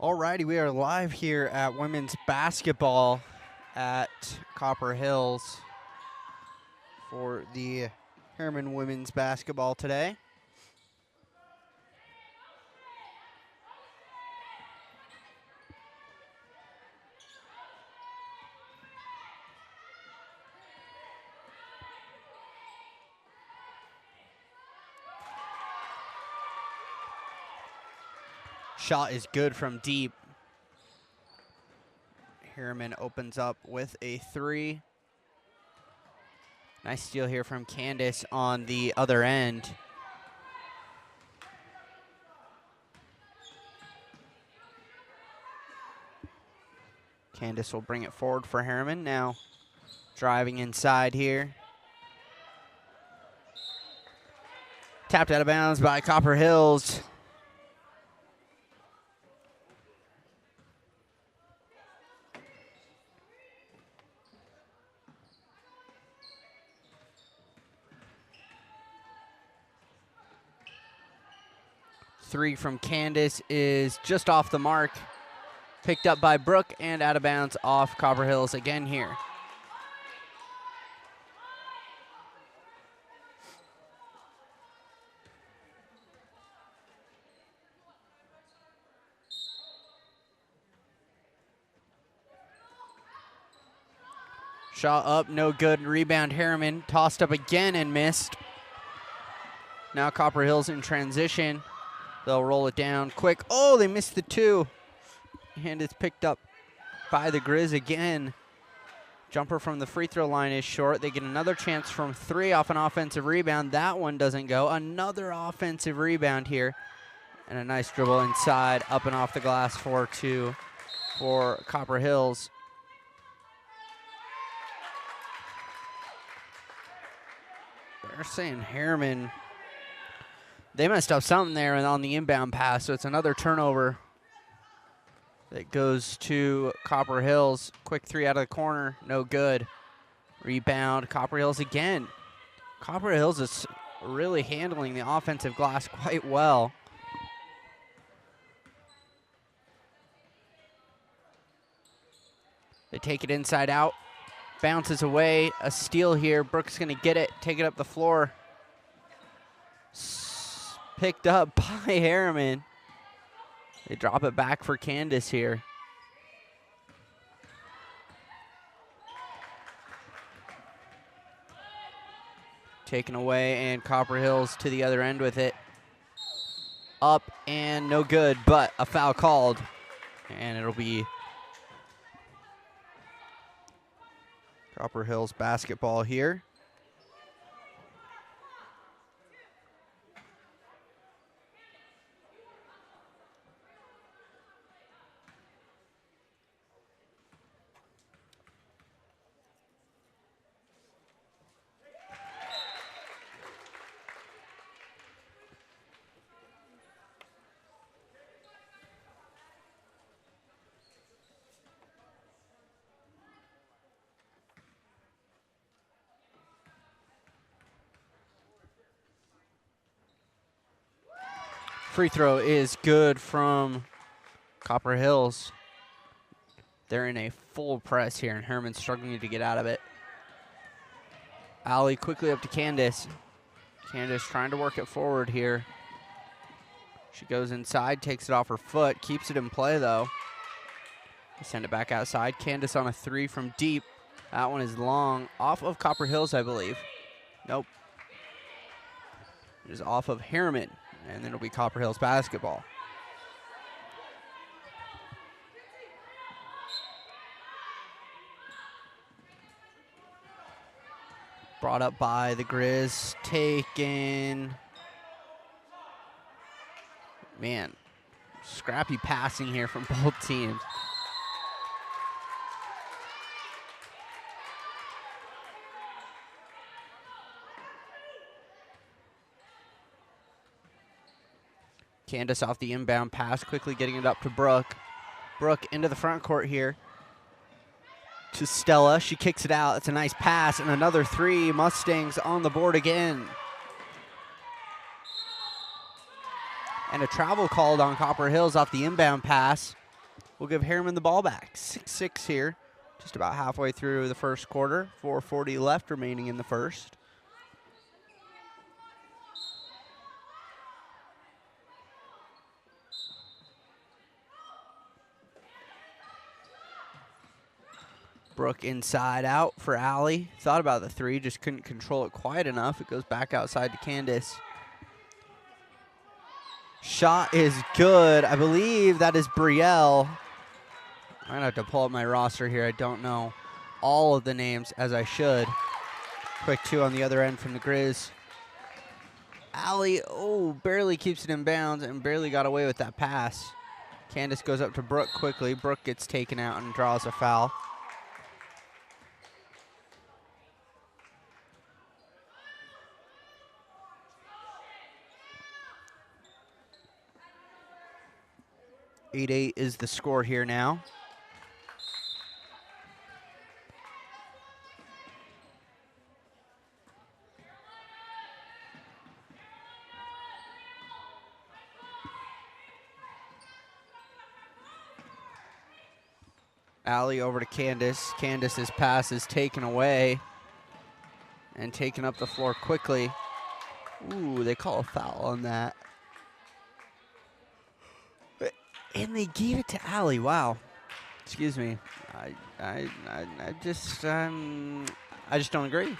Alrighty, we are live here at women's basketball at Copper Hills for the Harriman women's basketball today. Shot is good from deep. Harriman opens up with a three. Nice steal here from Candace on the other end. Candace will bring it forward for Harriman now. Driving inside here. Tapped out of bounds by Copper Hills. Three from Candace is just off the mark. Picked up by Brooke and out of bounds off Copper Hills again here. Shot up, no good. Rebound Harriman. Tossed up again and missed. Now Copper Hills in transition. They'll roll it down quick. Oh, they missed the two. And it's picked up by the Grizz again. Jumper from the free throw line is short. They get another chance from three off an offensive rebound. That one doesn't go. Another offensive rebound here. And a nice dribble inside, up and off the glass for two for Copper Hills. They're saying Harriman, they messed up something there on the inbound pass, so it's another turnover that goes to Copper Hills. Quick three out of the corner, no good. Rebound, Copper Hills again. Copper Hills is really handling the offensive glass quite well. They take it inside out. Bounces away, a steal here. Brooks gonna get it, take it up the floor. Picked up by Harriman. They drop it back for Candace here. Taken away, and Copper Hills to the other end with it. Up and no good, but a foul called. And it'll be Copper Hills basketball here. Free throw is good from Copper Hills. They're in a full press here, and Harriman's struggling to get out of it. Allie quickly up to Candace. Candace trying to work it forward here. She goes inside, takes it off her foot, keeps it in play though. They send it back outside. Candace on a three from deep. That one is long, off of Copper Hills, I believe. Nope. It is off of Harriman. And then it'll be Copper Hills basketball. Brought up by the Grizz. Taken. Man, scrappy passing here from both teams. Candace off the inbound pass, quickly getting it up to Brooke. Brooke into the front court here. To Stella, she kicks it out. It's a nice pass and another three. Mustangs on the board again. And a travel called on Copper Hills off the inbound pass. will give Harriman the ball back. 6-6 here, just about halfway through the first quarter. 4:40 left remaining in the first. Brooke inside out for Allie. Thought about the three, just couldn't control it quite enough. It goes back outside to Candace. Shot is good. I believe that is Brielle. I'm going to have to pull up my roster here. I don't know all of the names as I should. Quick two on the other end from the Grizz. Allie, barely keeps it in bounds and barely got away with that pass. Candace goes up to Brooke quickly. Brooke gets taken out and draws a foul. Eight is the score here now. Allie over to Candace. Candace's pass is taken away and taken up the floor quickly. Ooh, they call a foul on that. And they gave it to Allie. Wow. Excuse me. I just don't agree.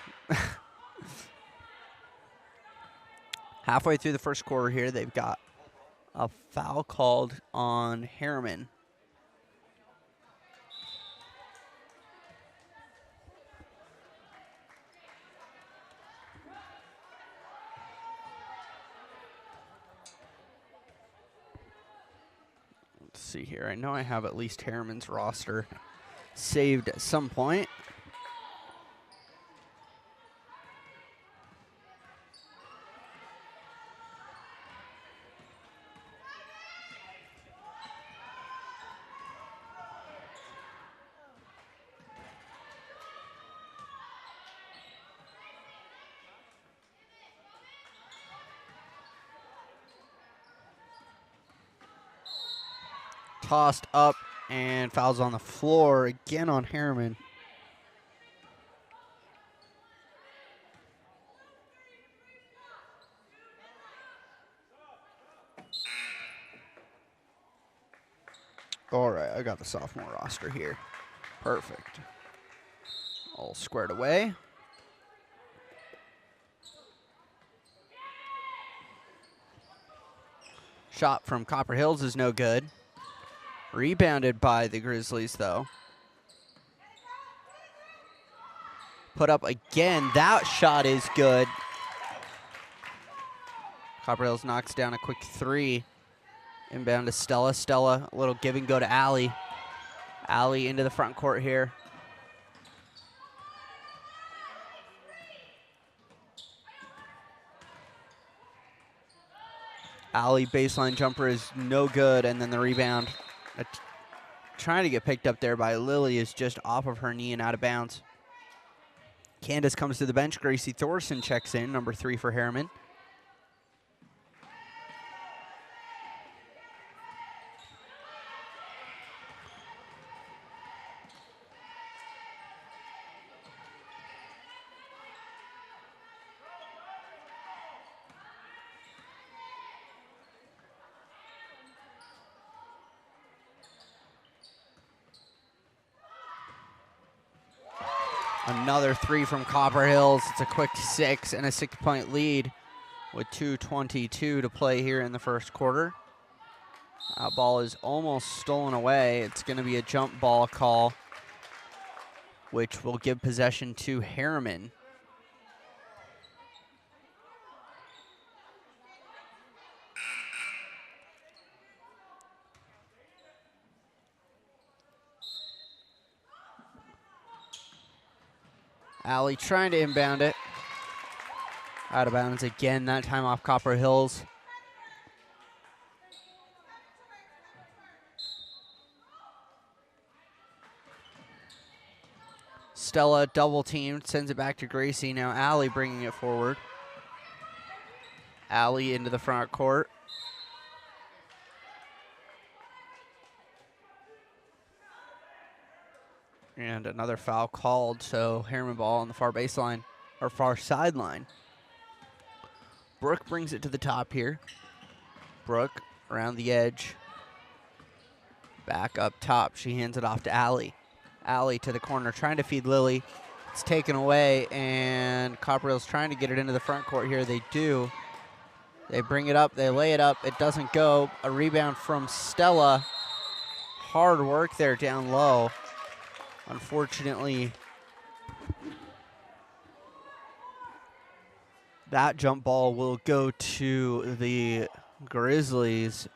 Halfway through the first quarter here, they've got a foul called on Harriman. See here. I know I have at least Harriman's roster saved at some point. Tossed up and fouls on the floor again on Harriman. All right, I got the sophomore roster here. Perfect. All squared away. Shot from Copper Hills is no good. Rebounded by the Grizzlies, though. Put up again. That shot is good. Copper Hills knocks down a quick three. Inbound to Stella. Stella, a little give and go to Allie. Allie into the front court here. Allie baseline jumper is no good, and then the rebound. Trying to get picked up there by Lily is just off of her knee and out of bounds. Candace comes to the bench. Gracie Thorson checks in, number 3 for Harriman. Another three from Copper Hills. It's a quick 6 and a 6-point lead with 2:22 to play here in the first quarter. That ball is almost stolen away. It's going to be a jump ball call, which will give possession to Harriman. Allie trying to inbound it. Out of bounds again, that time off Copper Hills. Stella double teamed, sends it back to Gracie. Now Allie bringing it forward. Allie into the front court. And another foul called, so Harriman ball on the far baseline, or far sideline. Brooke brings it to the top here. Brooke around the edge. Back up top. She hands it off to Allie. Allie to the corner, trying to feed Lily. It's taken away, and Copper Hill's trying to get it into the front court here. They do. They bring it up. They lay it up. It doesn't go. A rebound from Stella. Hard work there down low. Unfortunately, that jump ball will go to the Grizzlies.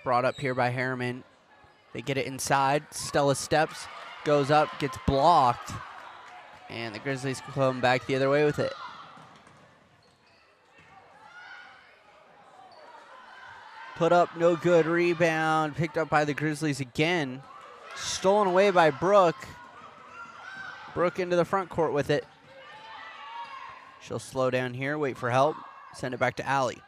Brought up here by Harriman. They get it inside. Stella steps, goes up, gets blocked. And the Grizzlies come back the other way with it. Put up, no good. Rebound, picked up by the Grizzlies again. Stolen away by Brooke. Brooke into the front court with it. She'll slow down here, wait for help. Send it back to Allie.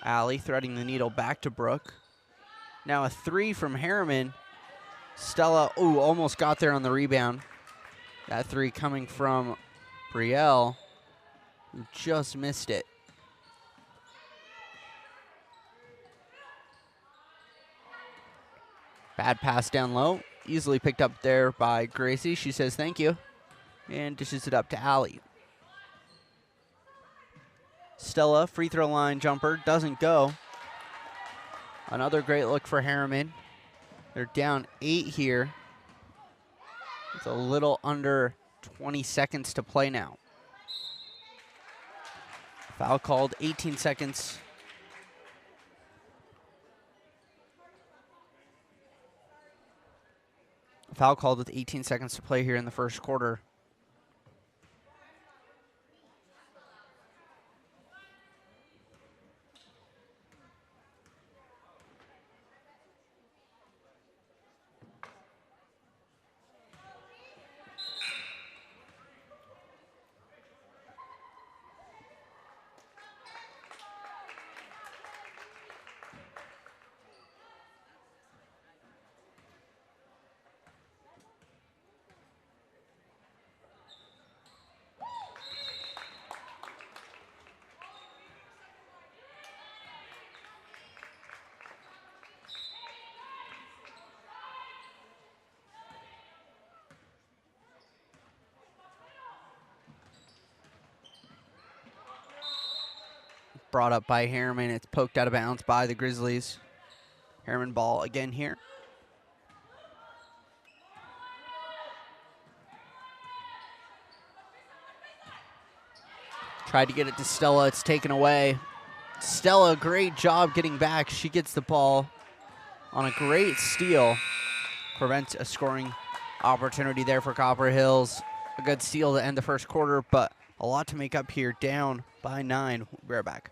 Allie threading the needle back to Brooke. Now a three from Harriman. Stella, ooh, almost got there on the rebound. That three coming from Brielle, who just missed it. Bad pass down low. Easily picked up there by Gracie. She says thank you. And dishes it up to Allie. Stella, free throw line jumper, doesn't go. Another great look for Harriman. They're down 8 here. It's a little under 20 seconds to play now. Foul called, 18 seconds. Foul called with 18 seconds to play here in the first quarter. Brought up by Harriman. It's poked out of bounds by the Grizzlies. Harriman ball again here. Tried to get it to Stella. It's taken away. Stella, great job getting back. She gets the ball on a great steal. Prevents a scoring opportunity there for Copper Hills. A good steal to end the first quarter, but a lot to make up here. Down by 9. We'll be right back.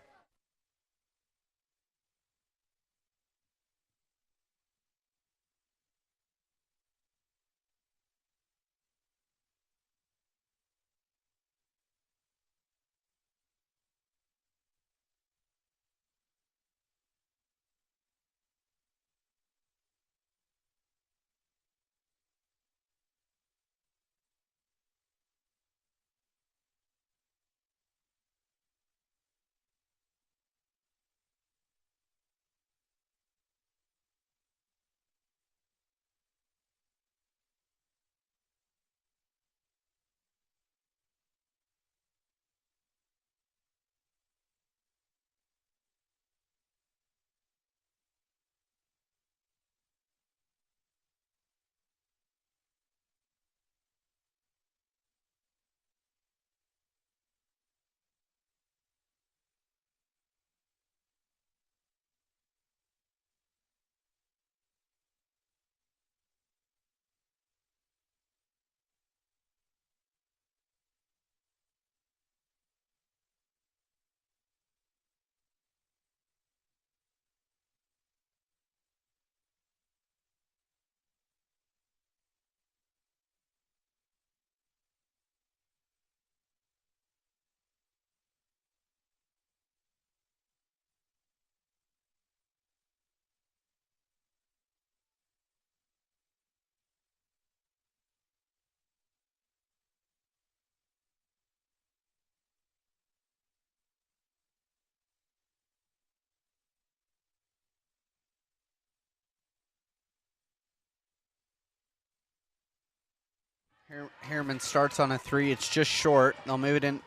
Harriman starts on a 3. It's just short. They'll move it in.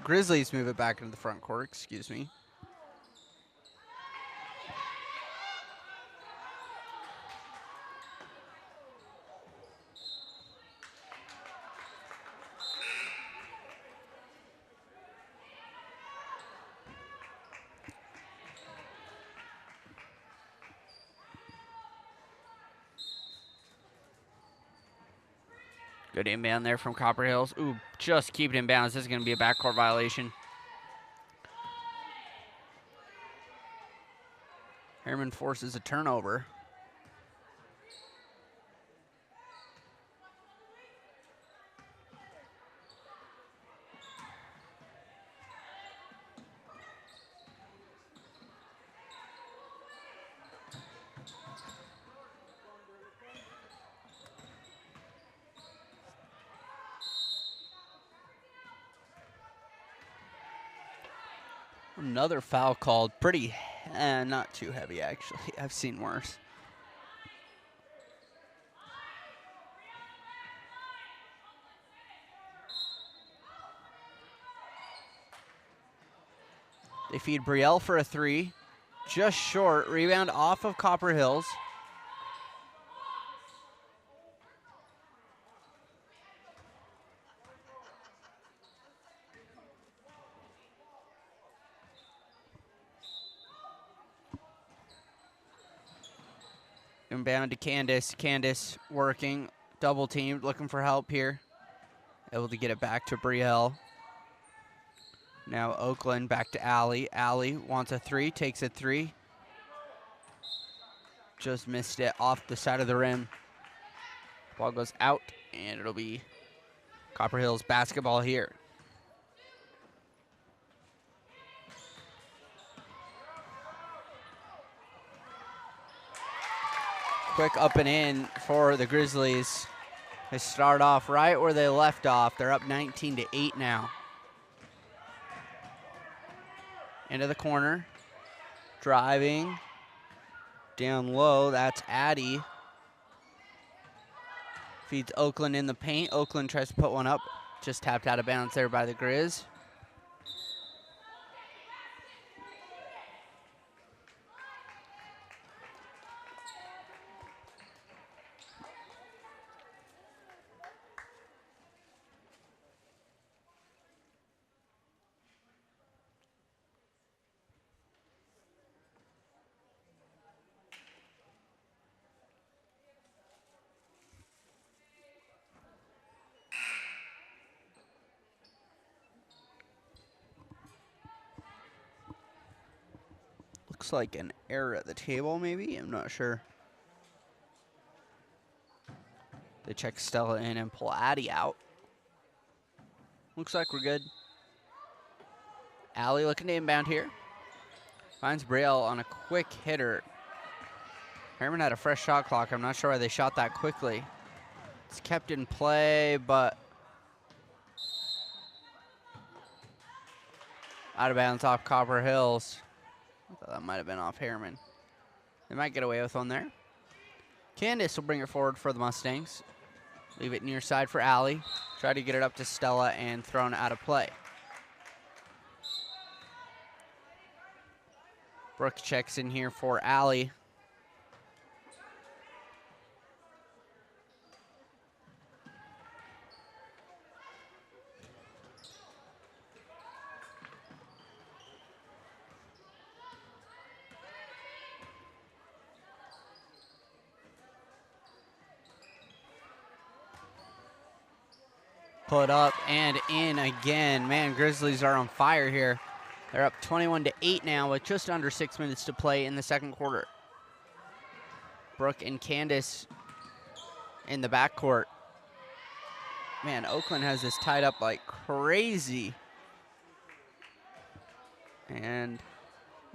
Grizzlies move it back into the front court. Excuse me. Good inbound there from Copper Hills. Ooh, just keep it in bounds. This is going to be a backcourt violation. Harriman forces a turnover. Another foul called. Pretty, not too heavy, actually. I've seen worse. They feed Brielle for a 3. Just short. Rebound off of Copper Hills. Inbound to Candace. Candace working, double teamed, looking for help here. Able to get it back to Brielle. Now Oakland back to Allie. Allie wants a 3, takes a 3. Just missed it off the side of the rim. Ball goes out, and it'll be Copper Hills basketball here. Quick up and in for the Grizzlies. They start off right where they left off. They're up 19-8 now. Into the corner. Driving. Down low, that's Addie. Feeds Oakland in the paint. Oakland tries to put one up. Just tapped out of bounds there by the Grizz. Looks like an error at the table, maybe. I'm not sure. They check Stella in and pull Addie out. Looks like we're good. Allie looking to inbound here. Finds Brielle on a quick hitter. Harriman had a fresh shot clock. I'm not sure why they shot that quickly. It's kept in play, but out of bounds off Copper Hills. I thought that might have been off Harriman. They might get away with one there. Candace will bring it forward for the Mustangs. Leave it near side for Allie. Try to get it up to Stella and thrown out of play. Brooke checks in here for Allie. Put up and in again. Man, Grizzlies are on fire here. They're up 21-8 now with just under 6 minutes to play in the second quarter. Brooke and Candace in the backcourt. Man, Oakland has this tied up like crazy. And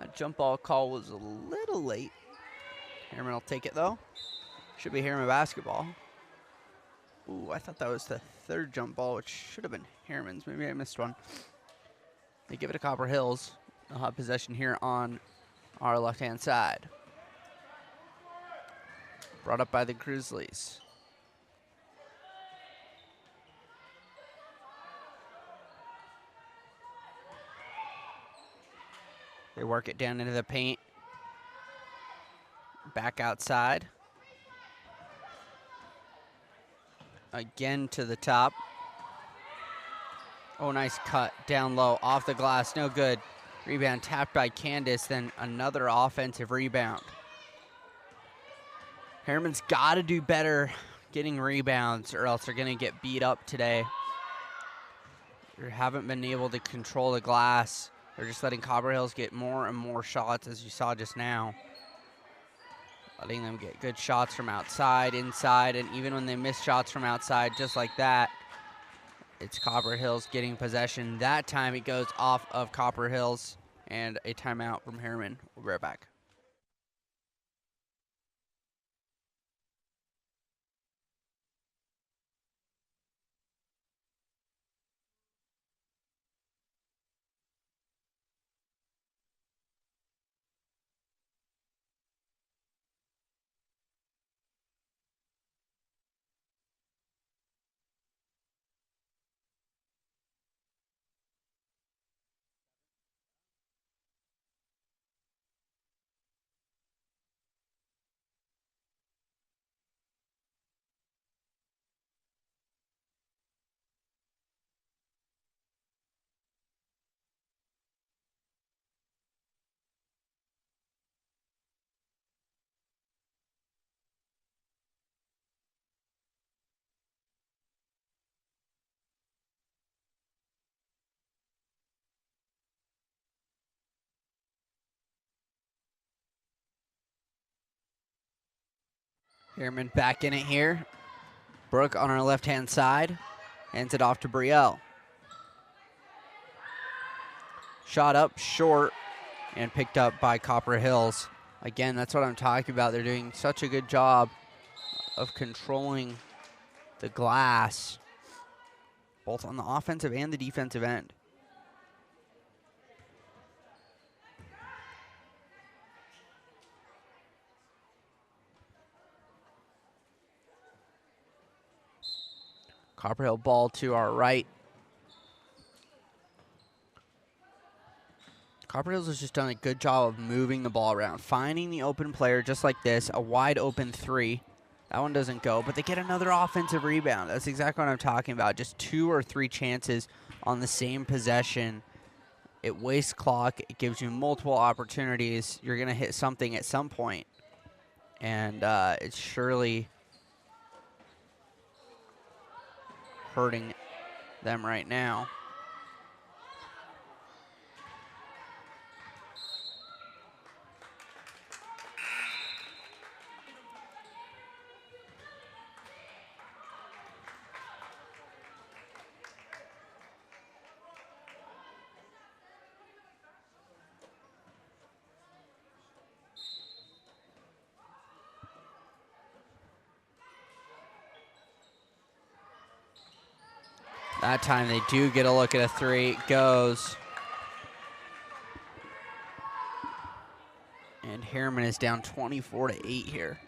that jump ball call was a little late. Harriman will take it though. Should be Harriman basketball. Ooh, I thought that was the third jump ball, which should have been Harriman's. Maybe I missed one. They give it to Copper Hills. They'll have possession here on our left-hand side. Brought up by the Grizzlies. They work it down into the paint. Back outside. Again to the top. Oh, nice cut down low, off the glass, no good. Rebound tapped by Candace, then another offensive rebound. Harriman's got to do better getting rebounds or else they're going to get beat up today. They haven't been able to control the glass. They're just letting Copper Hills get more and more shots, as you saw just now. Letting them get good shots from outside, inside, and even when they miss shots from outside, just like that, it's Copper Hills getting possession. That time it goes off of Copper Hills, and a timeout from Harriman. We'll be right back. Harriman back in it here. Brooke on our left-hand side. Hands it off to Brielle. Shot up short and picked up by Copper Hills. Again, that's what I'm talking about. They're doing such a good job of controlling the glass, both on the offensive and the defensive end. Copper Hill ball to our right. Copper Hills has just done a good job of moving the ball around, finding the open player just like this, a wide open three. That one doesn't go, but they get another offensive rebound. That's exactly what I'm talking about. Just 2 or 3 chances on the same possession. It wastes clock. It gives you multiple opportunities. You're going to hit something at some point. And it's surely hurting them right now. That time they do get a look at a three. It goes. And Harriman is down 24-8 here.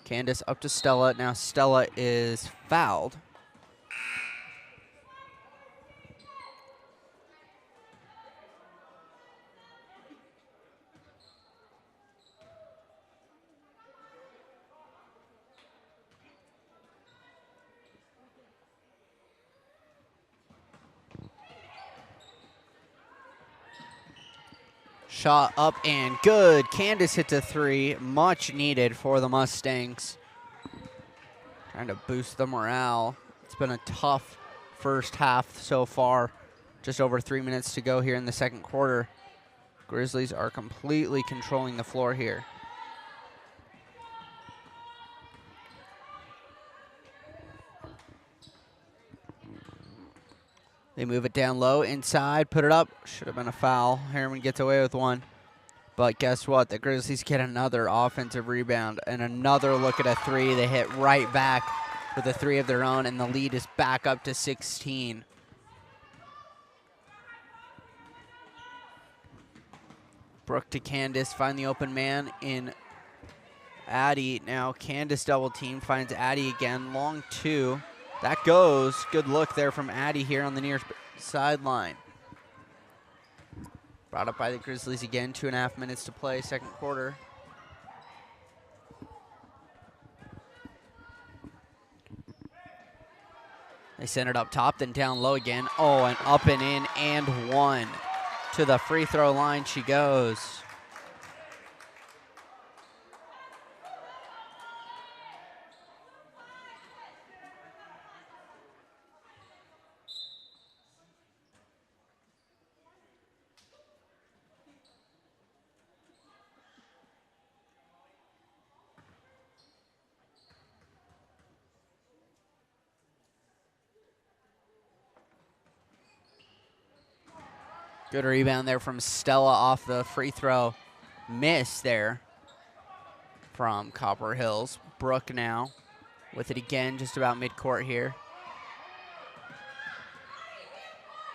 Candace up to Stella. Now Stella is fouled. Shot up and good. Candace hits a three. Much needed for the Mustangs. Trying to boost the morale. It's been a tough first half so far. Just over 3 minutes to go here in the second quarter. Grizzlies are completely controlling the floor here. They move it down low, inside, put it up. Should have been a foul. Harriman gets away with one. But guess what? The Grizzlies get another offensive rebound and another look at a three. They hit right back with a three of their own, and the lead is back up to 16. Brooke to Candace, find the open man in Addie. Now Candace double team, finds Addie again, long two. That goes. Good look there from Addie here on the sideline. Brought up by the Grizzlies again. 2.5 minutes to play, second quarter. They send it up top, then down low again. Oh, and up and in and one. To the free throw line she goes. Good rebound there from Stella off the free throw. Miss there from Copper Hills. Brooke now with it again, just about midcourt here.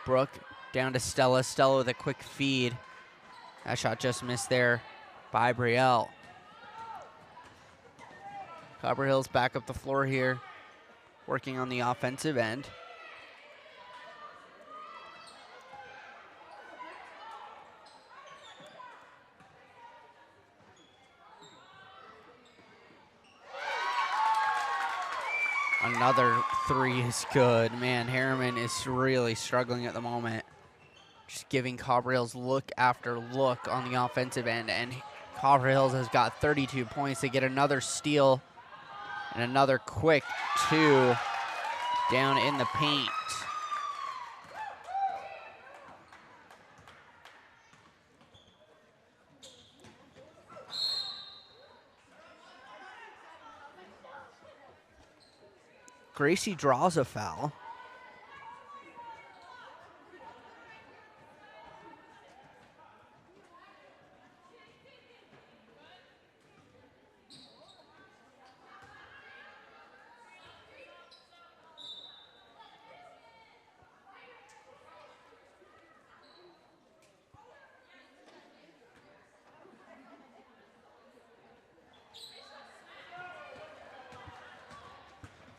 Brooke down to Stella. Stella with a quick feed. That shot just missed there by Brielle. Copper Hills back up the floor here, working on the offensive end. Another three is good. Man, Harriman is really struggling at the moment. Just giving Copper Hills look after look on the offensive end, and Copper Hills has got 32 points. They get another steal and another quick two down in the paint. Gracie draws a foul.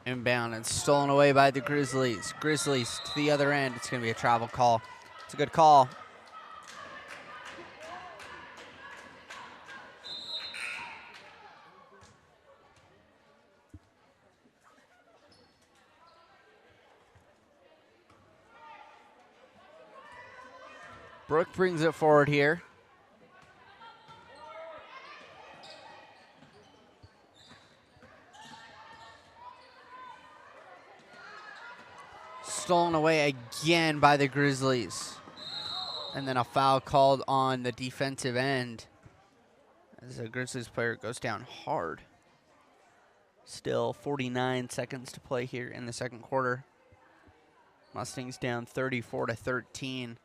Inbound and stolen away by the Grizzlies. Grizzlies to the other end. It's going to be a travel call. It's a good call. Brooke brings it forward here. Stolen away again by the Grizzlies. And then a foul called on the defensive end as the Grizzlies player goes down hard. Still 49 seconds to play here in the second quarter. Mustangs down 34-13.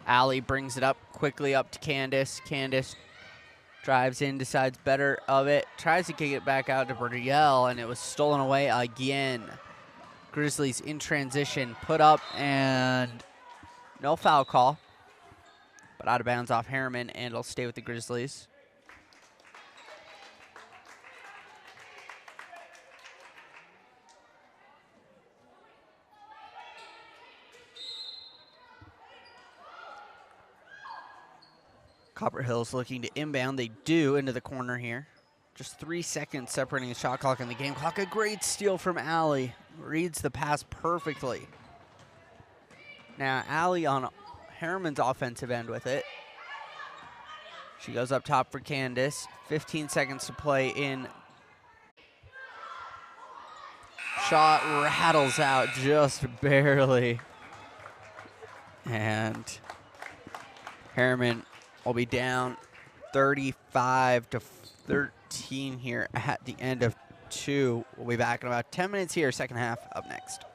Allie brings it up quickly up to Candace. Candace drives in, decides better of it, tries to kick it back out to Brielle, and it was stolen away again. Grizzlies in transition, put up, and no foul call, but out of bounds off Harriman, and it'll stay with the Grizzlies. Copper Hills looking to inbound. They do into the corner here. Just 3 seconds separating the shot clock and the game clock. A great steal from Allie. Reads the pass perfectly. Now Allie on Harriman's offensive end with it. She goes up top for Candace. 15 seconds to play in. Shot rattles out just barely. And Harriman will be down 35-13 here at the end of 2. We'll be back in about 10 minutes here, second half up next.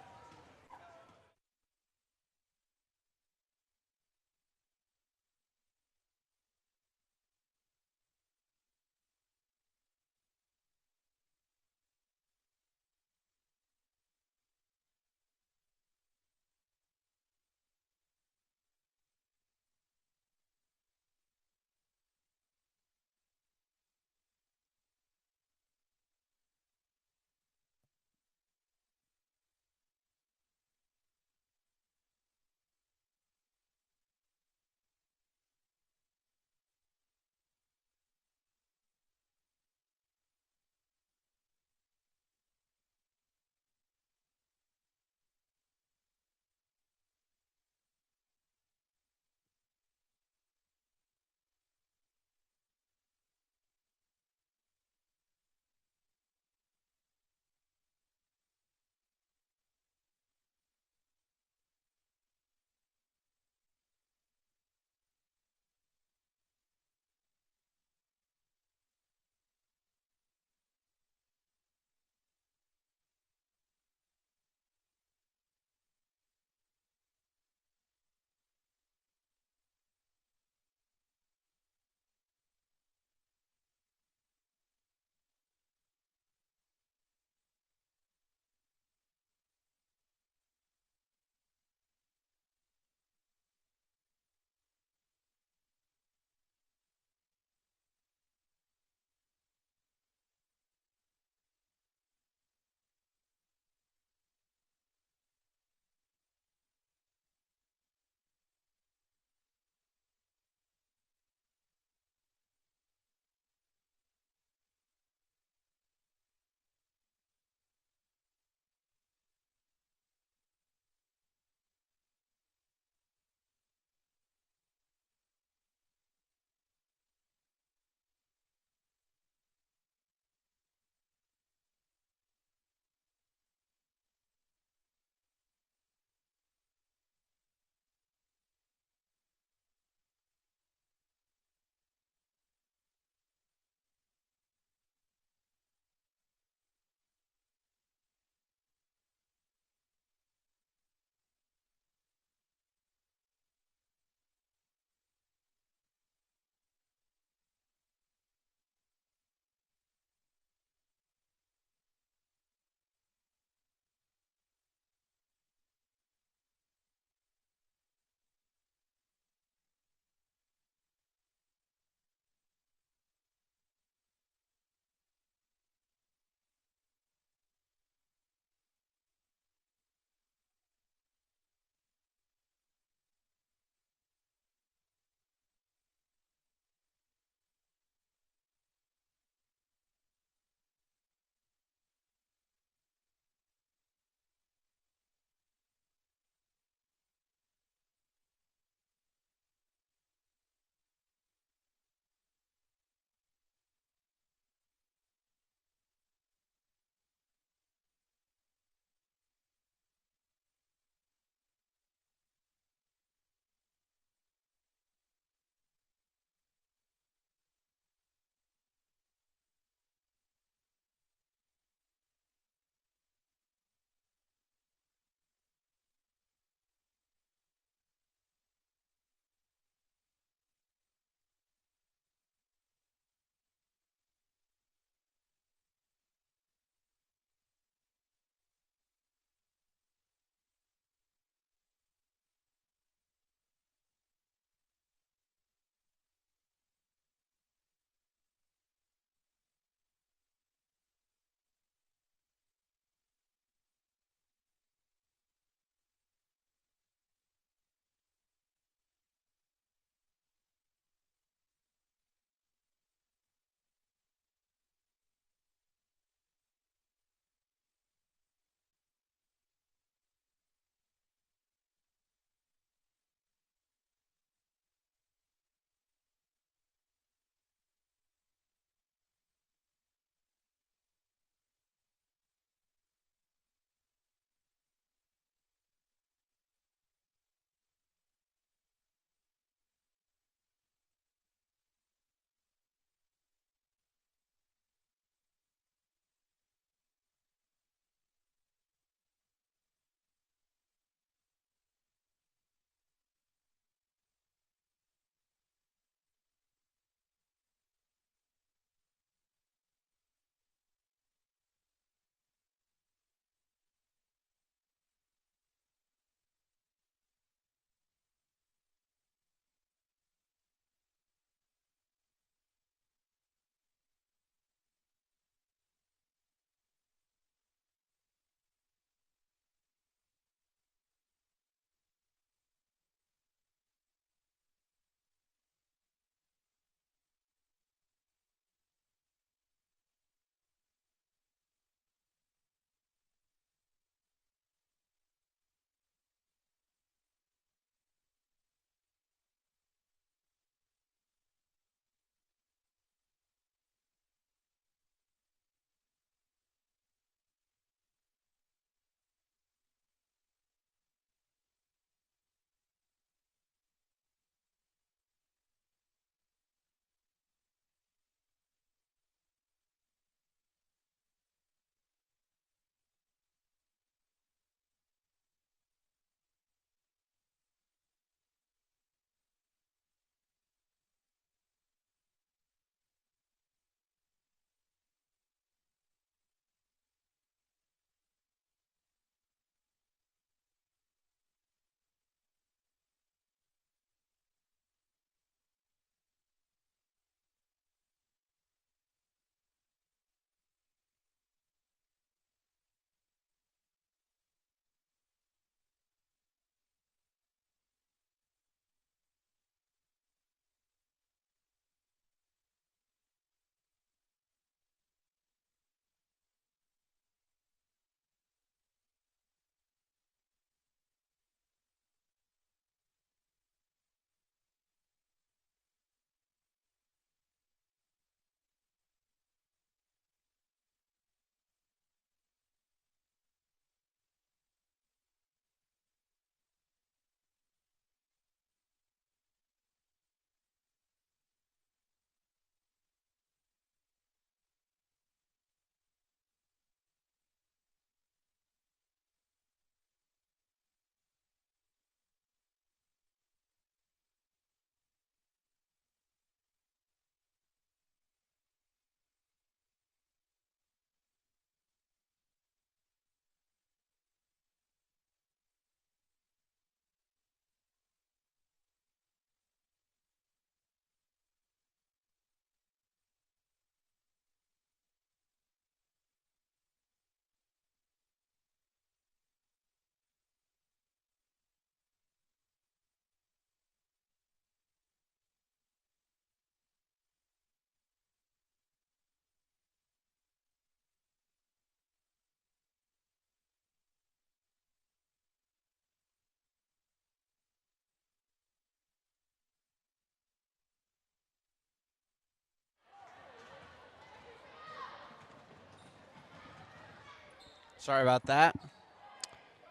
Sorry about that.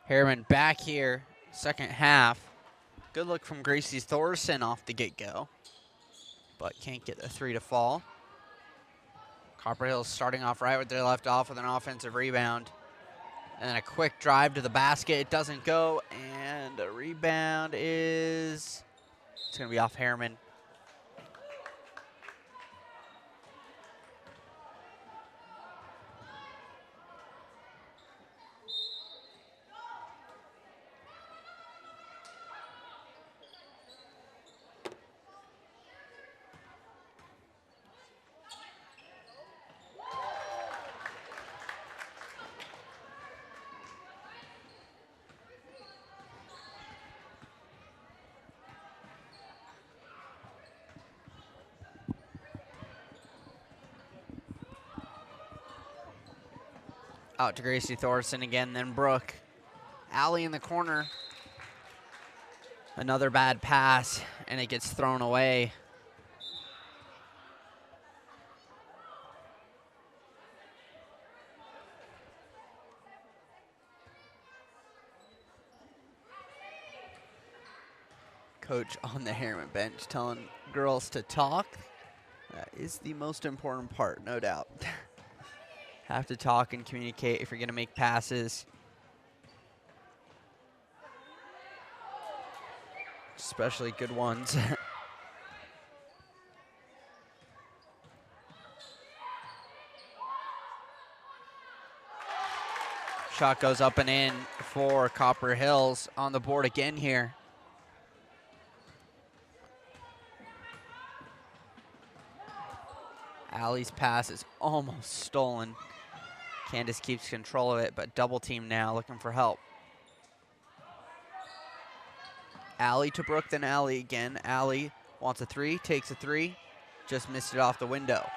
Harriman back here, second half. Good look from Gracie Thorson off the get-go, but can't get the three to fall. Copper Hills starting off right where they left off with an offensive rebound. And then a quick drive to the basket. It doesn't go, and a rebound is, it's going to be off Harriman. Out to Gracie Thorson again, then Brooke. Allie in the corner. Another bad pass, and it gets thrown away. Coach on the Harriman bench telling girls to talk. That is the most important part, no doubt. Have to talk and communicate if you're going to make passes. Especially good ones. Shot goes up and in for Copper Hills. On the board again here. Allie's pass is almost stolen. Candace keeps control of it, but double team now, looking for help. Allie to Brooke, then Allie again. Allie wants a three, takes a three, just missed it off the window.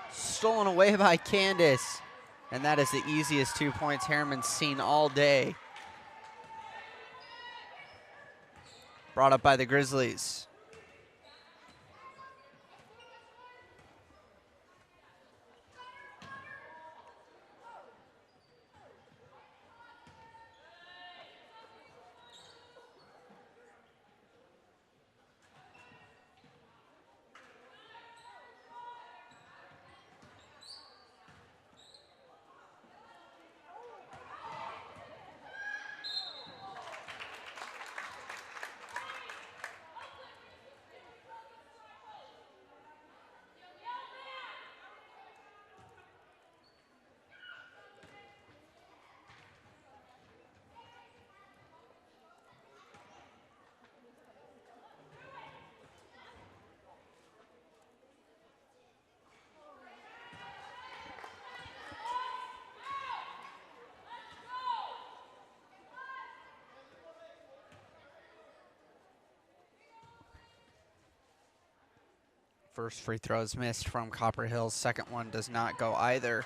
Stolen away by Candace, and that is the easiest 2 points Harriman's seen all day. Brought up by the Grizzlies. First free throw is missed from Copper Hills. Second one does not go either.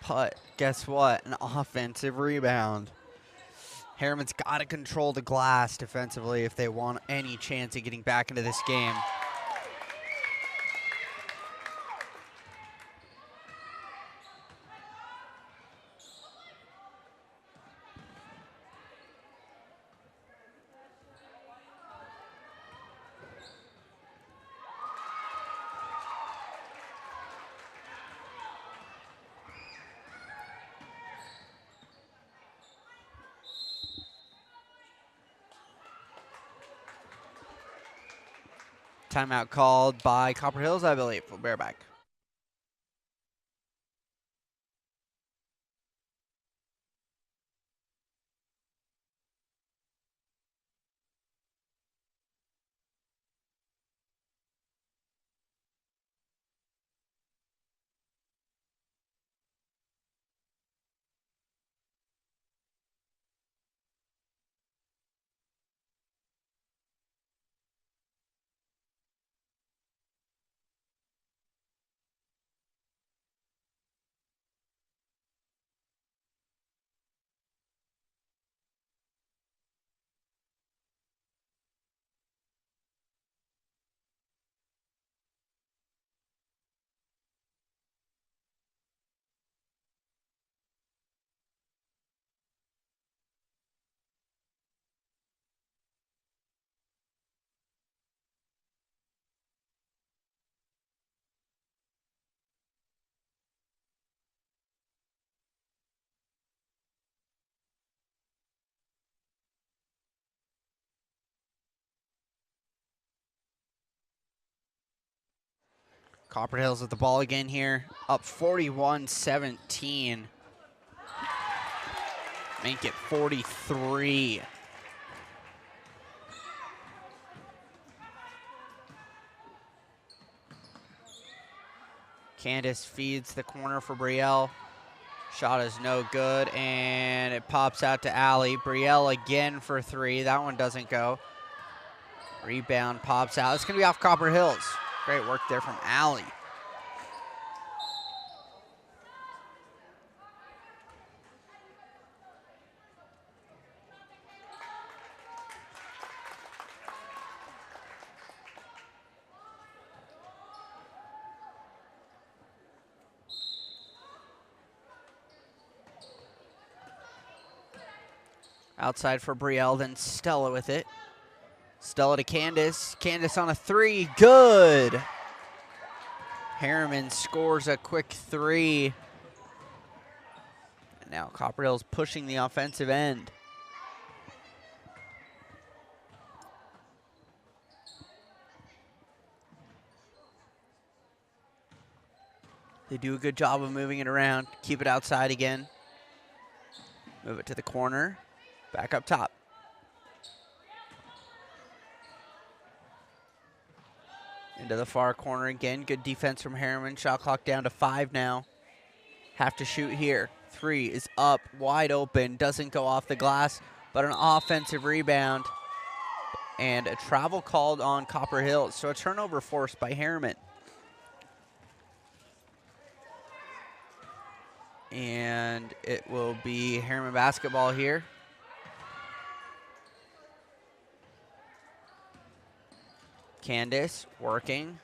But guess what? An offensive rebound. Harriman's got to control the glass defensively if they want any chance of getting back into this game. Timeout called by Copper Hills, I believe. We'll bear back. Copper Hills with the ball again here. Up 41-17. Make it 43. Candace feeds the corner for Brielle. Shot is no good, and it pops out to Allie. Brielle again for 3. That one doesn't go. Rebound pops out. It's going to be off Copper Hills. Great work there from Allie. Outside for Brielle, then Stella with it. Stella to Candace. Candace on a 3. Good. Harriman scores a quick 3. And now Copper Hills pushing the offensive end. They do a good job of moving it around. Keep it outside again. Move it to the corner. Back up top. Into the far corner again. Good defense from Harriman. Shot clock down to 5 now. Have to shoot here. 3 is up, wide open. Doesn't go off the glass, but an offensive rebound. And a travel called on Copper Hills. So a turnover forced by Harriman. And it will be Harriman basketball here. Candace working,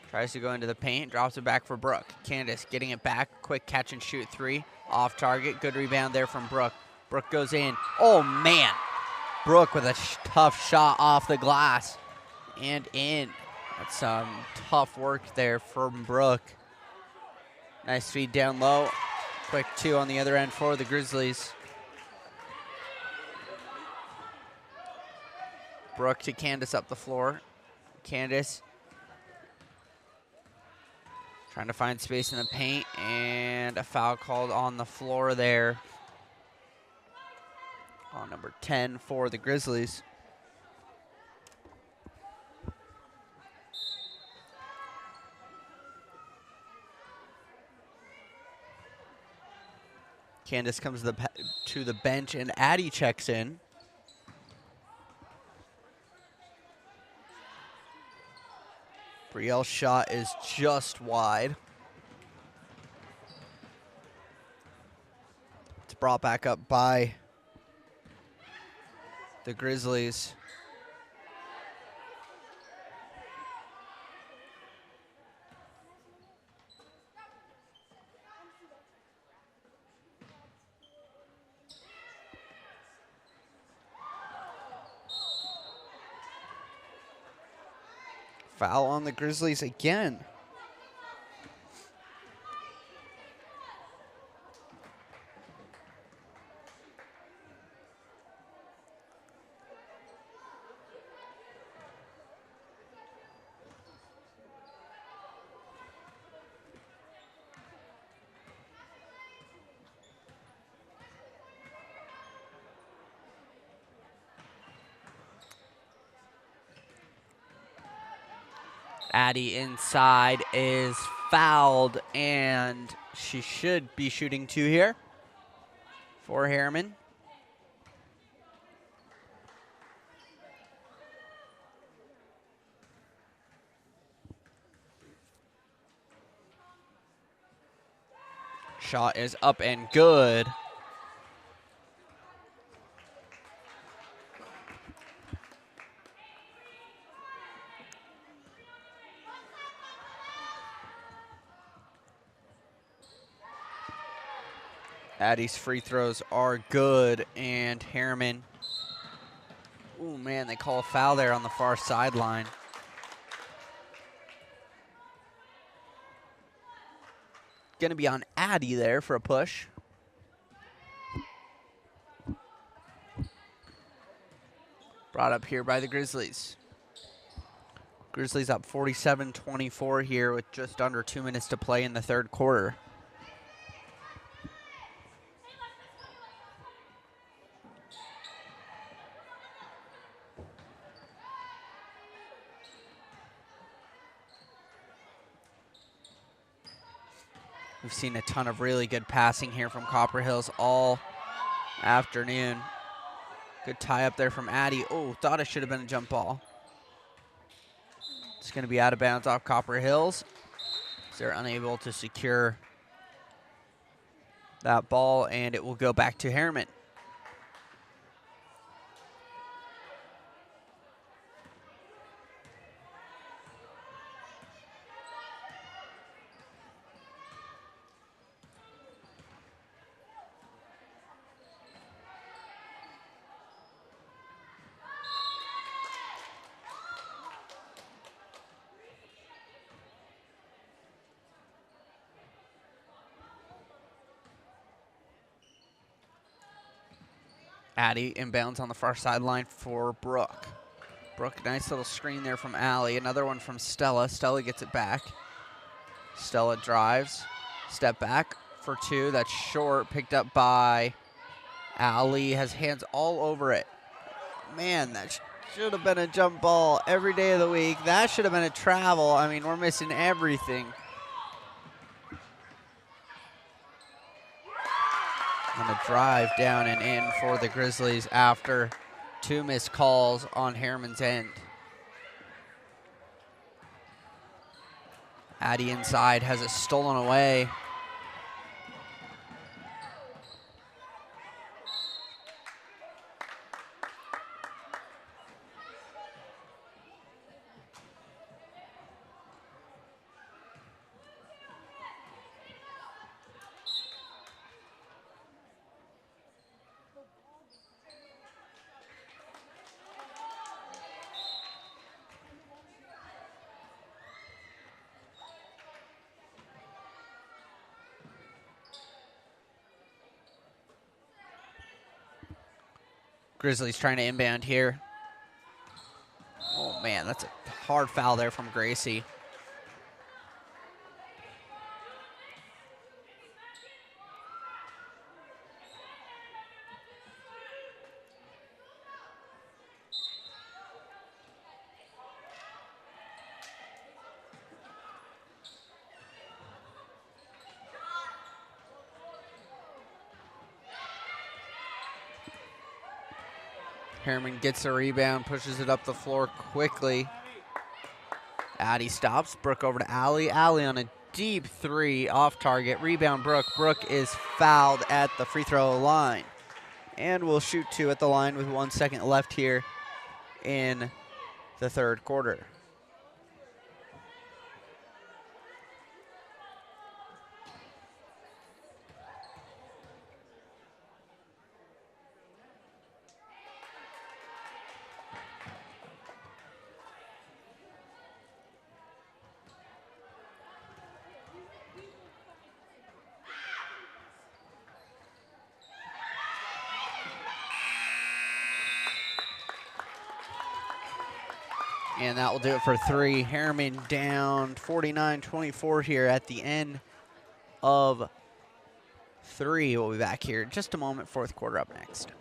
tries to go into the paint, drops it back for Brooke. Candace getting it back, quick catch and shoot 3, off target, good rebound there from Brooke. Brooke goes in, oh man, Brooke with a tough shot off the glass and in. That's some tough work there from Brooke. Nice feed down low, quick 2 on the other end for the Grizzlies. Brooke to Candace up the floor. Candace trying to find space in the paint, and a foul called on the floor there on number 10 for the Grizzlies. Candace comes to the bench, and Addie checks in. Brielle's shot is just wide. It's brought back up by the Grizzlies. Foul on the Grizzlies again. Addie inside is fouled, and she should be shooting 2 here for Harriman. Shot is up and good. Addie's free throws are good, and Harriman, oh man, they call a foul there on the far sideline. Gonna be on Addie there for a push. Brought up here by the Grizzlies. Grizzlies up 47-24 here with just under 2 minutes to play in the third quarter. We've seen a ton of really good passing here from Copper Hills all afternoon. Good tie up there from Addy. Oh, thought it should have been a jump ball. It's going to be out of bounds off Copper Hills. They're unable to secure that ball, and it will go back to Harriman. Addy inbounds on the far sideline for Brooke. Brooke, nice little screen there from Allie. Another one from Stella. Stella gets it back. Stella drives. Step back for two. That's short. Picked up by Allie. Has hands all over it. Man, that should have been a jump ball every day of the week. That should have been a travel. I mean, we're missing everything. And a drive down and in for the Grizzlies after two missed calls on Harriman's end. Addy inside has it stolen away. Grizzlies trying to inbound here. Oh man, that's a hard foul there from Gracie. Harriman gets a rebound, pushes it up the floor quickly. Addy stops. Brooke over to Allie. Allie on a deep three off target. Rebound Brooke. Brooke is fouled at the free throw line. And will shoot two at the line with 1 second left here in the third quarter. And that will do it for three. Harriman down 49-24 here at the end of three. We'll be back here in just a moment. Fourth quarter up next.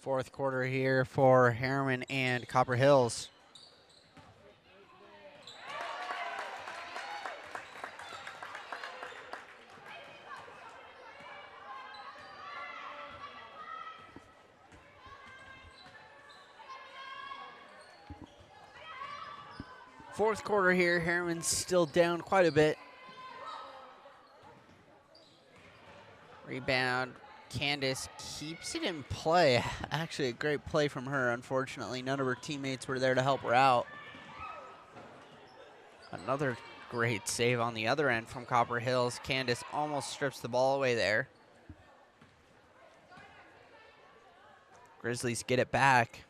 Fourth quarter here for Harriman and Copper Hills. Fourth quarter here, Harriman's still down quite a bit. Rebound, Candace keeps it in play. Actually, a great play from her. Unfortunately, none of her teammates were there to help her out. Another great save on the other end from Copper Hills. Candace almost strips the ball away there. Grizzlies get it back.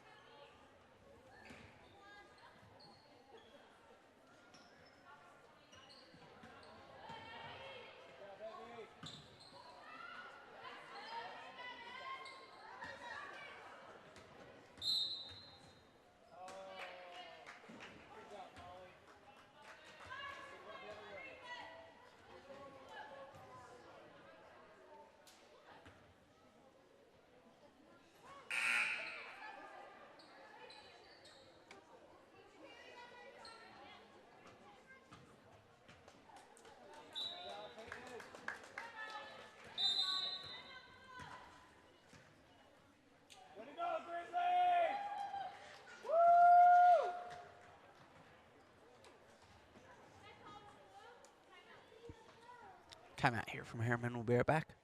Timeout here from Harriman. We'll be right back.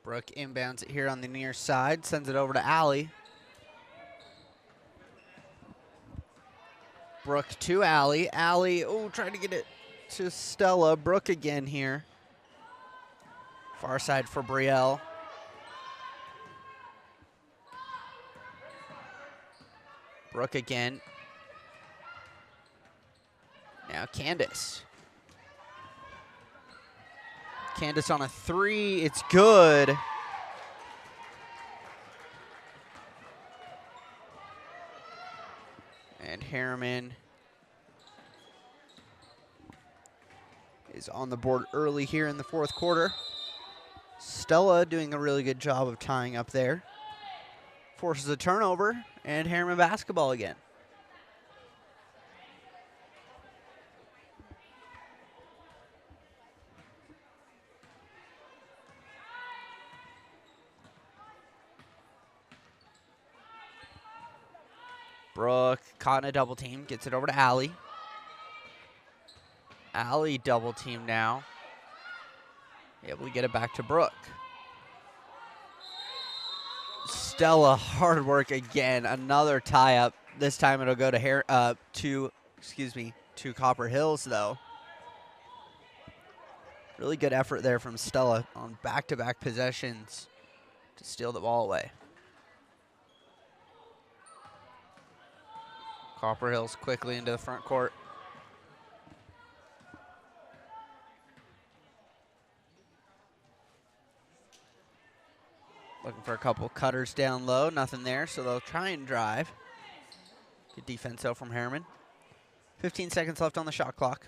Brooke inbounds it here on the near side, sends it over to Allie. Brooke to Allie. Allie, oh, trying to get it to Stella. Brooke again here. Far side for Brielle. Brooke again. Now Candace. Candace on a three. It's good. And Harriman is on the board early here in the fourth quarter. Stella doing a really good job of tying up there. Forces a turnover, and Harriman basketball again. Brooke caught in a double team, gets it over to Allie. Allie double team now. Able to get it back to Brooke. Stella, hard work again. Another tie up. This time it'll go to to Copper Hills though. Really good effort there from Stella on back-to-back possessions to steal the ball away. Copper Hills quickly into the front court. Looking for a couple cutters down low, nothing there, so they'll try and drive. Good defense though from Harriman. 15 seconds left on the shot clock.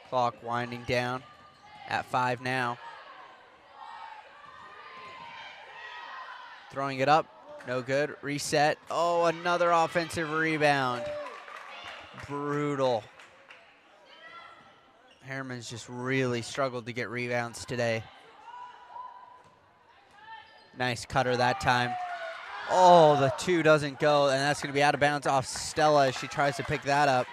Clock winding down at 5 now. Throwing it up, no good. Reset. Oh, another offensive rebound. Brutal. Harriman's just really struggled to get rebounds today. Nice cutter that time. Oh, the 2 doesn't go, and that's going to be out of bounds off Stella as she tries to pick that up.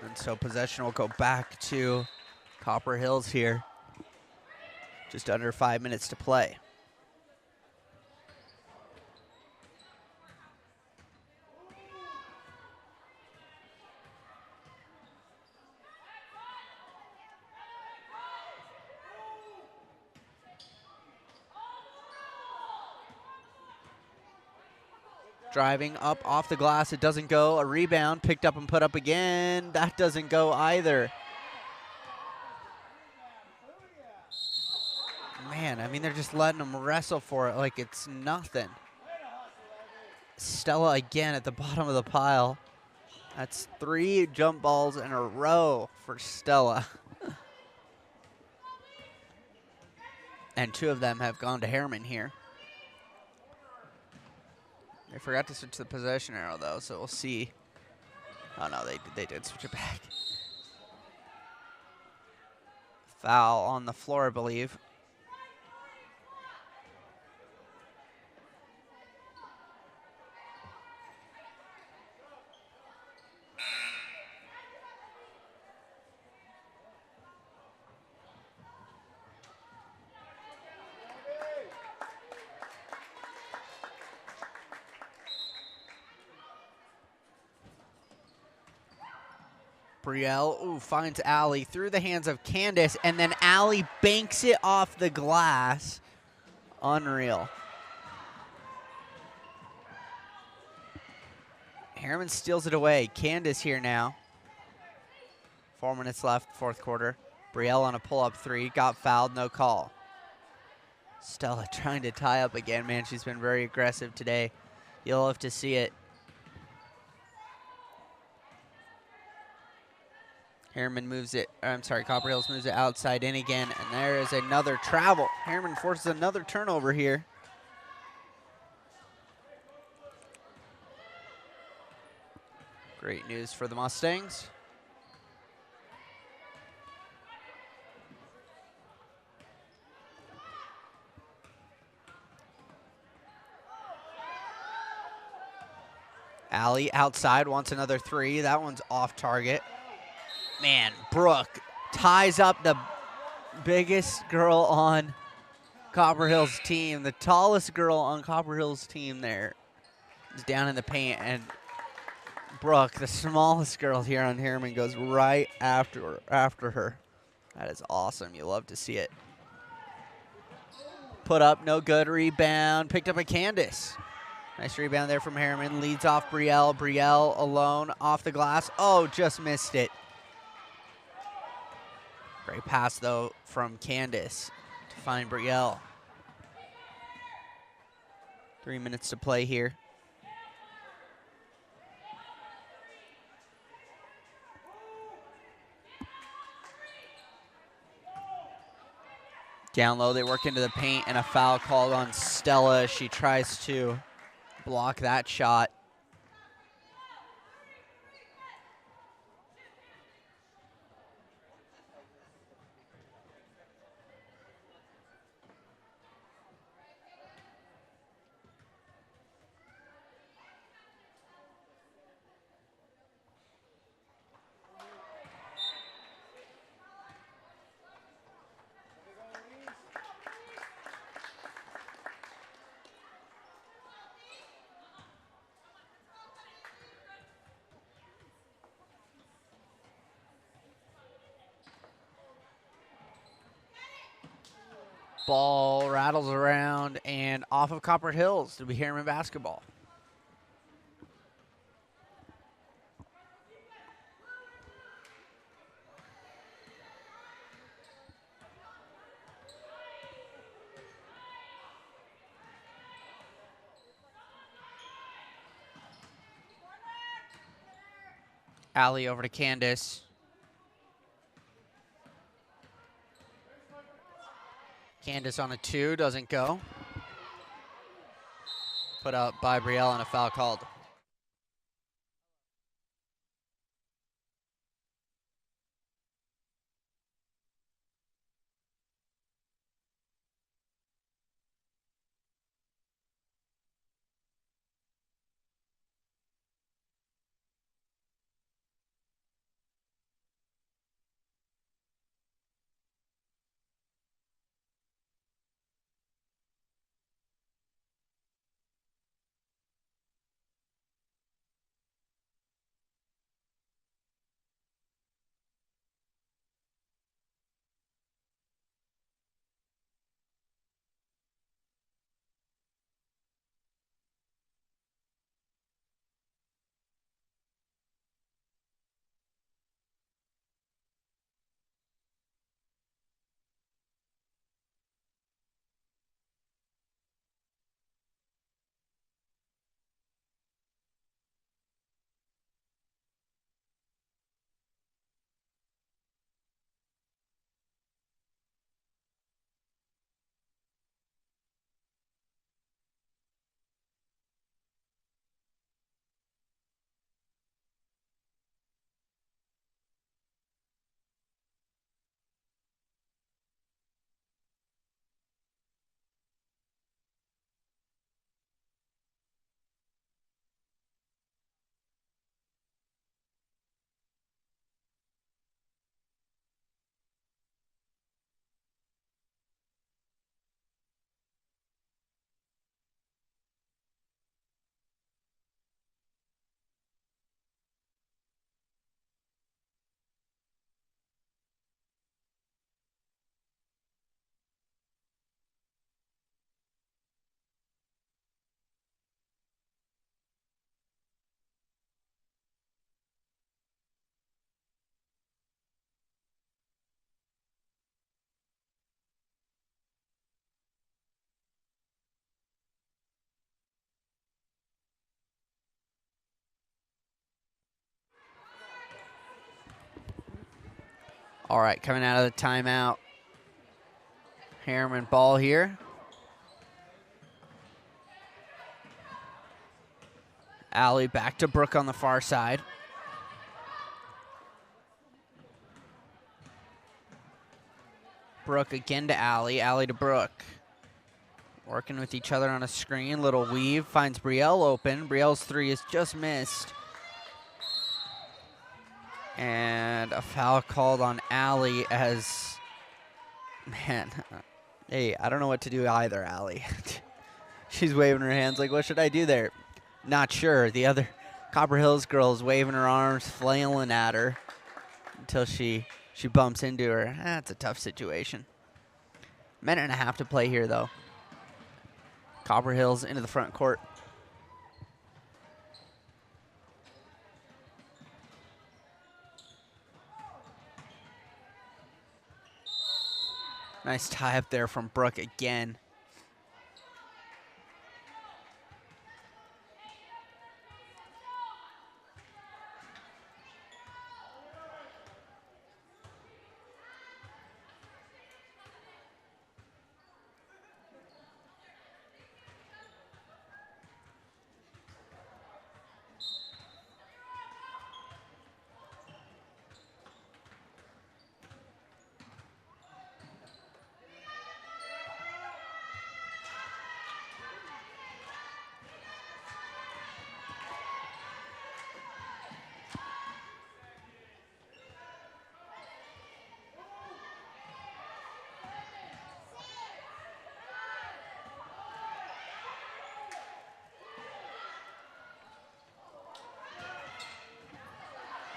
And so possession will go back to Copper Hills here. Just under 5 minutes to play. Driving up off the glass, it doesn't go. A rebound, picked up and put up again. That doesn't go either. Man, I mean, they're just letting them wrestle for it like it's nothing. Stella again at the bottom of the pile. That's 3 jump balls in a row for Stella. And 2 of them have gone to Harriman here. They forgot to switch the possession arrow, though, so we'll see. Oh, no, they did switch it back. Foul on the floor, I believe. Brielle, finds Allie through the hands of Candace, and then Allie banks it off the glass. Unreal. Harriman steals it away. Candace here now. 4 minutes left, fourth quarter. Brielle on a pull-up 3, got fouled, no call. Stella trying to tie up again, man. She's been very aggressive today. You'll have to see it. Harriman moves it, Copper Hills moves it outside in again, and there is another travel. Harriman forces another turnover here. Great news for the Mustangs. Allie outside wants another 3. That one's off target. Man, Brooke ties up the biggest girl on Copper Hills' team. The tallest girl on Copper Hills' team there is down in the paint, and Brooke, the smallest girl here on Harriman, goes right after her. That is awesome. You love to see it. Put up, no good. Rebound, picked up by Candace. Nice rebound there from Harriman. Leads off Brielle. Brielle alone off the glass. Oh, just missed it. Great pass, though, from Candace to find Brielle. 3 minutes to play here. Down low, they work into the paint, and a foul called on Stella. She tries to block that shot. Ball rattles around and off of Copper Hills. It'll be Harriman basketball. Allie over to Candace. Candace on a 2, doesn't go. Put up by Brielle and a foul called. All right, coming out of the timeout. Harriman ball here. Allie back to Brooke on the far side. Brooke again to Allie. Allie to Brooke. Working with each other on a screen. Little weave. Finds Brielle open. Brielle's 3 is just missed. And a foul called on Allie as, man, hey, I don't know what to do either, Allie. She's waving her hands like, what should I do there? Not sure. The other Copper Hills girl is waving her arms, flailing at her until she bumps into her. That's a tough situation. Minute and a half to play here, though. Copper Hills into the front court. Nice tie up there from Brooke again.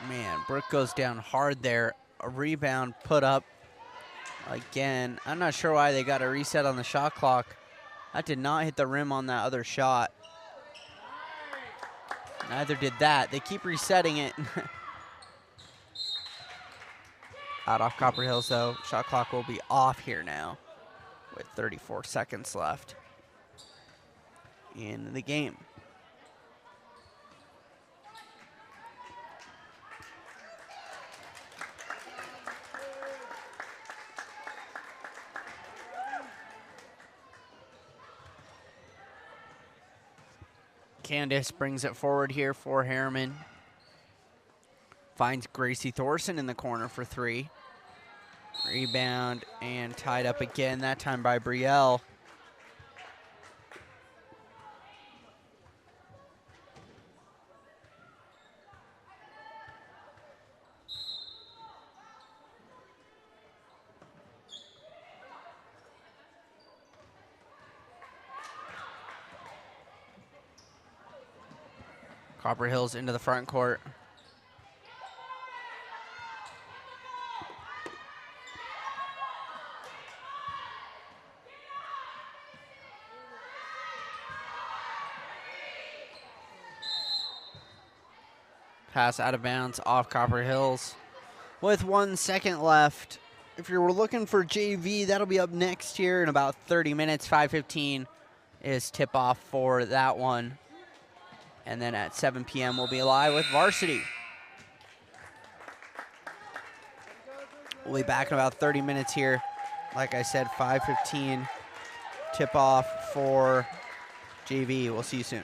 Man, Brooke goes down hard there. A rebound put up again. I'm not sure why they got a reset on the shot clock. That did not hit the rim on that other shot. Neither did that. They keep resetting it. Out off Copper Hills, though. Shot clock will be off here now with 34 seconds left in the game. Candace brings it forward here for Harriman. Finds Gracie Thorson in the corner for 3. Rebound and tied up again, that time by Brielle. Copper Hills into the front court. Pass out of bounds off Copper Hills. With 1 second left, if you're looking for JV, that'll be up next here in about 30 minutes. 5:15 is tip-off for that one. And then at 7 p.m. we'll be live with varsity. We'll be back in about 30 minutes here. Like I said, 5:15 tip-off for JV. We'll see you soon.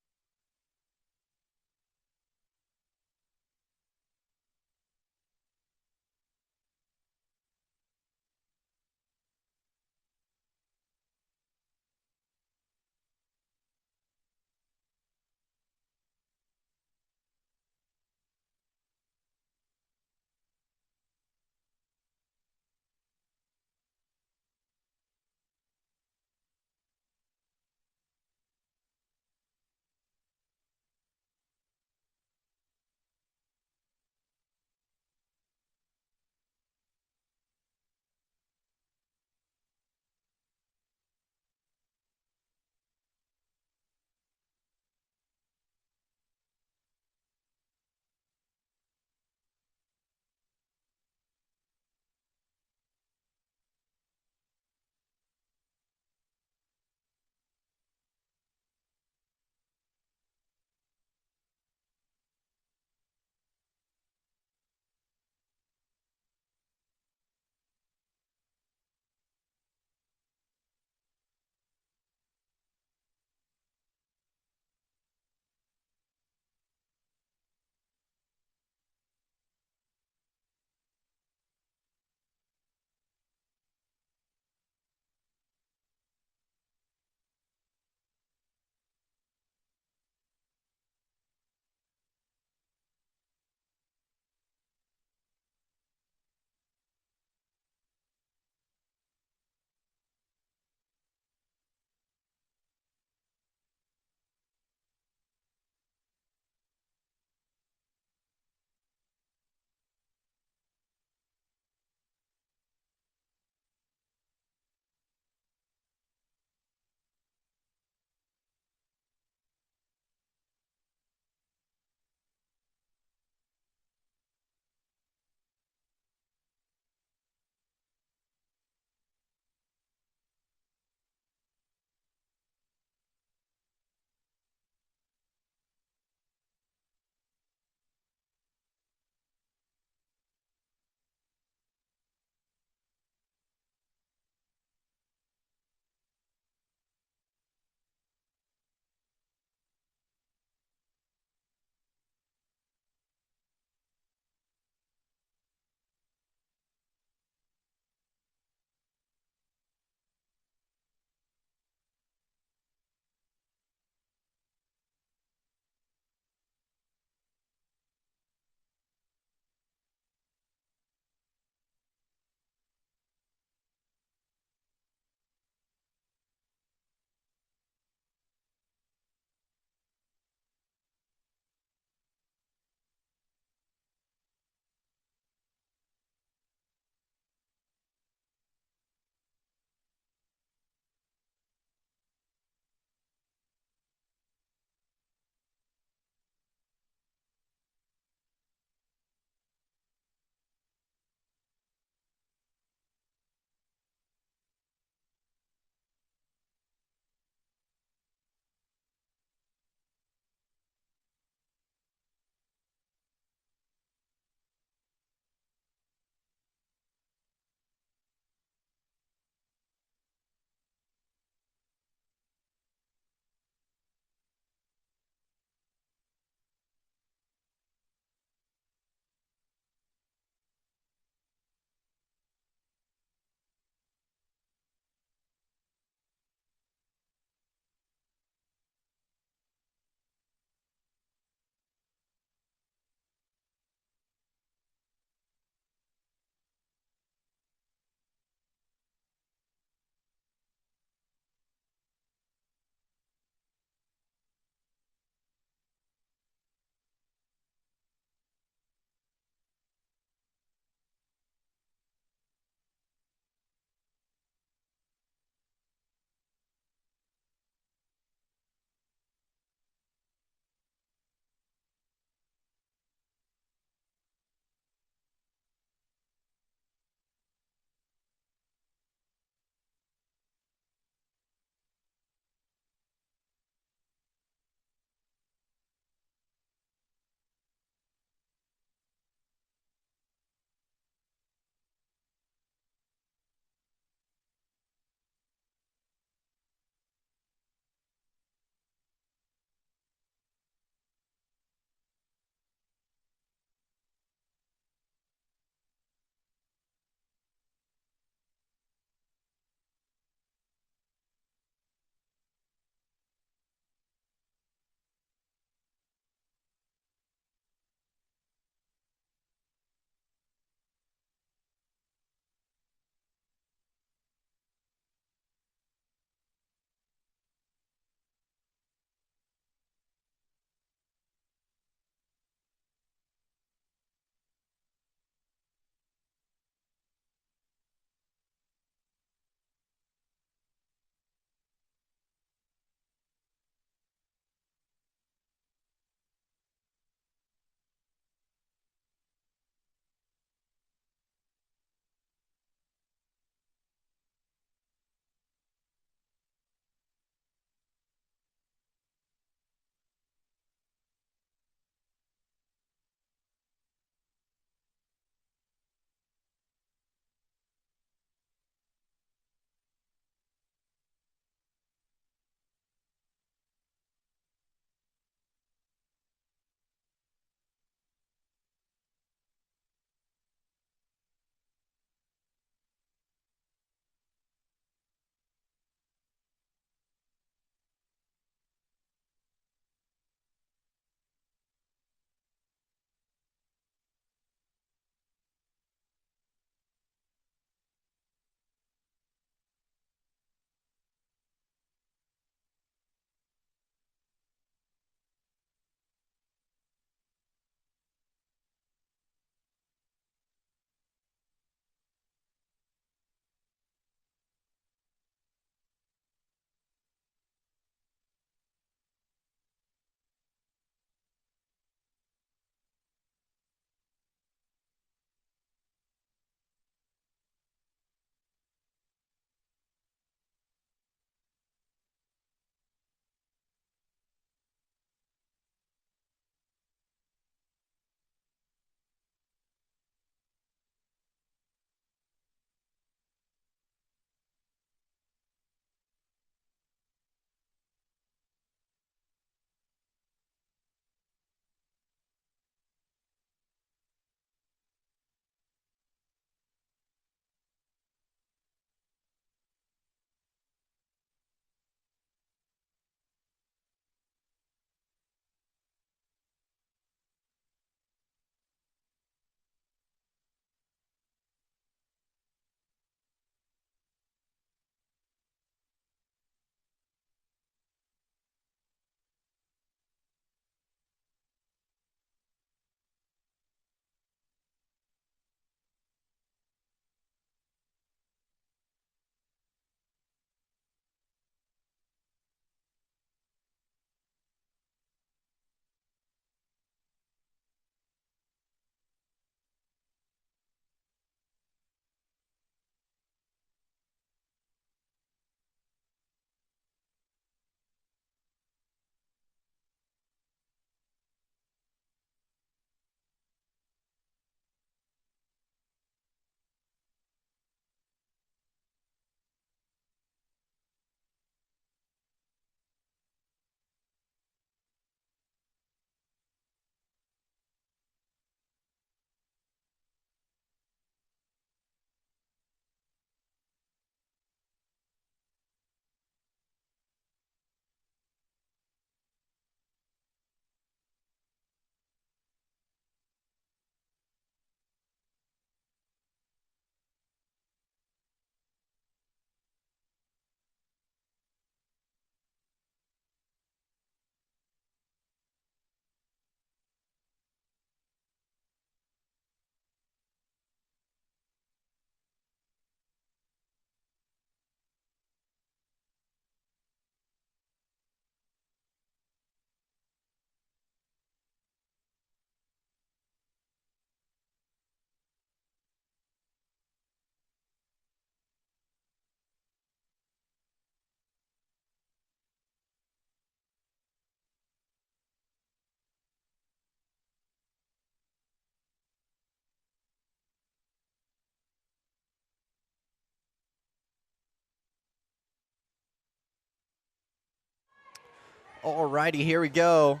Alrighty, here we go.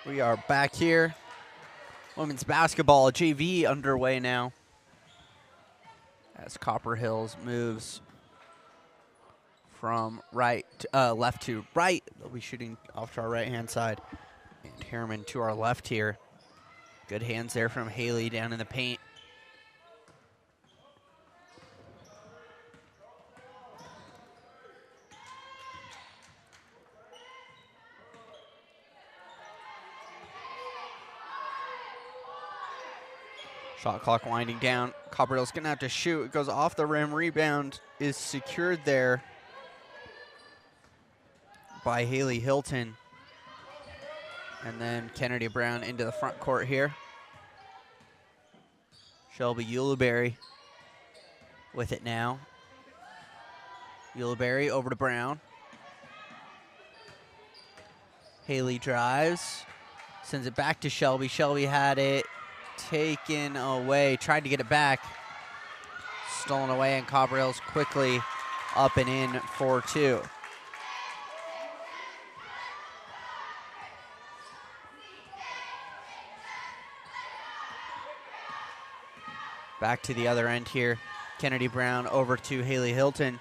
We are back here. Women's basketball JV underway now. As Copper Hills moves from left to right. They'll be shooting off to our right-hand side. And Harriman to our left here. Good hands there from Haley down in the paint. Shot clock winding down. Copper Hill's gonna have to shoot. It goes off the rim. Rebound is secured there by Haley Hilton. And then Kennedy Brown into the front court here. Shelby Ulibarri with it now. Ulibarri over to Brown. Haley drives, sends it back to Shelby. Shelby had it taken away, tried to get it back. Stolen away, and Copper Hills quickly up and in for 2. Back to the other end here. Kennedy Brown over to Haley Hilton.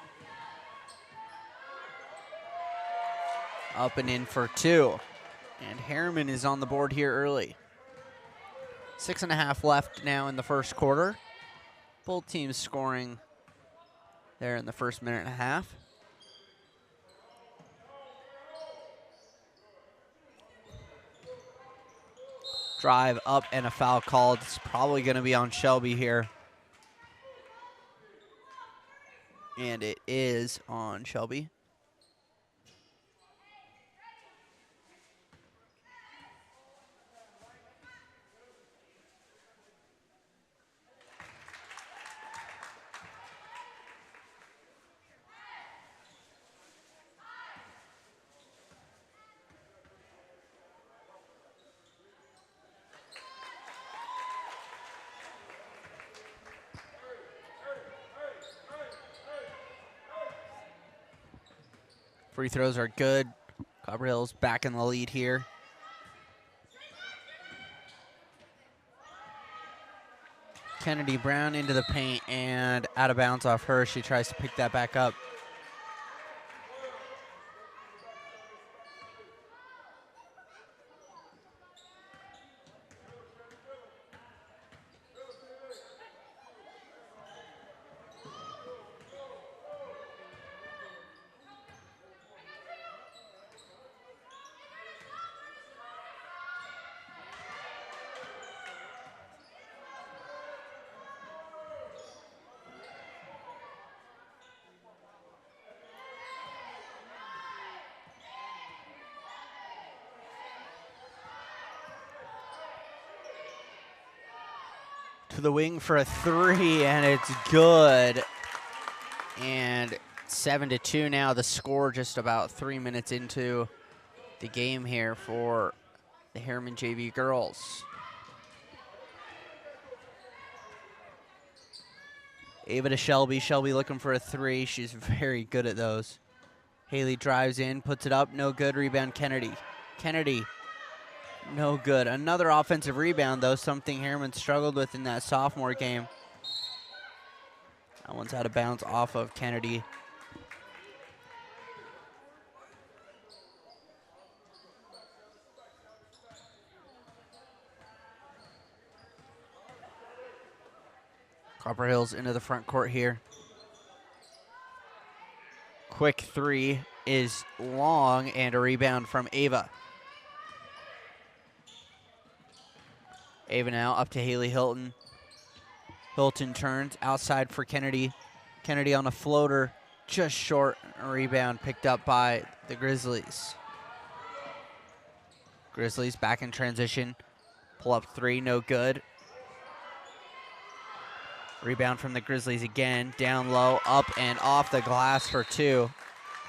Up and in for 2. And Harriman is on the board here early. 6.5 left now in the first quarter. Both teams scoring there in the first minute and a half. Drive up and a foul called. It's probably going to be on Shelby here. And it is on Shelby. Free throws are good. Copper Hills back in the lead here. Kennedy Brown into the paint and out of bounds off her. She tries to pick that back up. To the wing for a 3, and it's good. And 7-2 now, the score just about 3 minutes into the game here for the Harriman JV girls. Ava to Shelby. Shelby looking for a 3. She's very good at those. Haley drives in, puts it up, no good. Rebound Kennedy. Kennedy. No good. Another offensive rebound, though, something Harriman struggled with in that sophomore game. That one's out of bounds off of Kennedy. Copper Hills into the front court here. Quick 3 is long, and a rebound from Ava. Ava now up to Haley Hilton. Hilton turns outside for Kennedy. Kennedy on a floater, just short. A rebound picked up by the Grizzlies. Grizzlies back in transition. Pull up 3, no good. Rebound from the Grizzlies again. Down low, up and off the glass for 2.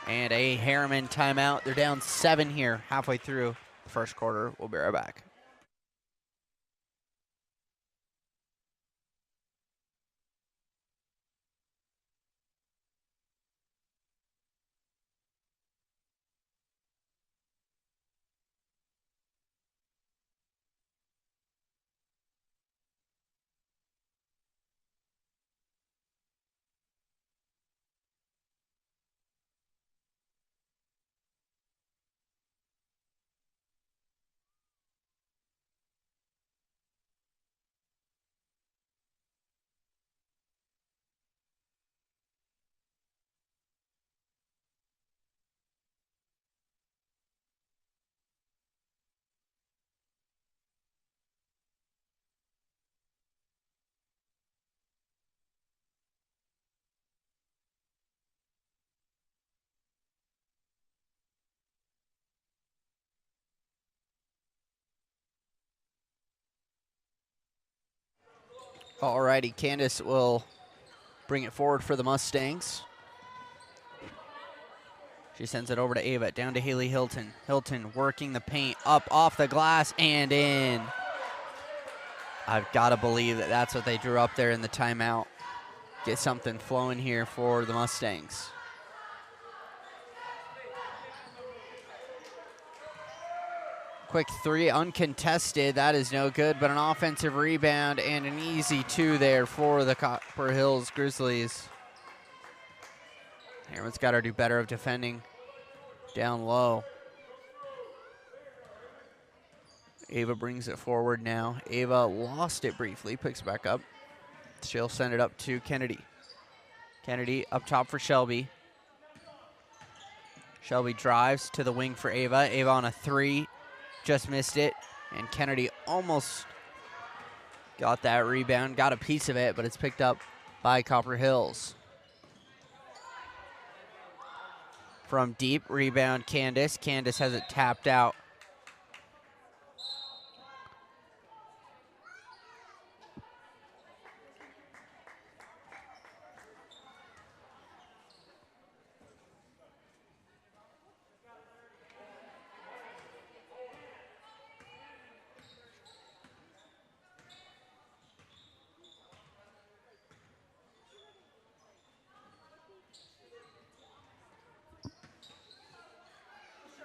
And a Harriman timeout. They're down 7 here, halfway through the first quarter. We'll be right back. Alrighty, Candace will bring it forward for the Mustangs. She sends it over to Ava, down to Haley Hilton. Hilton working the paint, up off the glass and in. I've got to believe that that's what they drew up there in the timeout. Get something flowing here for the Mustangs. Quick three, uncontested. That is no good, but an offensive rebound and an easy two there for the Copper Hills Grizzlies. Everyone's got to do better of defending down low. Ava brings it forward now. Ava lost it briefly, picks it back up. She'll send it up to Kennedy. Kennedy up top for Shelby. Shelby drives to the wing for Ava. Ava on a three, just missed it. And Kennedy almost got that rebound, got a piece of it, but it's picked up by Copper Hills. From deep, rebound Candace. Candace has it tapped out.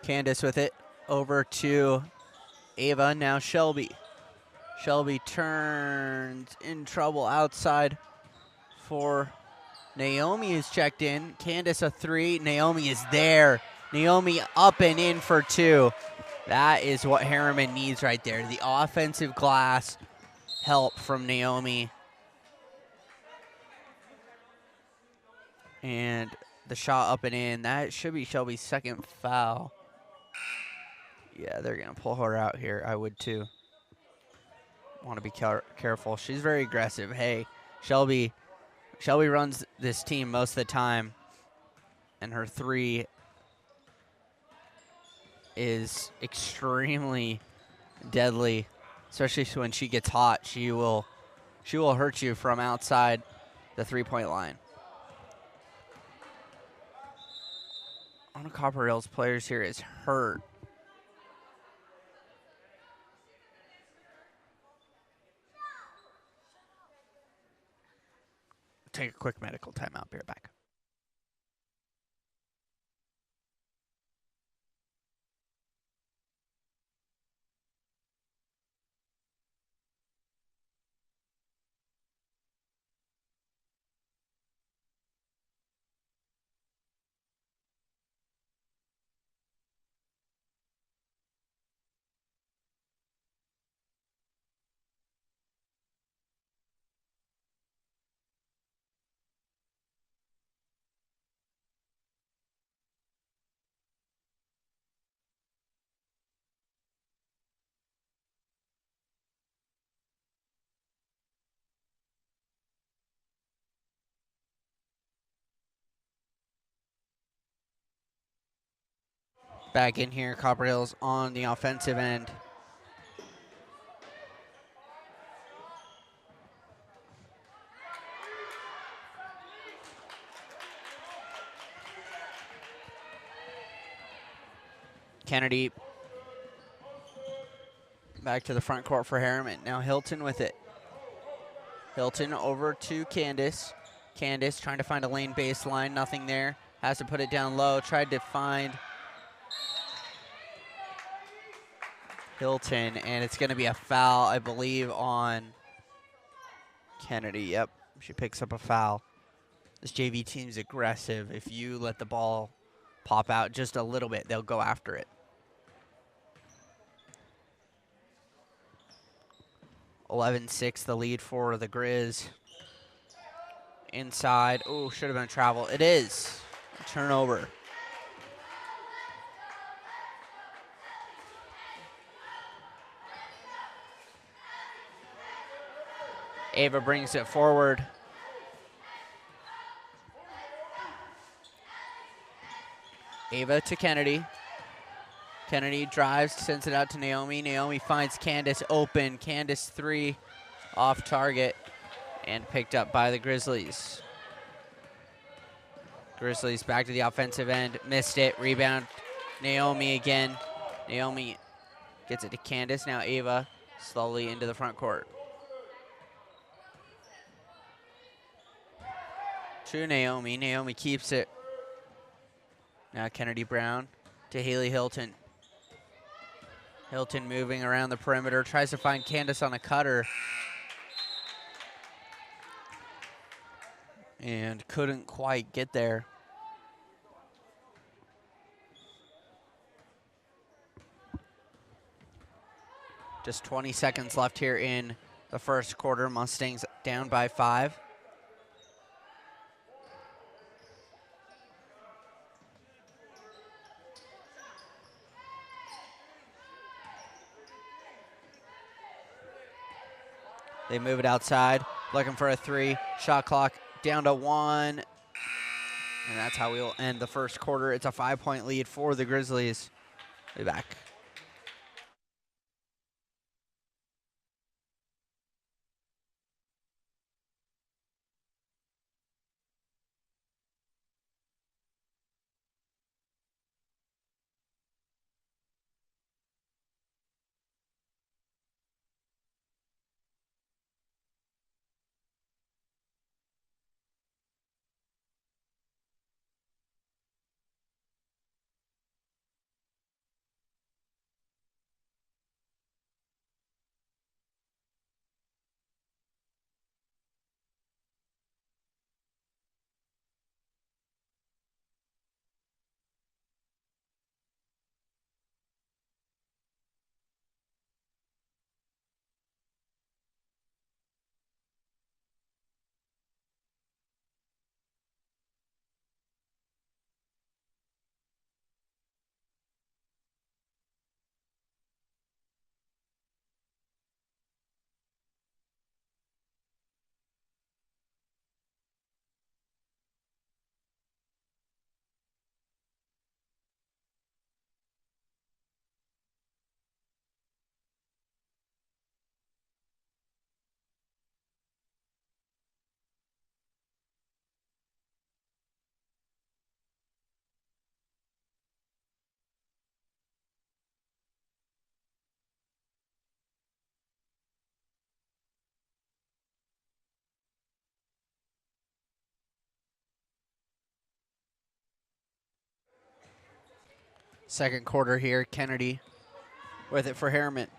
Candace with it over to Ava, now Shelby. Shelby turns in trouble outside for Naomi, who's checked in. Candace a three, Naomi is there. Naomi up and in for two. That is what Harriman needs right there. The offensive glass help from Naomi. And the shot up and in, that should be Shelby's second foul. Yeah, they're going to pull her out here. I would too. Want to be careful. She's very aggressive. Hey, Shelby runs this team most of the time, and her three is extremely deadly, especially when she gets hot. She will hurt you from outside the three-point line. One of Copper Hills players here is hurt. Take a quick medical timeout. Be right back. Back in here, Copper Hills on the offensive end. Kennedy back to the front court for Harriman. Now Hilton with it. Hilton over to Candace. Candace trying to find a lane baseline, nothing there. Has to put it down low, tried to find Hilton, and it's going to be a foul, I believe, on Kennedy. Yep, she picks up a foul. This JV team's aggressive. If you let the ball pop out just a little bit, they'll go after it. 11-6, the lead for the Grizz. Inside. Oh, should have been a travel. It is. A turnover. Ava brings it forward. Ava to Kennedy. Kennedy drives, sends it out to Naomi. Naomi finds Candace open. Candace three off target. And picked up by the Grizzlies. Grizzlies back to the offensive end. Missed it. Rebound. Naomi again. Naomi gets it to Candace. Now Ava slowly into the front court. To Naomi. Naomi keeps it. Now Kennedy Brown to Haley Hilton. Hilton moving around the perimeter. Tries to find Candace on a cutter. And couldn't quite get there. Just 20 seconds left here in the first quarter. Mustangs down by 5. They move it outside, looking for a 3. Shot clock down to 1. And that's how we'll end the first quarter. It's a 5-point lead for the Grizzlies. Be back. Second quarter here. Kennedy with it for Harriman.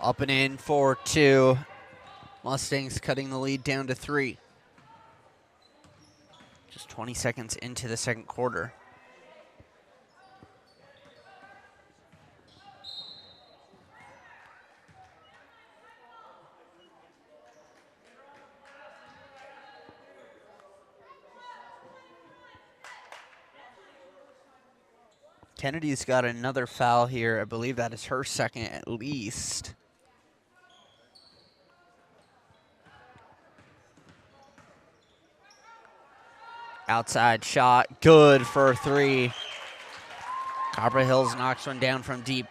Up and in for 2. Mustangs cutting the lead down to 3. Just 20 seconds into the second quarter. Kennedy's got another foul here. I believe that is her second at least. Outside shot, good for 3. Copper Hills knocks one down from deep.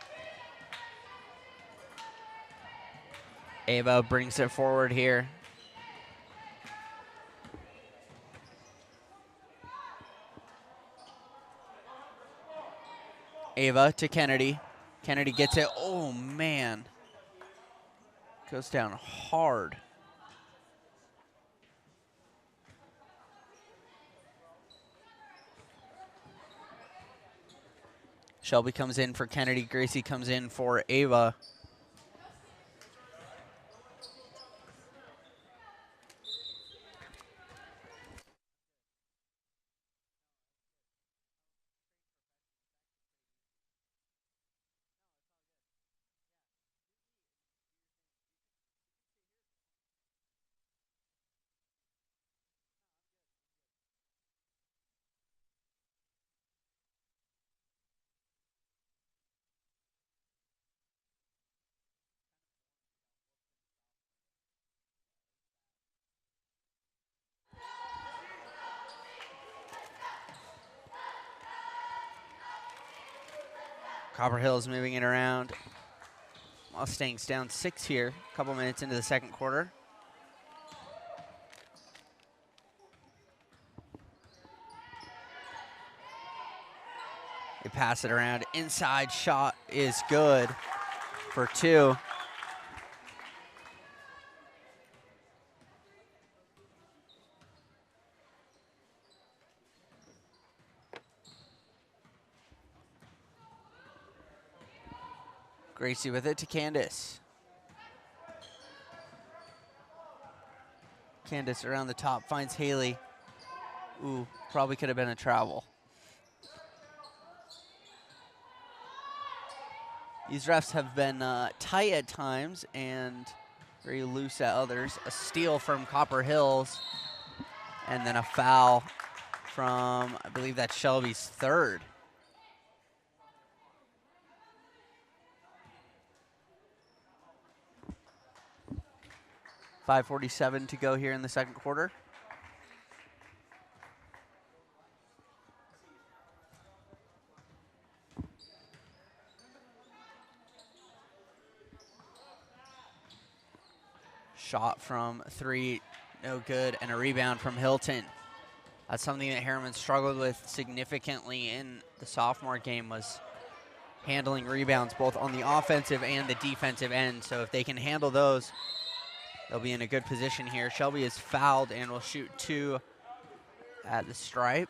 Ava brings it forward here. Ava to Kennedy. Kennedy gets it. Oh, man. Goes down hard. Shelby comes in for Kennedy. Gracie comes in for Ava. Copper Hills moving it around. Mustangs down 6 here, a couple minutes into the second quarter. They pass it around. Inside shot is good for 2. Gracie with it to Candace. Candace around the top finds Haley. Ooh, probably could have been a travel. These refs have been tight at times and very loose at others. A steal from Copper Hills, and then a foul from, I believe that's Shelby's 3rd. .547 to go here in the second quarter. Shot from 3, no good, and a rebound from Hilton. That's something that Harriman struggled with significantly in the sophomore game, was handling rebounds both on the offensive and the defensive end. So if they can handle those, they'll be in a good position here. Shelby is fouled and will shoot 2 at the stripe.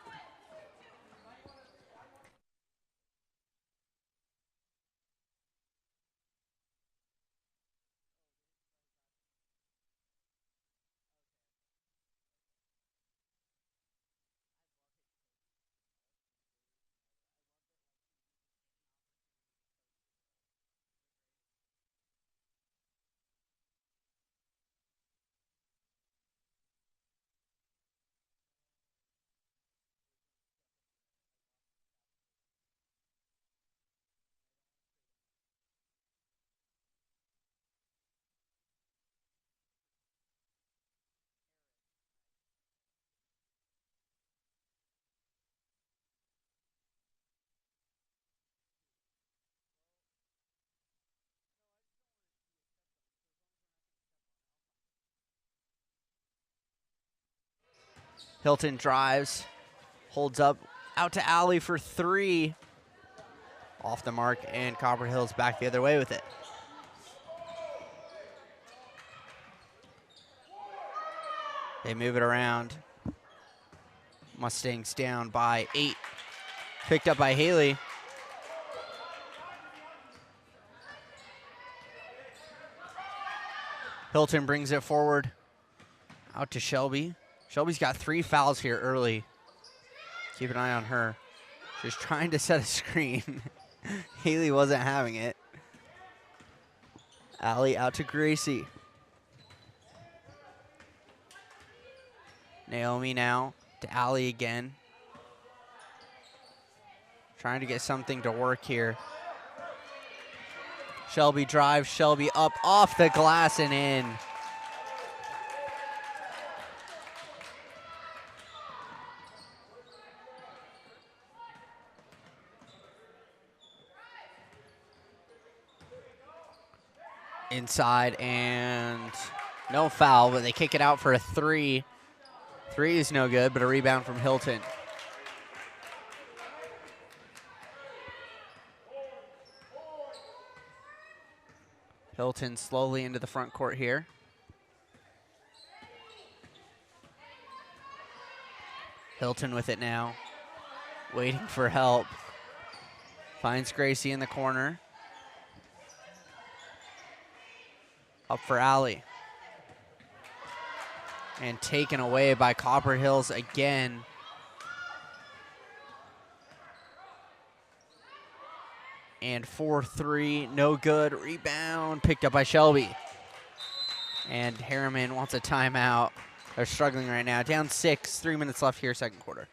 Hilton drives, holds up, out to Alley for 3. Off the mark, and Copper Hills back the other way with it. They move it around. Mustangs down by 8. Picked up by Haley. Hilton brings it forward. Out to Shelby. Shelby's got 3 fouls here early. Keep an eye on her. She's trying to set a screen. Haley wasn't having it. Allie out to Gracie. Naomi now to Allie again. Trying to get something to work here. Shelby drives, Shelby up off the glass and in. Inside and no foul, but they kick it out for a 3. 3 is no good, but a rebound from Hilton. Hilton slowly into the front court here. Hilton with it now, waiting for help. Finds Gracie in the corner. Up for Allie. And taken away by Copper Hills again. And 4-3, no good. Rebound picked up by Shelby. And Harriman wants a timeout. They're struggling right now. Down 6, 3 minutes left here, second quarter.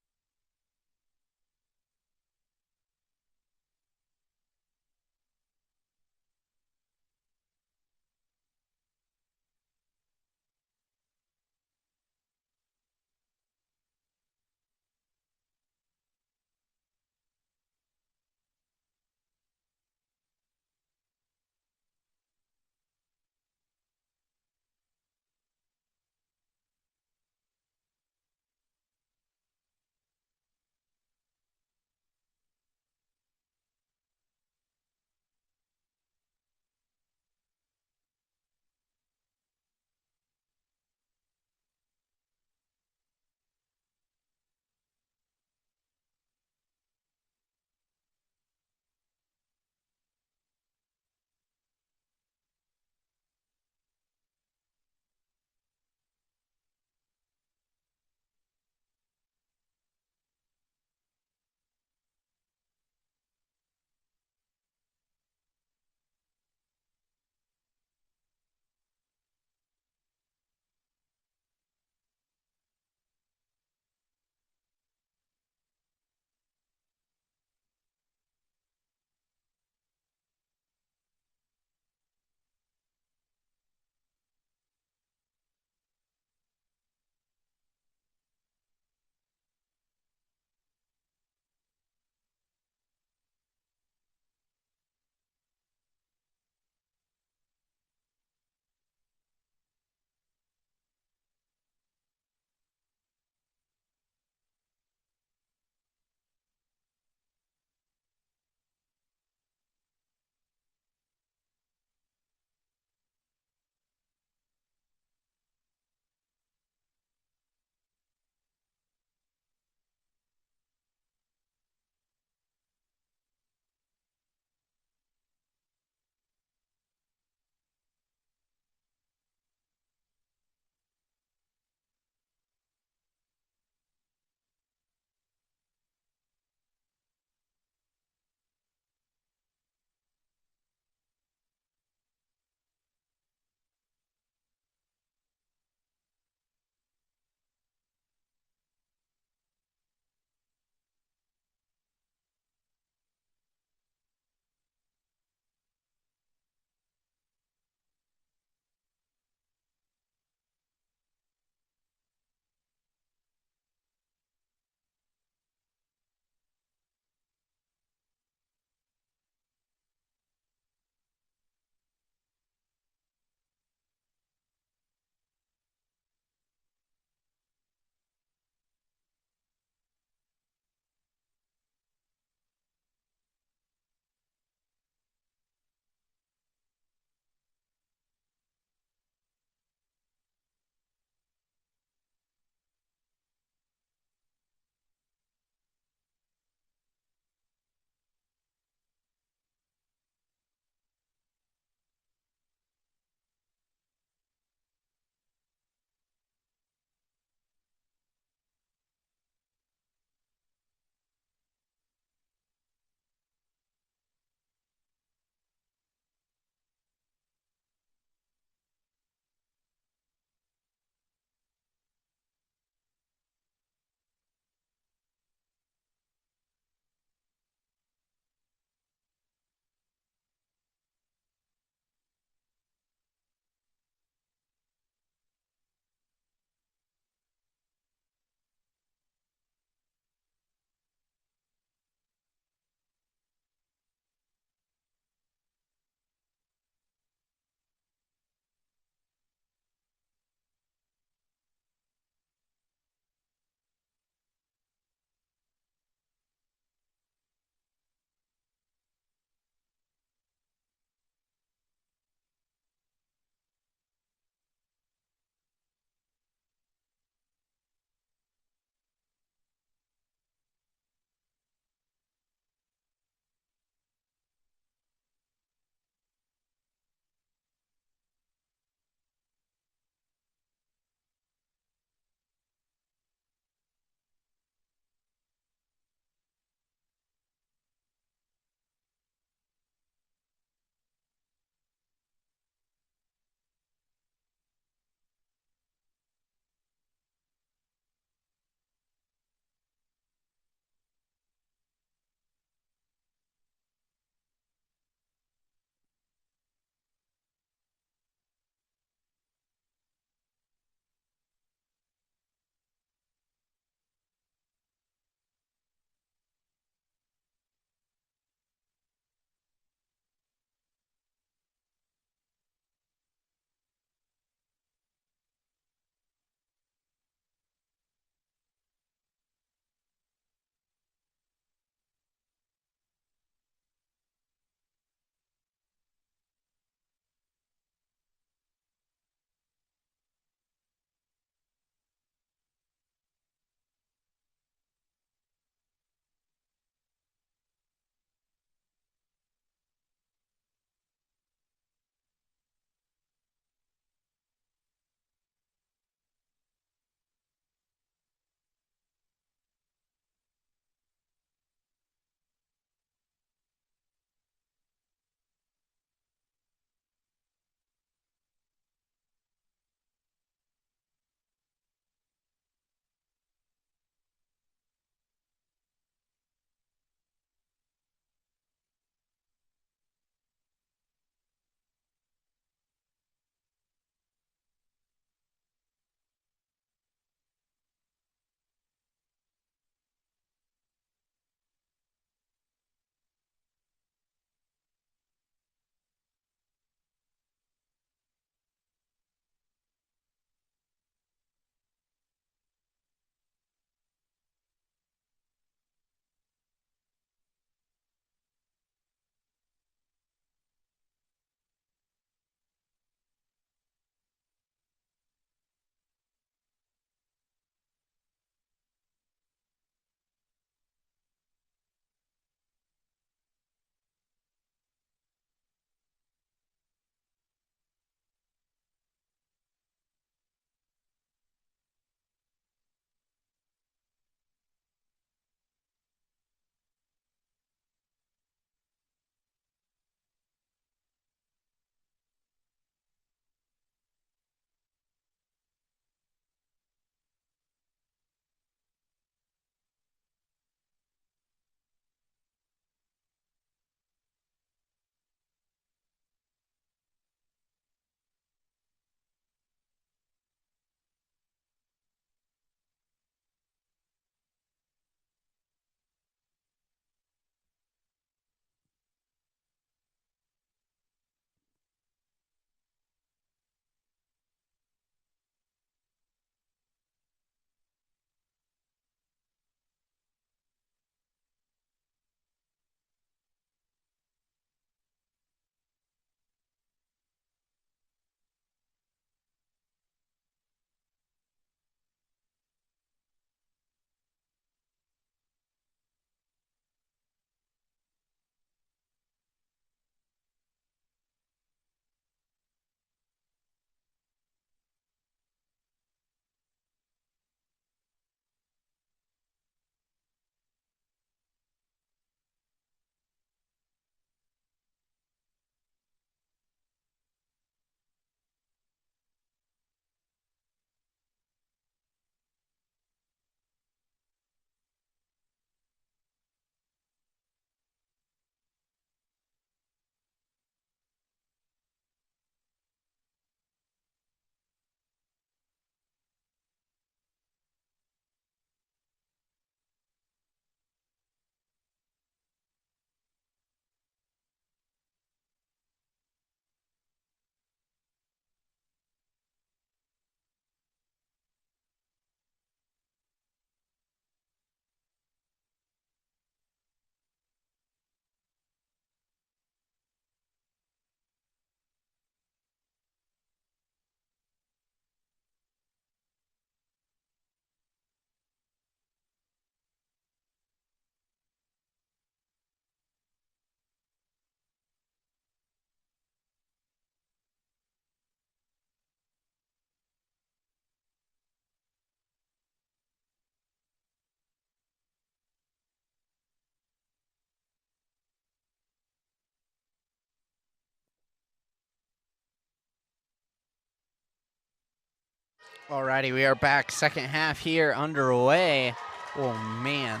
Alrighty, we are back. Second half here underway. Oh man,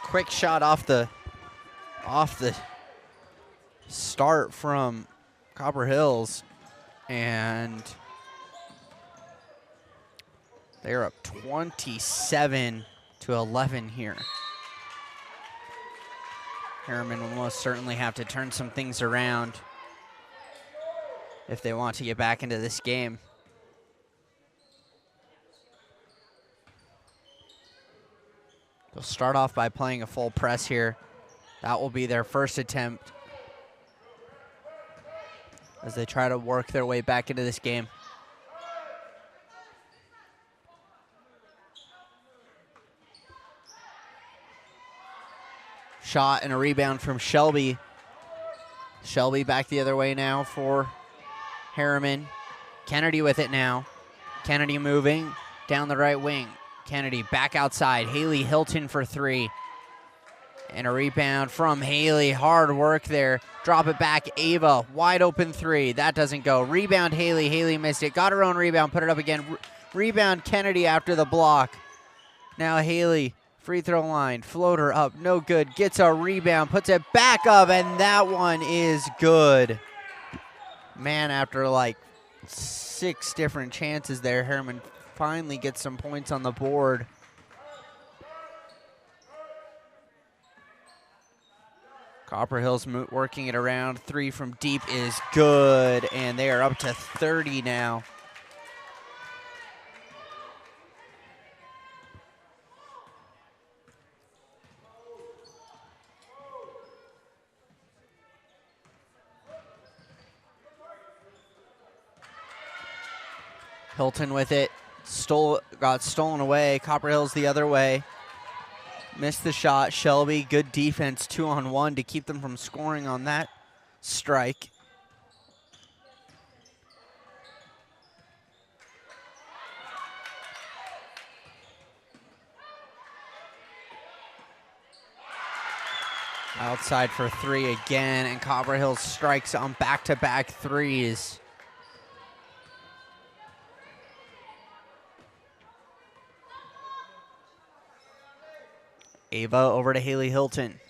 quick shot off the start from Copper Hills, and they're up 27-11 here. Harriman will most certainly have to turn some things around if they want to get back into this game. They'll start off by playing a full press here. That will be their first attempt as they try to work their way back into this game. Shot and a rebound from Shelby. Shelby back the other way now for Harriman. Kennedy with it now. Kennedy moving down the right wing. Kennedy back outside. Haley Hilton for three. And a rebound from Haley. Hard work there. Drop it back. Ava, wide open three. That doesn't go. Rebound Haley. Haley missed it. Got her own rebound. Put it up again. Rebound Kennedy after the block. Now Haley, free throw line. Floater up. No good. Gets a rebound. Puts it back up. And that one is good. Man, after like 6 different chances there, Harriman finally gets some points on the board. Copper Hills working it around. Three from deep is good, and they are up to 30 now. Hilton with it. Got stolen away. Copper Hills the other way. Missed the shot. Shelby, good defense, 2-on-1 to keep them from scoring on that strike. Outside for three again, and Copper Hills strikes on back-to-back threes. Ava over to Haley Hilton.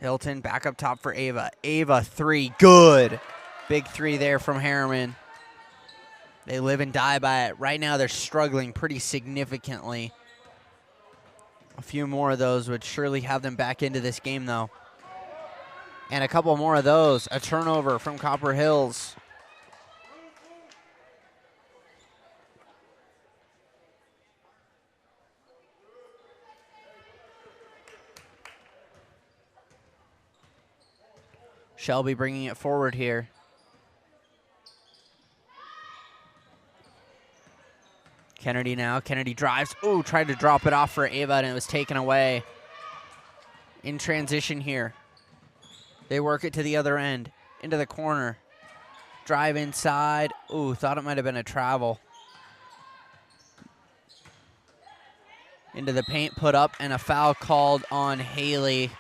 Hilton back up top for Ava. Ava, three, good. Big three there from Harriman. They live and die by it. Right now they're struggling pretty significantly. A few more of those would surely have them back into this game though. And a couple more of those. A turnover from Copper Hills. Shelby bringing it forward here. Kennedy now. Kennedy drives. Ooh, tried to drop it off for Ava, and it was taken away. In transition here. They work it to the other end. Into the corner. Drive inside. Ooh, thought it might have been a travel. Into the paint, put up, and a foul called on Haley.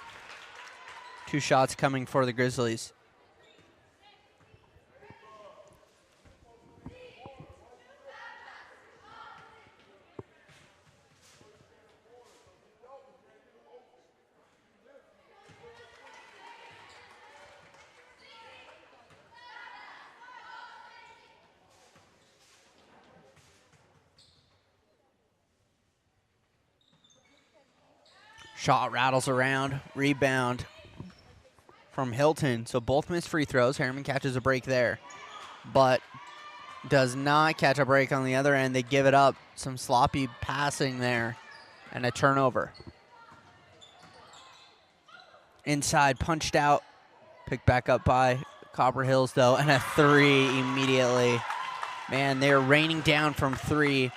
2 shots coming for the Grizzlies. Shot rattles around, rebound from Hilton. So both missed free throws. Harriman catches a break there, but does not catch a break on the other end. They give it up. Some sloppy passing there and a turnover. Inside, punched out, picked back up by Copper Hills though, and a three immediately. Man, they're raining down from three,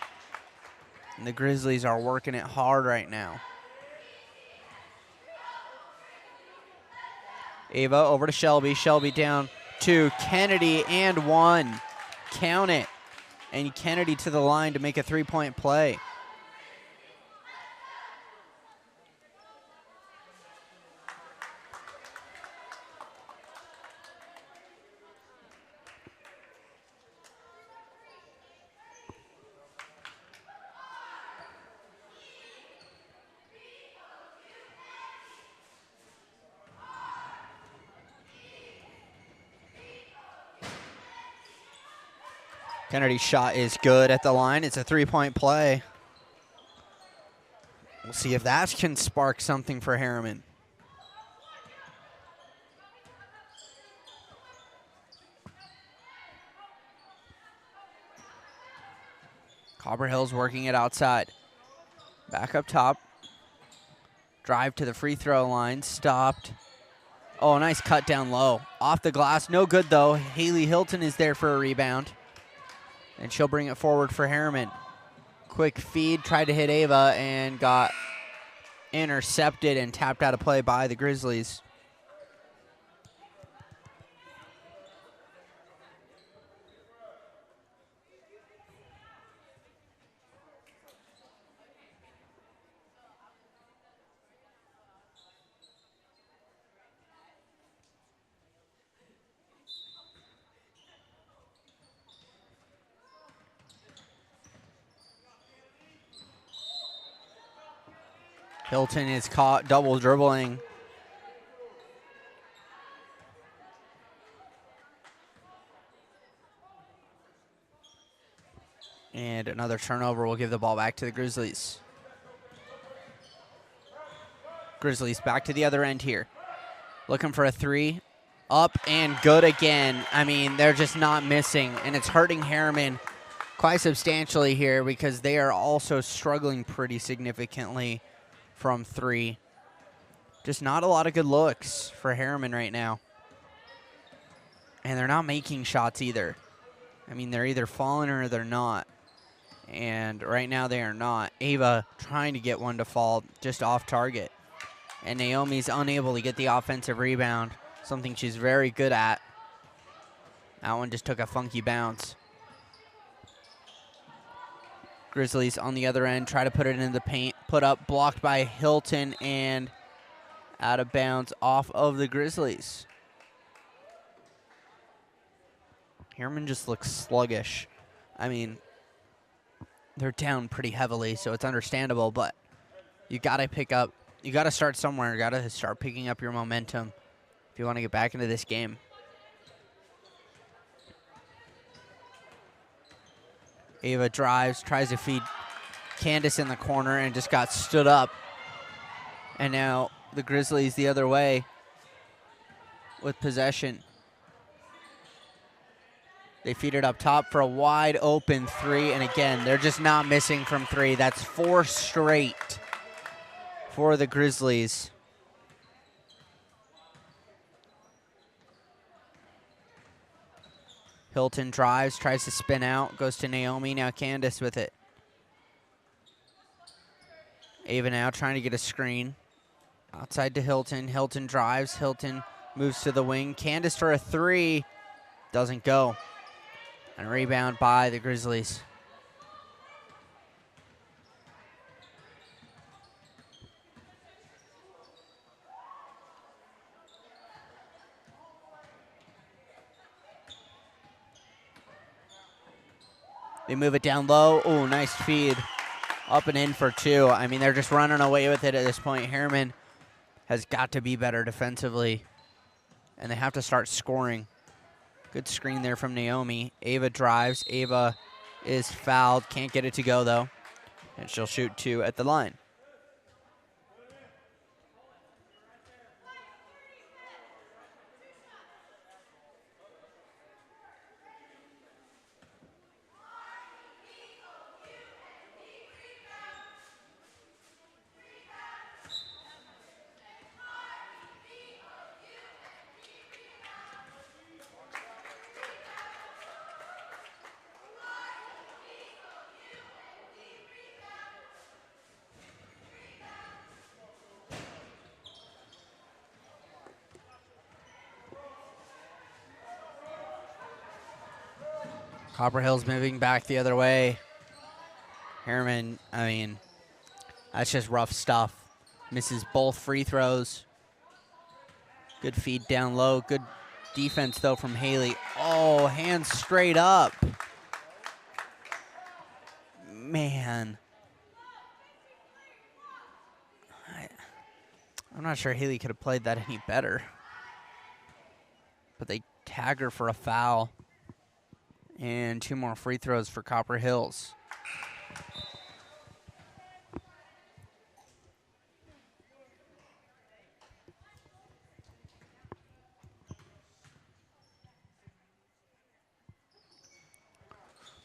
and the Grizzlies are working it hard right now. Ava over to Shelby. Shelby down to Kennedy and one. Count it. And Kennedy to the line to make a three-point play. Kennedy's shot is good at the line. It's a three-point play. We'll see if that can spark something for Harriman. Copper Hills working it outside. Back up top. Drive to the free throw line. Stopped. Oh, nice cut down low. Off the glass. No good, though. Haley Hilton is there for a rebound. And she'll bring it forward for Harriman. Quick feed. Tried to hit Ava and got intercepted and tapped out of play by the Grizzlies. Hilton is caught double dribbling. And another turnover will give the ball back to the Grizzlies. Grizzlies back to the other end here. Looking for a three. Up and good again. I mean, they're just not missing. And it's hurting Harriman quite substantially here because they are also struggling pretty significantly from three. Just not a lot of good looks for Harriman right now. And they're not making shots either. I mean, they're either falling or they're not. And right now they are not. Ava trying to get one to fall just off target. And Naomi's unable to get the offensive rebound, something she's very good at. That one just took a funky bounce. Grizzlies on the other end try to put it in the paint. Put up, blocked by Hilton, and out of bounds off of the Grizzlies. Harriman just looks sluggish. I mean, they're down pretty heavily, so it's understandable, but you got to pick up. You got to start somewhere. You got to start picking up your momentum if you want to get back into this game. Ava drives, tries to feed Candace in the corner, and just got stood up. And now the Grizzlies the other way with possession. They feed it up top for a wide open three, and again, they're just not missing from three. That's 4 straight for the Grizzlies. Hilton drives, tries to spin out, goes to Naomi, now Candace with it. Ava now trying to get a screen. Outside to Hilton. Hilton drives. Hilton moves to the wing. Candace for a three. Doesn't go. And rebound by the Grizzlies. They move it down low. Oh, nice feed. Up and in for two. I mean, they're just running away with it at this point. Harriman has got to be better defensively, and they have to start scoring. Good screen there from Naomi. Ava drives. Ava is fouled. Can't get it to go, though. And she'll shoot two at the line. Copper Hill's moving back the other way. Harriman, I mean, that's just rough stuff. Misses both free throws. Good feed down low. Good defense, though, from Haley. Oh, hands straight up. Man. I'm not sure Haley could have played that any better. But they tag her for a foul. And 2 more free throws for Copper Hills.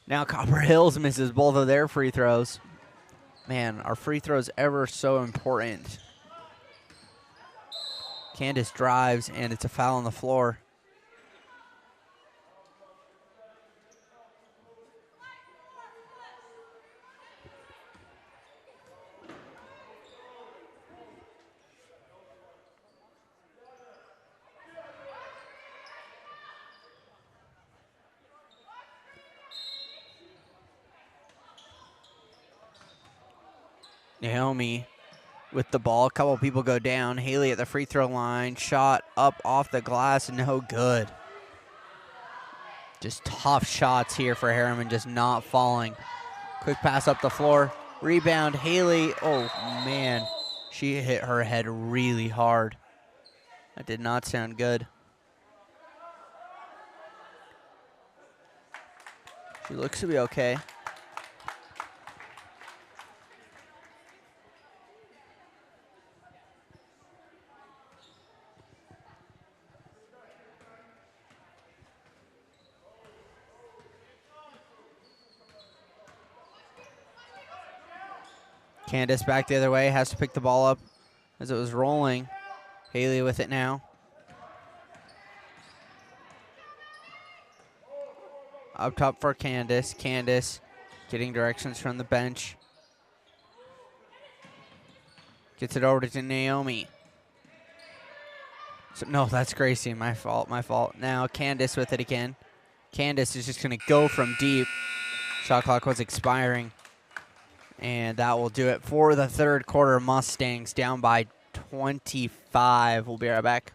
Now Copper Hills misses both of their free throws. Man, our free throws ever so important. Candace drives, and it's a foul on the floor. Naomi with the ball. A couple people go down. Haley at the free throw line. Shot up off the glass. No good. Just tough shots here for Harriman, just not falling. Quick pass up the floor. Rebound, Haley. Oh, man. She hit her head really hard. That did not sound good. She looks to be okay. Candace back the other way, has to pick the ball up as it was rolling. Haley with it now. Up top for Candace. Candace getting directions from the bench. Gets it over to Naomi. So, no, that's Gracie. My fault, my fault. Now Candace with it again. Candace is just going to go from deep. Shot clock was expiring. And that will do it for the third quarter. Mustangs down by 25. We'll be right back.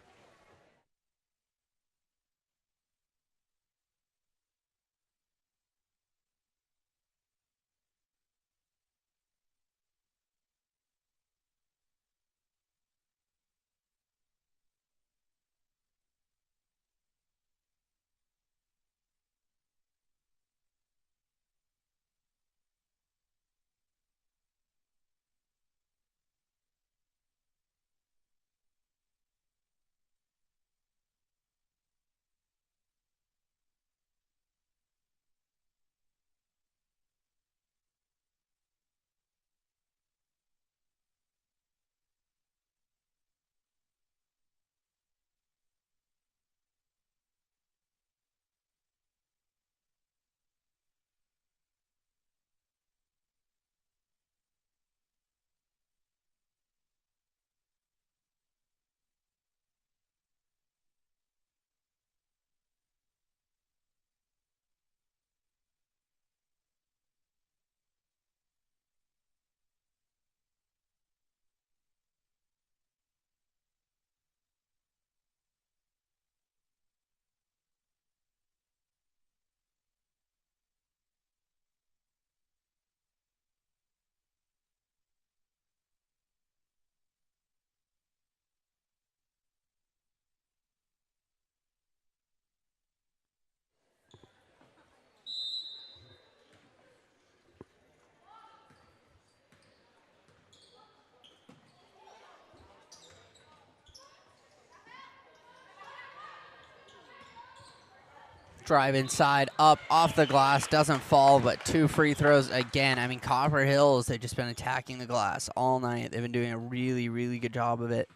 Drive inside, up, off the glass, doesn't fall, but 2 free throws again. I mean, Copper Hills, they've just been attacking the glass all night. They've been doing a really, really good job of it.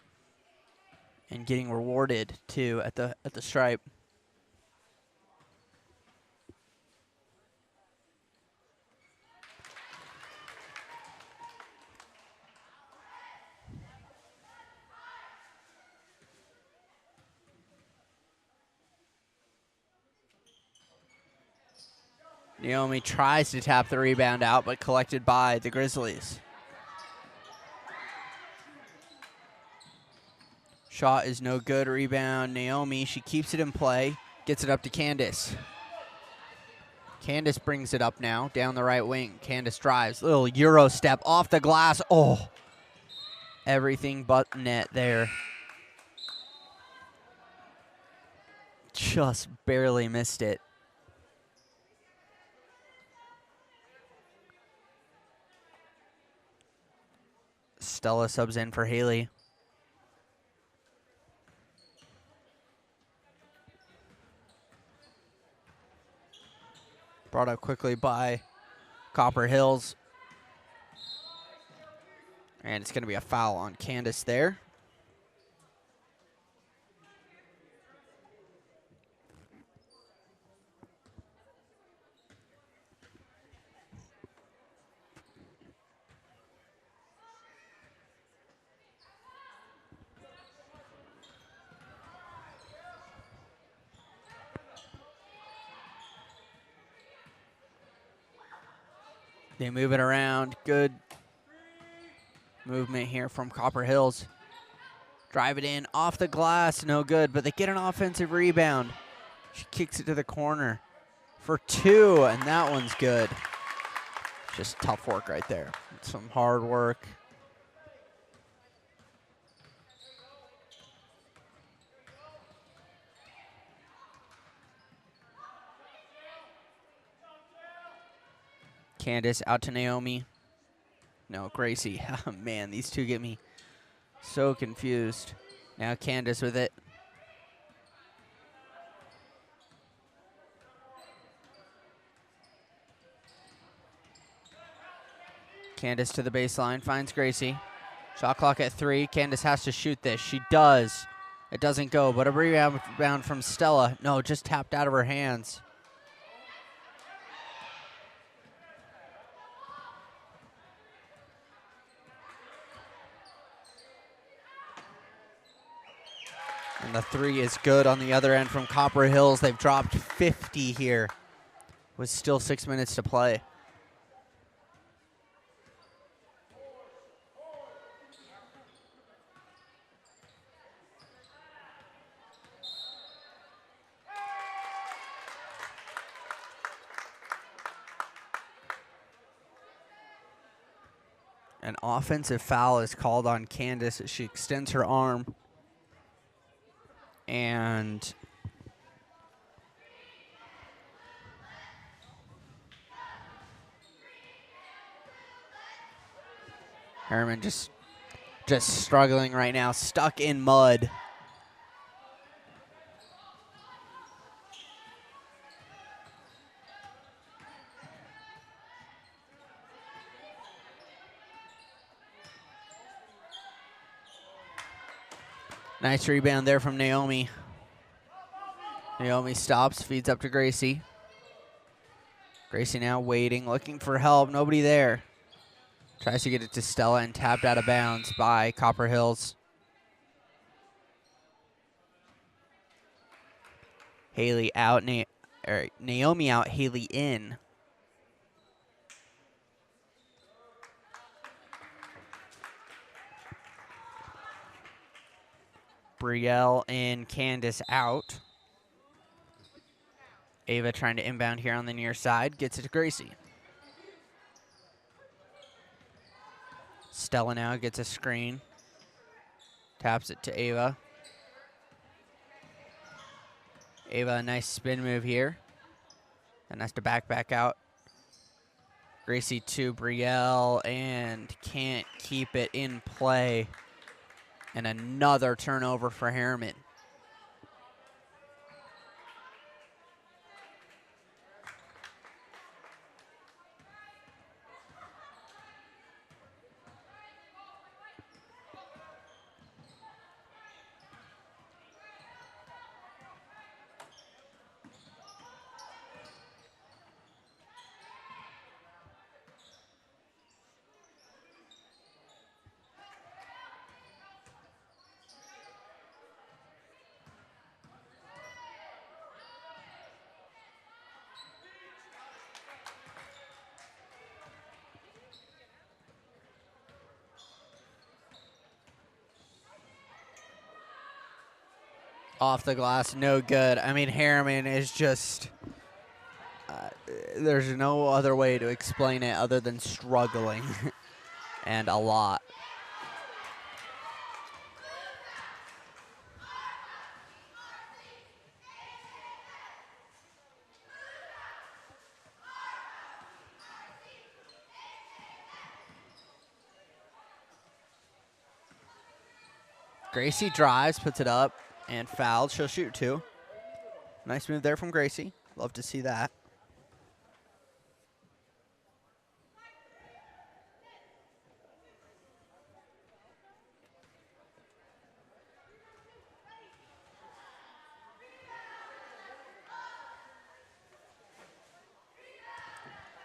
And getting rewarded, too, at the stripe. Naomi tries to tap the rebound out, but collected by the Grizzlies. Shot is no good. Rebound, Naomi. She keeps it in play. Gets it up to Candace. Candace brings it up now, down the right wing. Candace drives. Little Euro step off the glass. Oh, everything but net there. Just barely missed it. Stella subs in for Haley. Brought up quickly by Copper Hills. And it's going to be a foul on Candace there. They move it around. Good movement here from Copper Hills. Drive it in off the glass. No good, but they get an offensive rebound. She kicks it to the corner for 2, and that one's good. Just tough work right there. Some hard work. Candace out to Naomi. No, Gracie. Oh, man, these two get me so confused. Now Candace with it. Candace to the baseline, finds Gracie. Shot clock at 3. Candace has to shoot this. She does. It doesn't go, but a rebound from Stella. No, just tapped out of her hands. And the 3 is good on the other end from Copper Hills. They've dropped 50 here with still 6 minutes to play. An offensive foul is called on Candace as she extends her arm. And Harriman just struggling right now, stuck in mud. Nice rebound there from Naomi. Naomi stops, feeds up to Gracie. Gracie now waiting, looking for help. Nobody there. Tries to get it to Stella and tapped out of bounds by Copper Hills. Haley out, Naomi out, Haley in. Brielle and Candace out. Ava trying to inbound here on the near side. Gets it to Gracie. Stella now gets a screen. Taps it to Ava. Ava, a nice spin move here. And that's to back out. Gracie to Brielle and can't keep it in play. And another turnover for Harriman. Off the glass, no good. I mean, Harriman is just, there's no other way to explain it other than struggling and a lot. Gracie drives, puts it up, and fouled. She'll shoot 2. Nice move there from Gracie. Love to see that.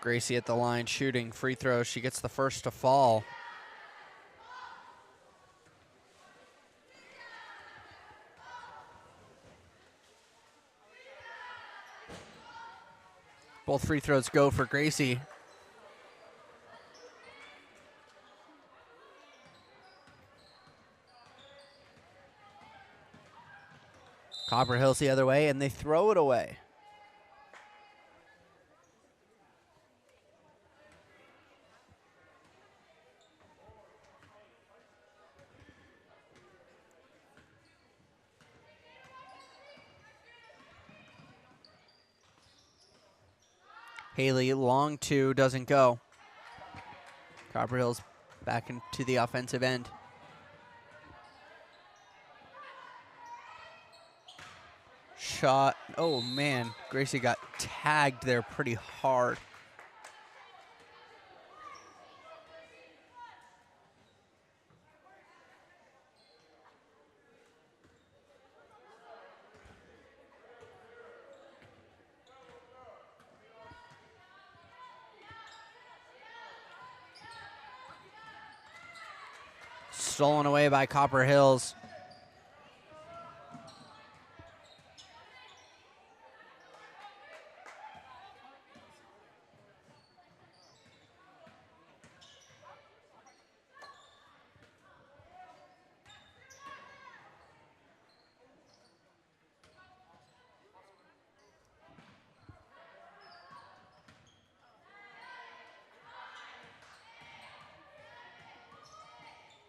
Gracie at the line shooting free throws. She gets the first to fall. Both free throws go for Gracie. Copperhill's the other way, and they throw it away. Haley, long 2, doesn't go. Copperhill's back into the offensive end. Shot. Oh, man. Gracie got tagged there pretty hard. Stolen away by Copperhills.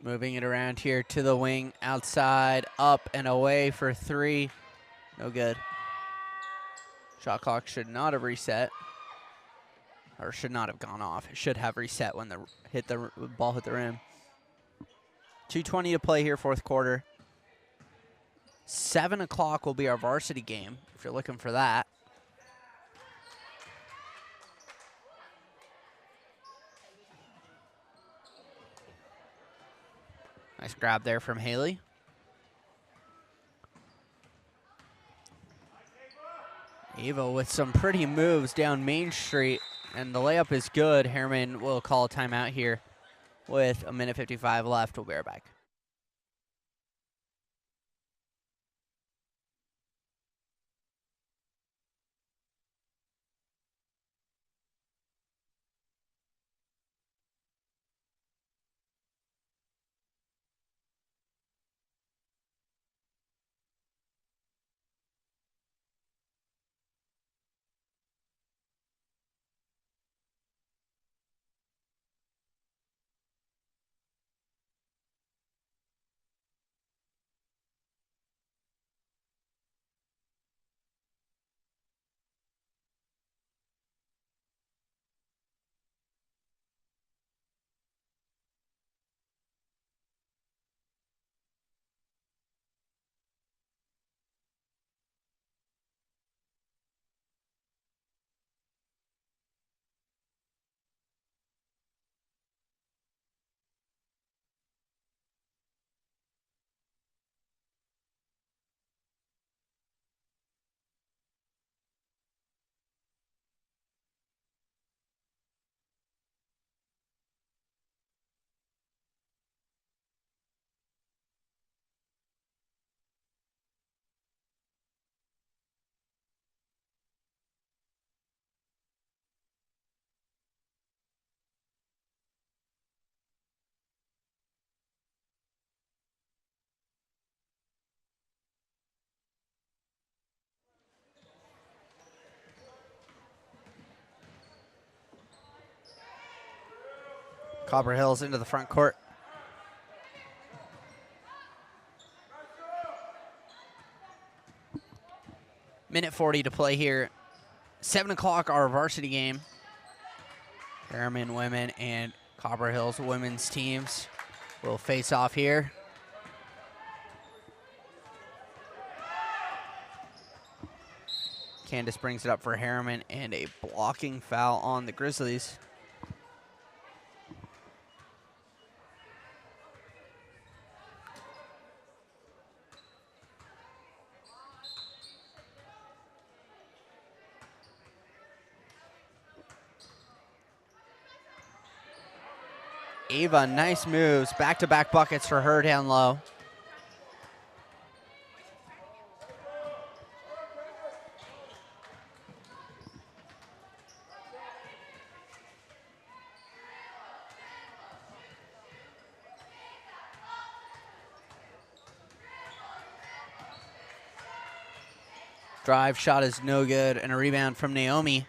Moving it around here to the wing, outside, up and away for 3. No good. Shot clock should not have reset, or should not have gone off. It should have reset when the ball hit the rim. 2:20 to play here, 4th quarter. 7 o'clock will be our varsity game, if you're looking for that. Nice grab there from Haley. Ava with some pretty moves down Main Street, and the layup is good. Harriman will call a timeout here with 1:55 left. We'll be right back. Copperhills into the front court. Minute 40 to play here. 7 o'clock, our varsity game. Harriman women and Copperhills women's teams will face off here. Candace brings it up for Harriman, and a blocking foul on the Grizzlies. Ava, nice moves. Back-to-back buckets for her down low. Drive shot is no good, and a rebound from Naomi.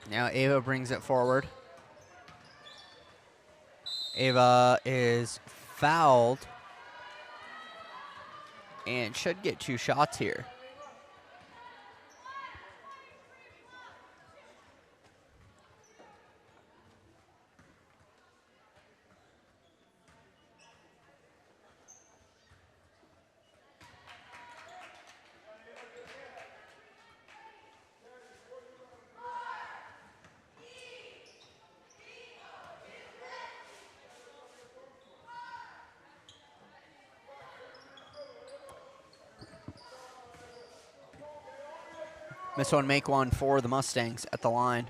Now Ava brings it forward. Ava is fouled and should get 2 shots here. Miss one, make one for the Mustangs at the line.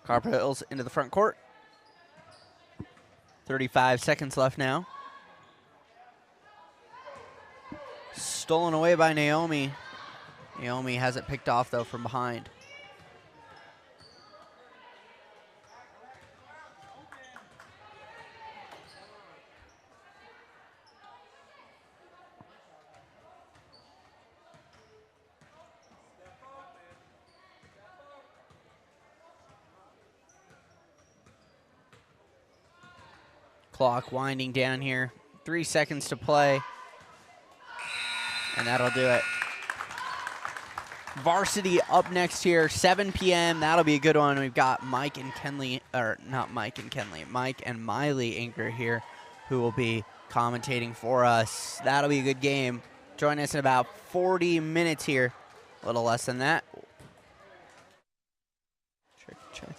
Copper Hills into the front court. 35 seconds left now. Stolen away by Naomi. Naomi has it picked off, though, from behind. Clock winding down here. 3 seconds to play. And that'll do it. Varsity up next here, 7 p.m. That'll be a good one. We've got Mike and Kenley, or not Mike and Kenley, Mike and Miley Anchor here, who will be commentating for us. That'll be a good game. Join us in about 40 minutes here. A little less than that. Check.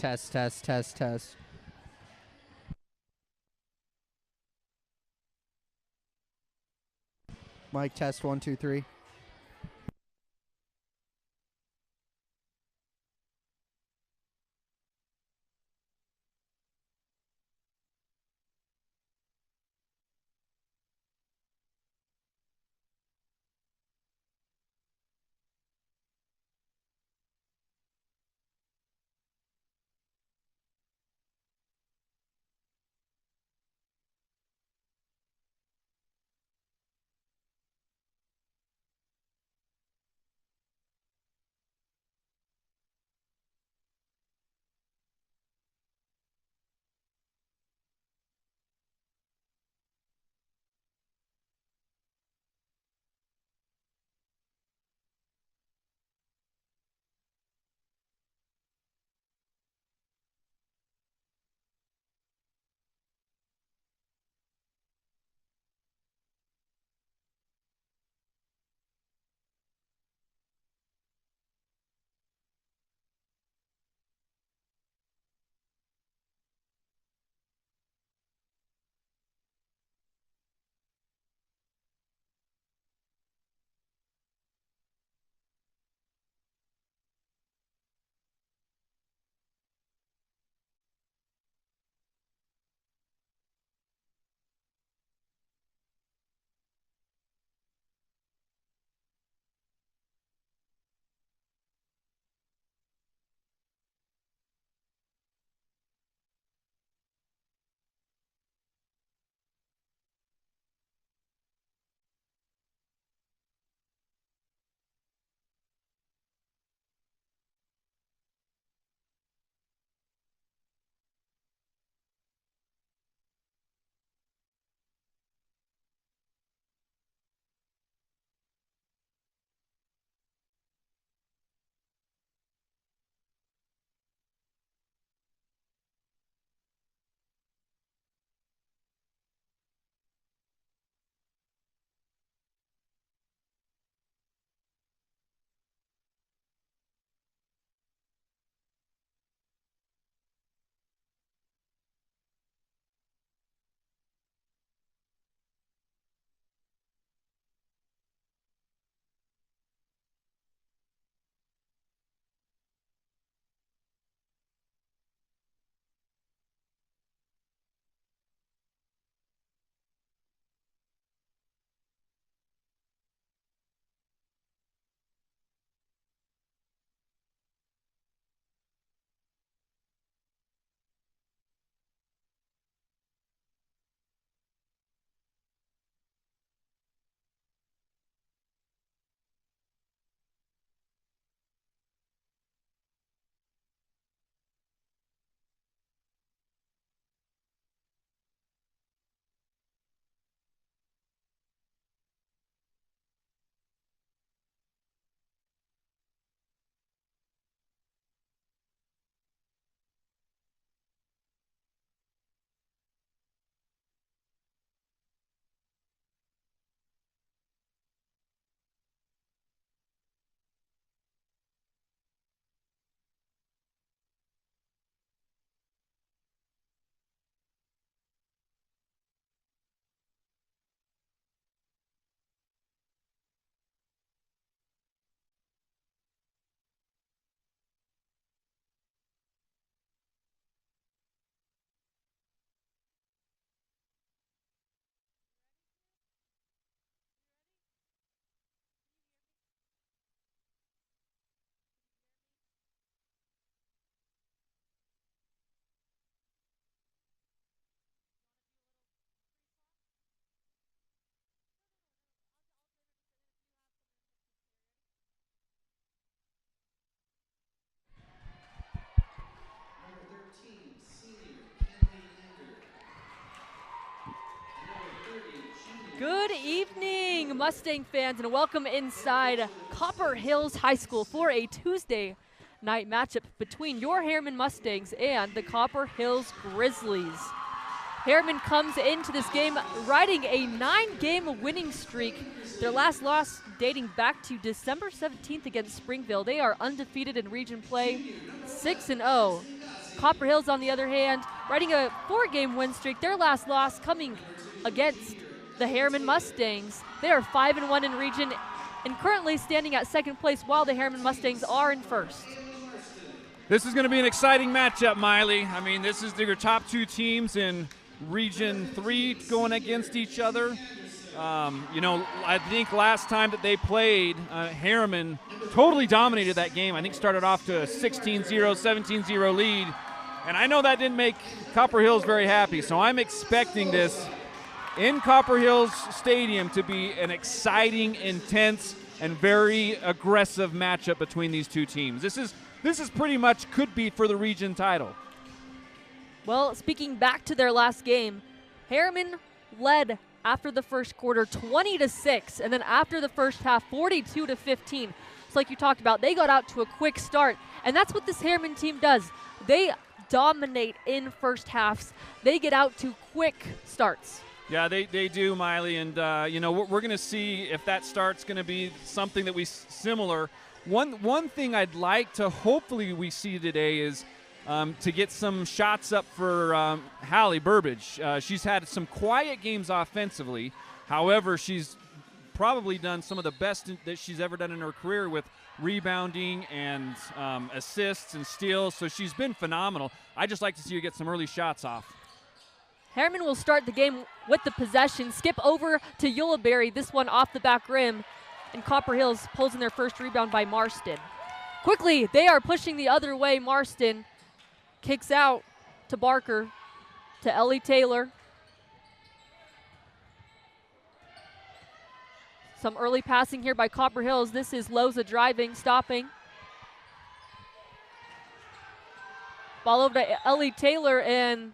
Test, test, test, test. Mic test, 1, 2, 3. Good evening, Mustang fans, and welcome inside Copper Hills High School for a Tuesday night matchup between your Harriman Mustangs and the Copper Hills Grizzlies. Harriman comes into this game riding a 9-game winning streak. Their last loss dating back to December 17th against Springville. They are undefeated in region play, 6-0. Copper Hills, on the other hand, riding a 4-game win streak. Their last loss coming against the Harriman Mustangs. They are 5-1 in region and currently standing at second place while the Harriman Mustangs are in first. This is going to be an exciting matchup, Miley. I mean, this is your top 2 teams in Region 3 going against each other. I think last time that they played, Harriman totally dominated that game. I think started off to a 16-0, 17-0 lead. And I know that didn't make Copper Hills very happy, so I'm expecting this in Copper Hills Stadium to be an exciting, intense, and very aggressive matchup between these two teams. This is pretty much could be for the region title. Well, speaking back to their last game, Harriman led after the first quarter 20-6, and then after the first half 42-15. So like you talked about, they got out to a quick start, and that's what this Harriman team does. They dominate in first halves. They get out to quick starts. Yeah, they do, Miley, and we're going to see if that start's going to be something that we similar. One thing I'd like to hopefully we see today is to get some shots up for Hallie Burbage. She's had some quiet games offensively. However, she's probably done some of the best that she's ever done in her career with rebounding and assists and steals. So she's been phenomenal. I just like to see her get some early shots off. Harriman will start the game with the possession. Skip over to Yuleberry, this one off the back rim. And Copper Hills pulls in their first rebound by Marston. Quickly, they are pushing the other way. Marston kicks out to Barker, to Ellie Taylor. Some early passing here by Copper Hills. This is Loza driving, stopping. Ball over to Ellie Taylor, and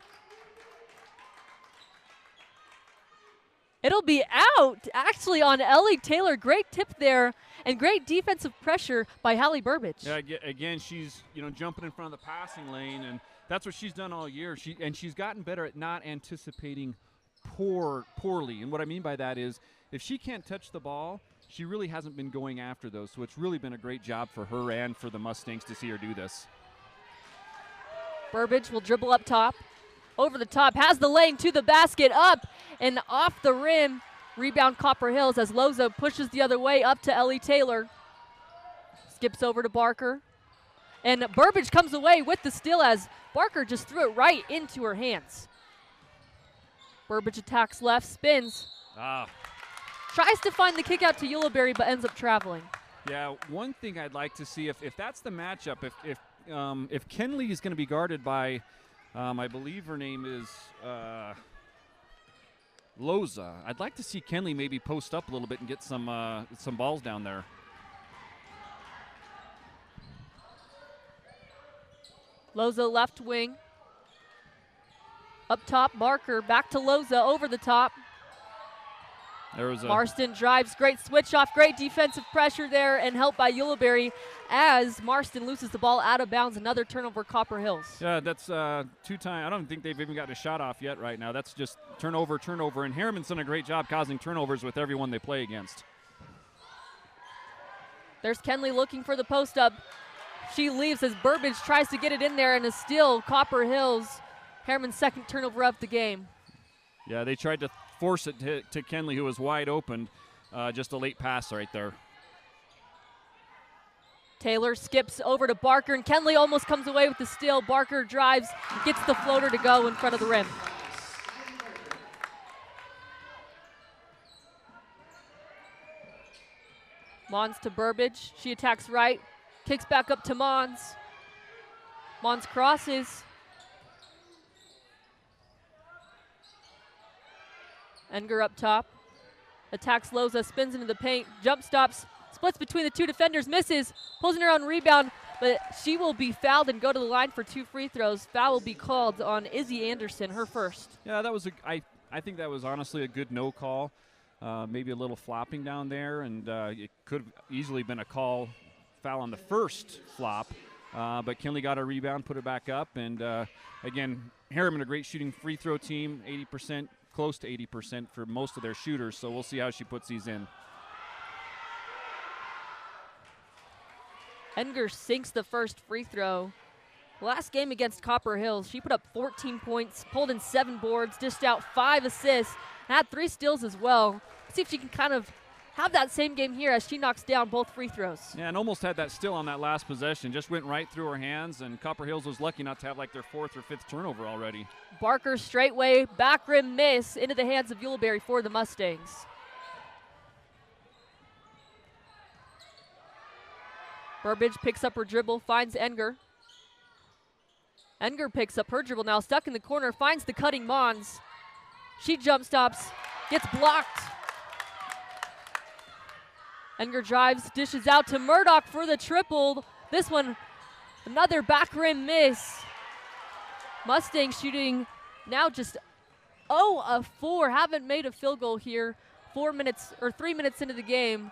it'll be out, actually, on Ellie Taylor. Great tip there, and great defensive pressure by Hallie Burbage. Yeah, again, she's jumping in front of the passing lane, and that's what she's done all year. She's gotten better at not anticipating poorly. And what I mean by that is, if she can't touch the ball, she really hasn't been going after those. So it's really been a great job for her and for the Mustangs to see her do this. Burbage will dribble up top. Over the top, has the lane to the basket, up and off the rim. Rebound Copper Hills as Loza pushes the other way up to Ellie Taylor. Skips over to Barker. And Burbage comes away with the steal as Barker just threw it right into her hands. Burbage attacks left, spins. Tries to find the kick out to Yuleberry, but ends up traveling. Yeah, one thing I'd like to see, if that's the matchup, if Kenley is going to be guarded by I believe her name is Loza. I'd like to see Kenley maybe post up a little bit and get some balls down there. Loza left wing. Up top, Barker back to Loza over the top. There was Marston drives, great switch off, great defensive pressure there, and help by Yuleberry as Marston loses the ball out of bounds. Another turnover, Copper Hills. Yeah, that's 2 times. I don't think they've even gotten a shot off yet right now. That's just turnover. And Harriman's done a great job causing turnovers with everyone they play against. There's Kenley looking for the post up. She leaves as Burbage tries to get it in there, and a steal. Copper Hills, Harriman's second turnover of the game. Yeah, they tried to force it to Kenley, who was wide open. Just a late pass right there. Taylor skips over to Barker, and Kenley almost comes away with the steal. Barker drives, gets the floater to go in front of the rim. Mons to Burbage. She attacks right, kicks back up to Mons. Mons crosses. Enger up top. Attacks Loza, spins into the paint, jump stops, splits between the two defenders, misses, pulls in her own rebound, but she will be fouled and go to the line for 2 free throws. Foul will be called on Izzy Anderson, her first. Yeah, that was I think that was honestly a good no call. Maybe a little flopping down there, and it could have easily been a foul on the first flop. But Kenley got a rebound, put it back up, and again, Harriman, a great shooting free throw team, 80%. Close to 80% for most of their shooters, so we'll see how she puts these in. Enger sinks the first free throw. Last game against Copper Hills, she put up 14 points, pulled in 7 boards, dished out 5 assists, and had 3 steals as well. Let's see if she can kind of have that same game here as she knocks down both free throws. Yeah, and almost had that steal on that last possession. Just went right through her hands, and Copper Hills was lucky not to have like their 4th or 5th turnover already. Barker straightway, back rim miss into the hands of Yuleberry for the Mustangs. Burbage picks up her dribble, finds Enger. Enger picks up her dribble now, stuck in the corner, finds the cutting Mons. She jump stops, gets blocked. Enger drives, dishes out to Murdoch for the triple. This one, another back rim miss. Mustangs shooting now just 0 of 4. Haven't made a field goal here. 3 minutes into the game.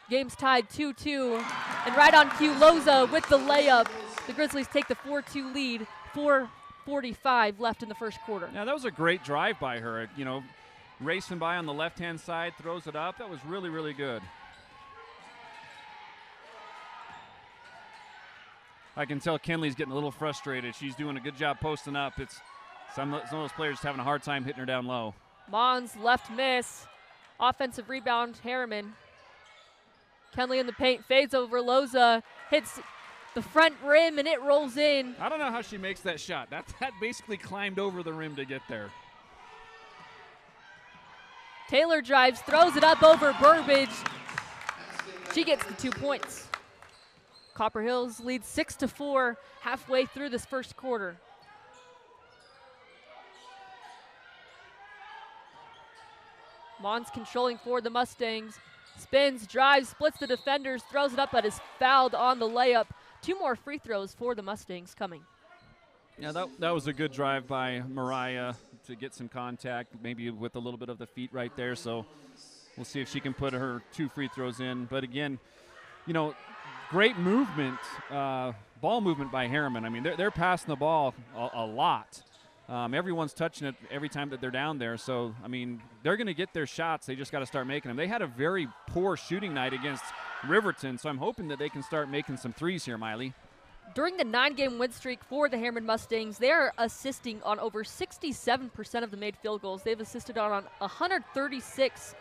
Game's tied 2-2. And right on cue, Loza with the layup. The Grizzlies take the 4-2 lead. 4:45 left in the first quarter. Yeah, that was a great drive by her. You know, racing by on the left-hand side, throws it up. That was really, really good. I can tell Kenley's getting a little frustrated. She's doing a good job posting up. It's some of those players having a hard time hitting her down low. Mons left miss. Offensive rebound, Harriman. Kenley in the paint, fades over Loza, hits the front rim, and it rolls in. I don't know how she makes that shot. That basically climbed over the rim to get there. Taylor drives, throws it up over Burbage. She gets the 2 points. Copper Hills leads 6-4 halfway through this first quarter. Mons controlling for the Mustangs. Spins, drives, splits the defenders, throws it up, but is fouled on the layup. 2 more free throws for the Mustangs coming. Yeah, that was a good drive by Mariah to get some contact, maybe with a little bit of the feet right there. So we'll see if she can put her 2 free throws in. But again, you know, great movement, ball movement by Harriman. I mean, they're passing the ball a lot. Everyone's touching it every time that they're down there. So, I mean, they're going to get their shots. They just got to start making them. They had a very poor shooting night against Riverton, so I'm hoping that they can start making some threes here, Miley. During the 9-game win streak for the Harriman Mustangs, they're assisting on over 67% of the made field goals. They've assisted on 136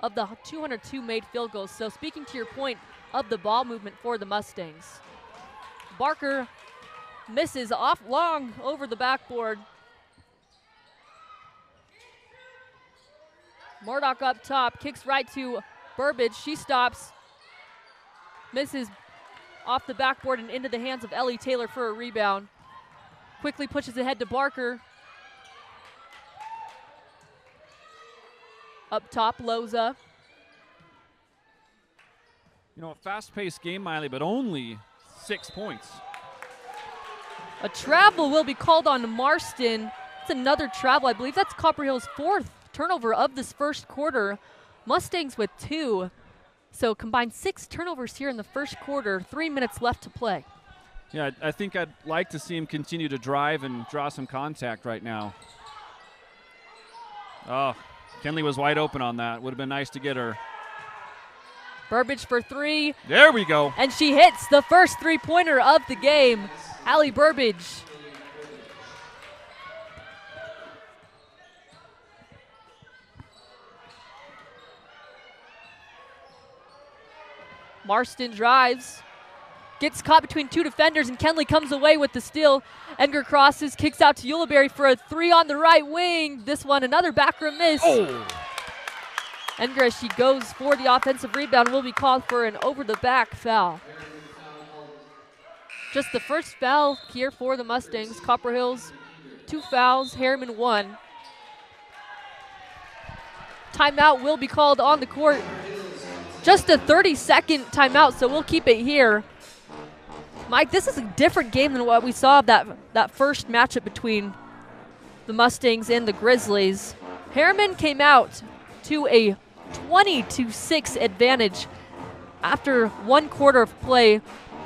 of the 202 made field goals. So speaking to your point of the ball movement for the Mustangs. Barker misses off long over the backboard. Murdoch up top, kicks right to Burbage. She stops, misses off the backboard and into the hands of Ellie Taylor for a rebound. Quickly pushes ahead to Barker. Up top, Loza. You know, a fast-paced game, Miley, but only 6 points. A travel will be called on Marston. It's another travel. I believe that's Copper Hill's 4th turnover of this first quarter. Mustangs with 2. So combined 6 turnovers here in the first quarter. 3 minutes left to play. Yeah, I think I'd like to see him continue to drive and draw some contact right now. Oh, Kenley was wide open on that. Would have been nice to get her. Burbage for 3. There we go. And she hits the first 3-pointer of the game. Allie Burbage. Marston drives. Gets caught between 2 defenders, and Kenley comes away with the steal. Enger crosses, kicks out to Yuleberry for a 3 on the right wing. This one, another backroom miss. Oh. Enger, as she goes for the offensive rebound, will be called for an over-the-back foul. Just the first foul here for the Mustangs. Copper Hills, 2 fouls, Harriman 1. Timeout will be called on the court. Just a 30-second timeout, so we'll keep it here. Mike, this is a different game than what we saw of that first matchup between the Mustangs and the Grizzlies. Harriman came out to a 20-6 advantage after 1 quarter of play.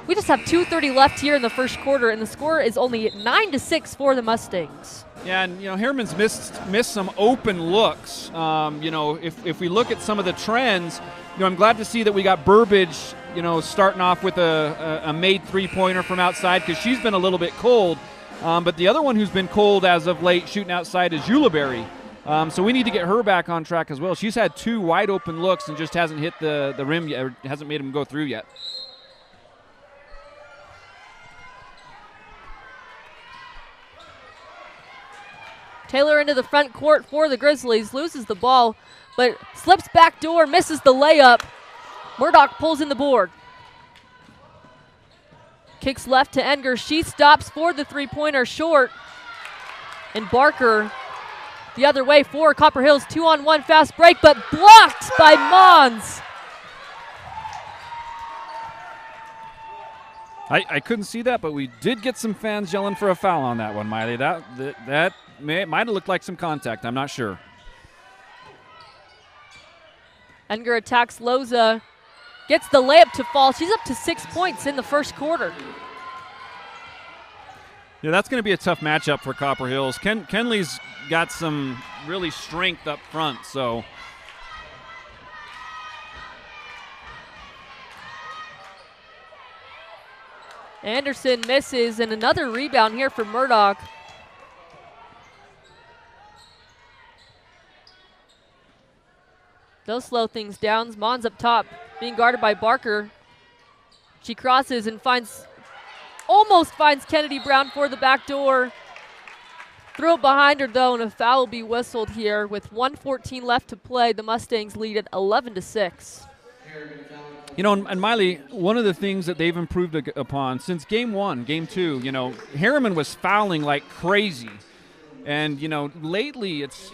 We just have 2:30 left here in the first quarter, and the score is only 9-6 for the Mustangs. Yeah, and, you know, Harriman's missed some open looks. You know, if we look at some of the trends, you know, I'm glad to see that we got Burbage starting off with a made three-pointer from outside because she's been a little bit cold. But the other one who's been cold as of late shooting outside is HHSWBB. So we need to get her back on track as well. She's had 2 wide-open looks and just hasn't hit the rim yet, or hasn't made them go through yet. Taylor into the front court for the Grizzlies, loses the ball, but slips back door, misses the layup. Murdoch pulls in the board. Kicks left to Enger. She stops for the three-pointer, short. And Barker the other way for Copper Hills. 2-on-1 fast break, but blocked by Mons. I couldn't see that, but we did get some fans yelling for a foul on that one, Miley. That might have looked like some contact. I'm not sure. Enger attacks Loza. Gets the layup to fall. She's up to 6 points in the first quarter. Yeah, that's going to be a tough matchup for Copper Hills. Kenley's got some really strength up front, so. Anderson misses, and another rebound here for Murdoch. They'll slow things down. Mons up top, being guarded by Barker. She crosses and almost finds Kennedy Brown for the back door. Throw it behind her though, and a foul will be whistled here with 1:14 left to play. The Mustangs lead at 11-6. And Miley, one of the things that they've improved upon since game 1, game 2, Harriman was fouling like crazy. And, lately it's,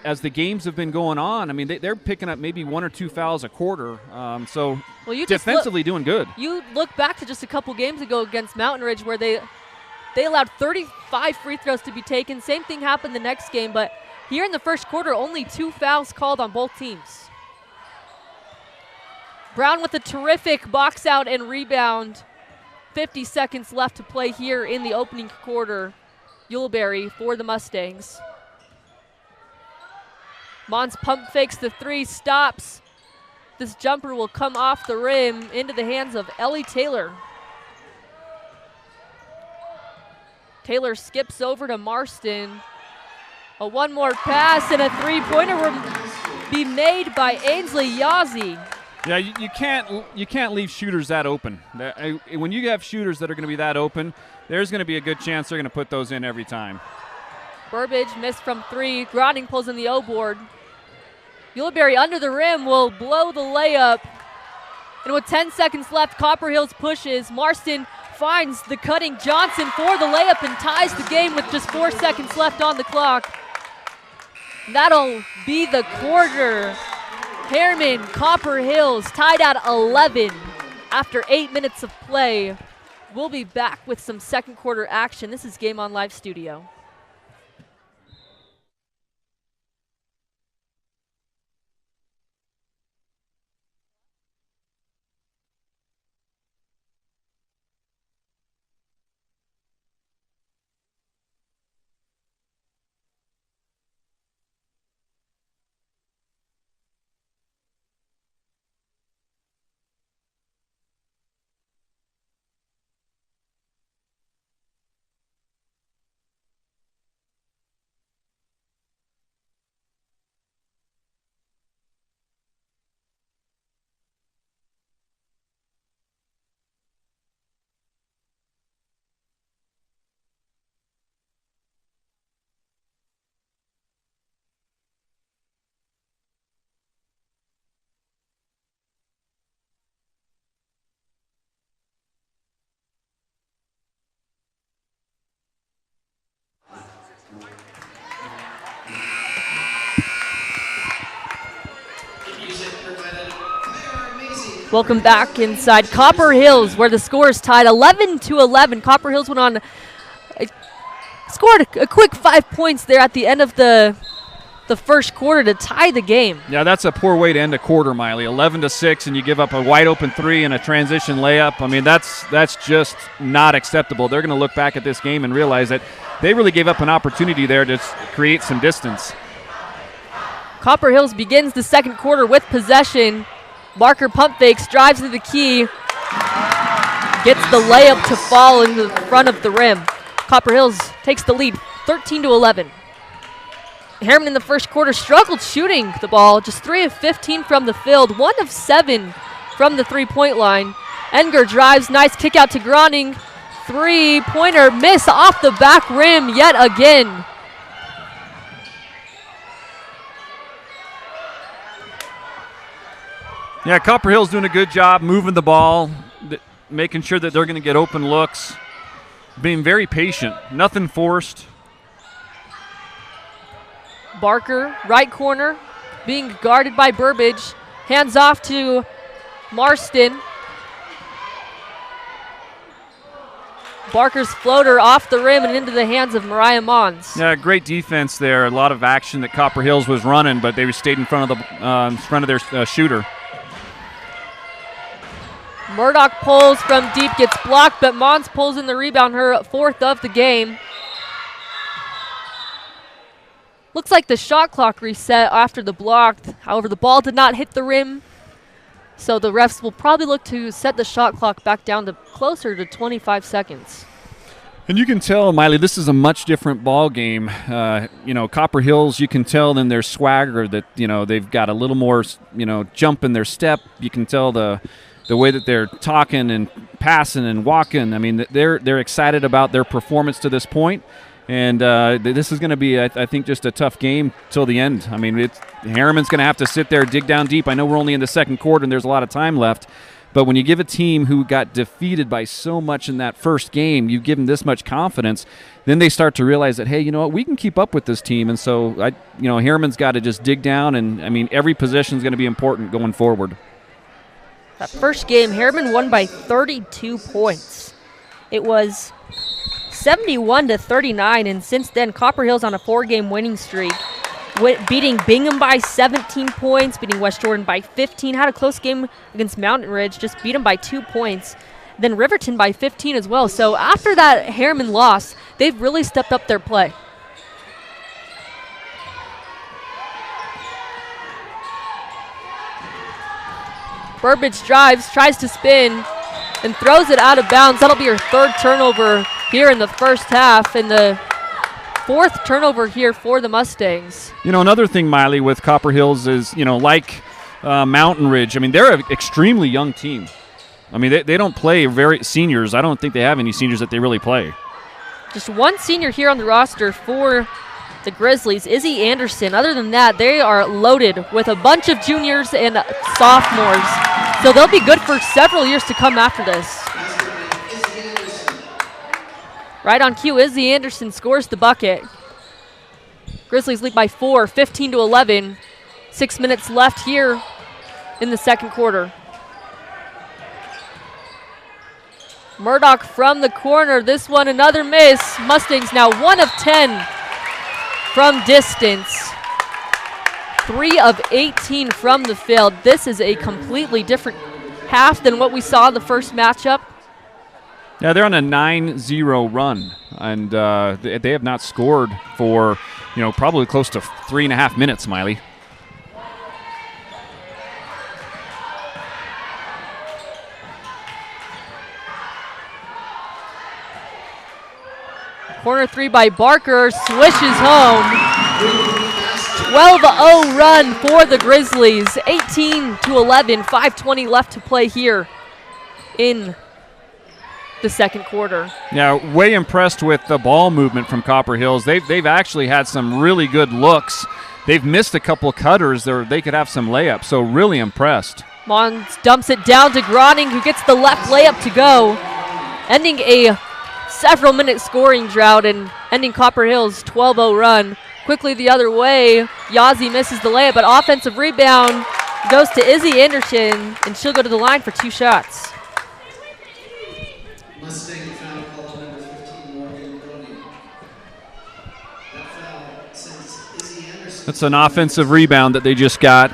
as the games have been going on, I mean, they're picking up maybe 1 or 2 fouls a quarter. So defensively doing good. You look back to just a couple games ago against Mountain Ridge where they allowed 35 free throws to be taken. Same thing happened the next game, but here in the first quarter, only 2 fouls called on both teams. Brown with a terrific box out and rebound. 50 seconds left to play here in the opening quarter. HHSWBB for the Mustangs. Mons pump fakes the 3, stops. This jumper will come off the rim into the hands of Ellie Taylor. Taylor skips over to Marston. One more pass and a three-pointer will be made by Ainsley Yazzie. Yeah, you can't leave shooters that open. When you have shooters that are going to be that open, there's going to be a good chance they're going to put those in every time. Burbage missed from 3. Grounding pulls in the O board. HHSWBB under the rim will blow the layup. And with 10 seconds left, Copper Hills pushes. Marston finds the cutting Johnson for the layup and ties the game with just 4 seconds left on the clock. That'll be the quarter. Harriman, Copper Hills tied at 11 after 8 minutes of play. We'll be back with some second quarter action. This is Game On Live Studio. Welcome back inside Copper Hills, where the score is tied 11-11. Copper Hills went on, scored a quick 5 points there at the end of the first quarter to tie the game. Yeah, that's a poor way to end a quarter, Miley. 11-6, and you give up a wide open 3 and a transition layup. I mean, that's just not acceptable. They're going to look back at this game and realize that they really gave up an opportunity there to create some distance. Copper Hills begins the second quarter with possession. Barker pump fakes, drives to the key, gets the layup to fall in the front of the rim. Copper Hills takes the lead, 13-11. Harriman in the first quarter struggled shooting the ball, just 3 of 15 from the field, 1 of 7 from the three-point line. Enger drives, nice kick out to Groning. Three-pointer miss off the back rim yet again. Yeah, Copper Hill's doing a good job moving the ball, making sure that they're going to get open looks, being very patient, nothing forced. Barker, right corner, being guarded by Burbage. Hands off to Marston. Barker's floater off the rim and into the hands of Mariah Mons. Yeah, great defense there. A lot of action that Copper Hills was running, but they stayed in front of their shooter. Murdoch pulls from deep, gets blocked, but Mons pulls in the rebound, her 4th of the game. Looks like the shot clock reset after the block. However, the ball did not hit the rim, so the refs will probably look to set the shot clock back down to closer to 25 seconds. And you can tell, Miley, this is a much different ball game. Copper Hills, you can tell in their swagger that, they've got a little more, jump in their step. You can tell the way that they're talking and passing and walking. I mean, they're excited about their performance to this point. And this is going to be, I think, just a tough game till the end. I mean, Harriman's going to have to sit there, dig down deep. I know we're only in the second quarter and there's a lot of time left. But when you give a team who got defeated by so much in that first game, you give them this much confidence, then they start to realize that, hey, you know what, we can keep up with this team. And so, Harriman's got to just dig down. And, I mean, every position is going to be important going forward. That first game, Harriman won by 32 points. It was 71-39, and since then, Copper Hill's on a 4-game winning streak, beating Bingham by 17 points, beating West Jordan by 15, had a close game against Mountain Ridge, just beat them by 2 points, then Riverton by 15 as well. So after that Harriman loss, they've really stepped up their play. Burbage drives, tries to spin, and throws it out of bounds. That'll be her 3rd turnover here in the first half, and the 4th turnover here for the Mustangs. Another thing, Miley, with Copper Hills is, like Mountain Ridge, I mean, they're an extremely young team. I mean, they don't play very seniors. I don't think they have any seniors that they really play. Just one senior here on the roster for the Grizzlies, Izzy Anderson. Other than that, they are loaded with a bunch of juniors and sophomores. So they'll be good for several years to come after this. Right on cue, Izzy Anderson scores the bucket. Grizzlies lead by 4, 15-11. 6 minutes left here in the second quarter. Murdoch from the corner. This one, another miss. Mustangs now 1 of 10 from distance. 3 of 18 from the field. This is a completely different half than what we saw in the first matchup. Yeah, they're on a 9-0 run, and they have not scored for, probably close to 3.5 minutes, Miley. Corner 3 by Barker, swishes home. 12-0 run for the Grizzlies. 18-11, 5:20 left to play here in the second quarter. Yeah, way impressed with the ball movement from Copper Hills. They've actually had some really good looks. They've missed a couple of cutters. They could have some layups, so really impressed. Mons dumps it down to Groning, who gets the left layup to go, ending a several-minute scoring drought and ending Copper Hill's 12-0 run. Quickly the other way, Yazzie misses the layup, but offensive rebound goes to Izzy Anderson, and she'll go to the line for 2 shots. Mustang foul call number 15, Morgan Brody. That foul sends Izzy Anderson. That's an offensive rebound that they just got.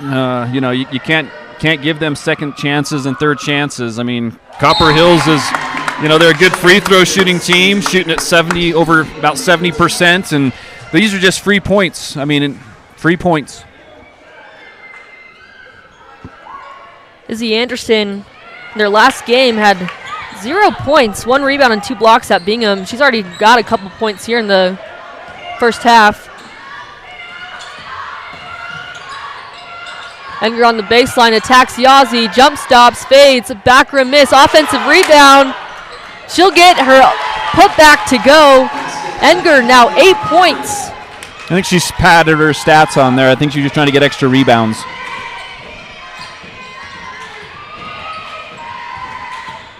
You can't give them second chances and third chances. I mean, Copper Hills is, they're a good free throw shooting team, shooting at about 70%, and these are just free points. I mean, free points. Izzy Anderson, in their last game, had 0 points, 1 rebound and 2 blocks at Bingham. She's already got a couple points here in the first half. Enger on the baseline, attacks Yazzie, jump stops, fades, back rim miss, offensive rebound. She'll get her putback to go. Enger now 8 points. I think she's padded her stats on there. I think she's just trying to get extra rebounds.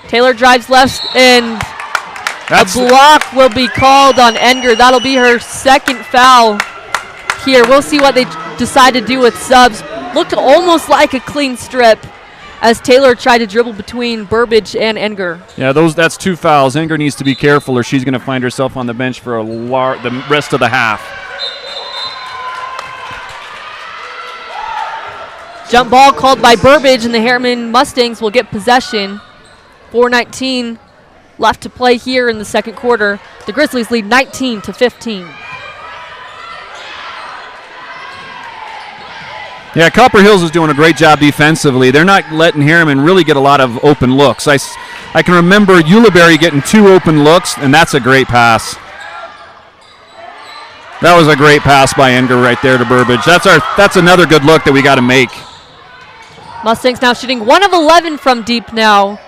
Taylor drives left, and a block will be called on Enger. That'll be her second foul here. We'll see what they decide to do with subs. Looked almost like a clean strip as Taylor tried to dribble between Burbage and Enger. Yeah, that's 2 fouls. Enger needs to be careful or she's going to find herself on the bench for the rest of the half. Jump ball called by Burbage, and the Harriman Mustangs will get possession. 4:19 left to play here in the second quarter. The Grizzlies lead 19-15. Yeah, Copper Hills is doing a great job defensively. They're not letting Harriman really get a lot of open looks. I can remember Ulibarri getting 2 open looks, and that's a great pass. That was a great pass by Enger right there to Burbage. That's another good look that we got to make. Mustangs now shooting 1 of 11 from deep now,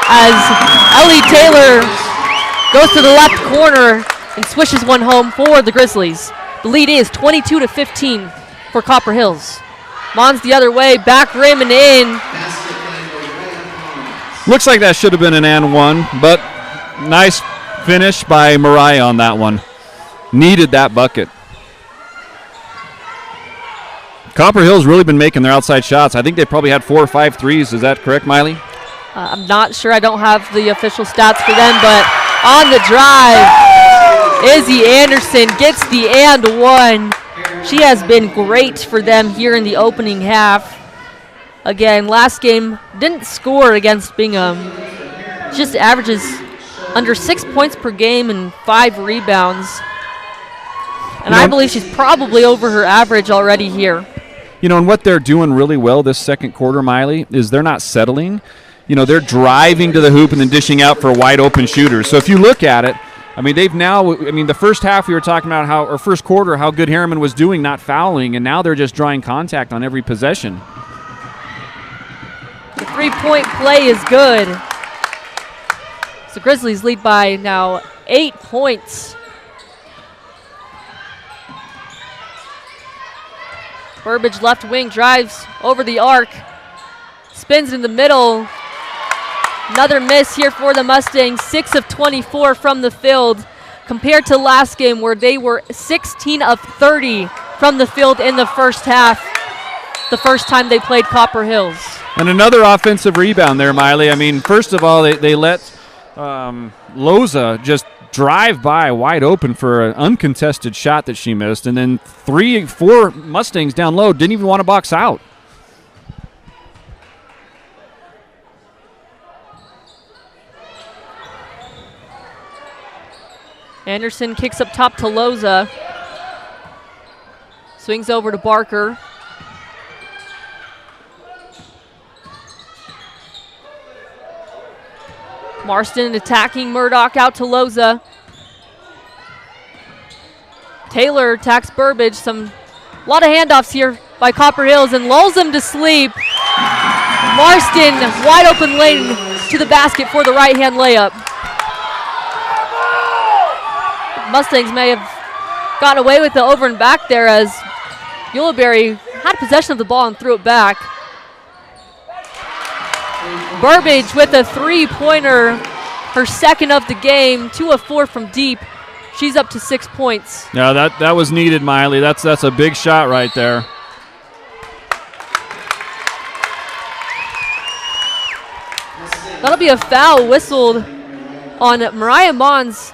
as Ellie Taylor goes to the left corner and swishes one home for the Grizzlies. The lead is 22-15 for Copper Hills. Mons the other way, back rim and in. Looks like that should have been an and one, but nice finish by Mariah on that one. Needed that bucket. Copper Hill's really been making their outside shots. I think they probably had 4 or 5 threes. Is that correct, Miley? I'm not sure. I don't have the official stats for them, but on the drive, Izzy Anderson gets the and one. She has been great for them here in the opening half. Again, last game didn't score against Bingham. Just averages under 6 points per game and 5 rebounds. And I believe she's probably over her average already here. You know, and what they're doing really well this second quarter, Miley, is they're not settling. You know, they're driving to the hoop and then dishing out for wide open shooters. So if you look at it, I mean, the first half we were talking about or first quarter, how good Harriman was doing not fouling, and now they're just drawing contact on every possession. The 3-point play is good. So Grizzlies lead by now 8 points. Burbage left wing drives over the arc, spins in the middle. Another miss here for the Mustangs, 6 of 24 from the field, compared to last game where they were 16 of 30 from the field in the first half, the first time they played Copper Hills. And another offensive rebound there, Miley. I mean, first of all, they let Loza just drive by wide open for an uncontested shot that she missed, and then 4 Mustangs down low didn't even want to box out. Anderson kicks up top to Loza. Swings over to Barker. Marston attacking Murdoch out to Loza. Taylor attacks Burbage. A lot of handoffs here by Copper Hills and lulls him to sleep. Marston, wide open lane to the basket for the right-hand layup. Mustangs may have gotten away with the over and back there as Ulibarri had possession of the ball and threw it back. Burbage with a 3-pointer, her second of the game, 2 of 4 from deep. She's up to 6 points. Yeah, that was needed, Miley. That's a big shot right there. That'll be a foul whistled on Mariah Mons.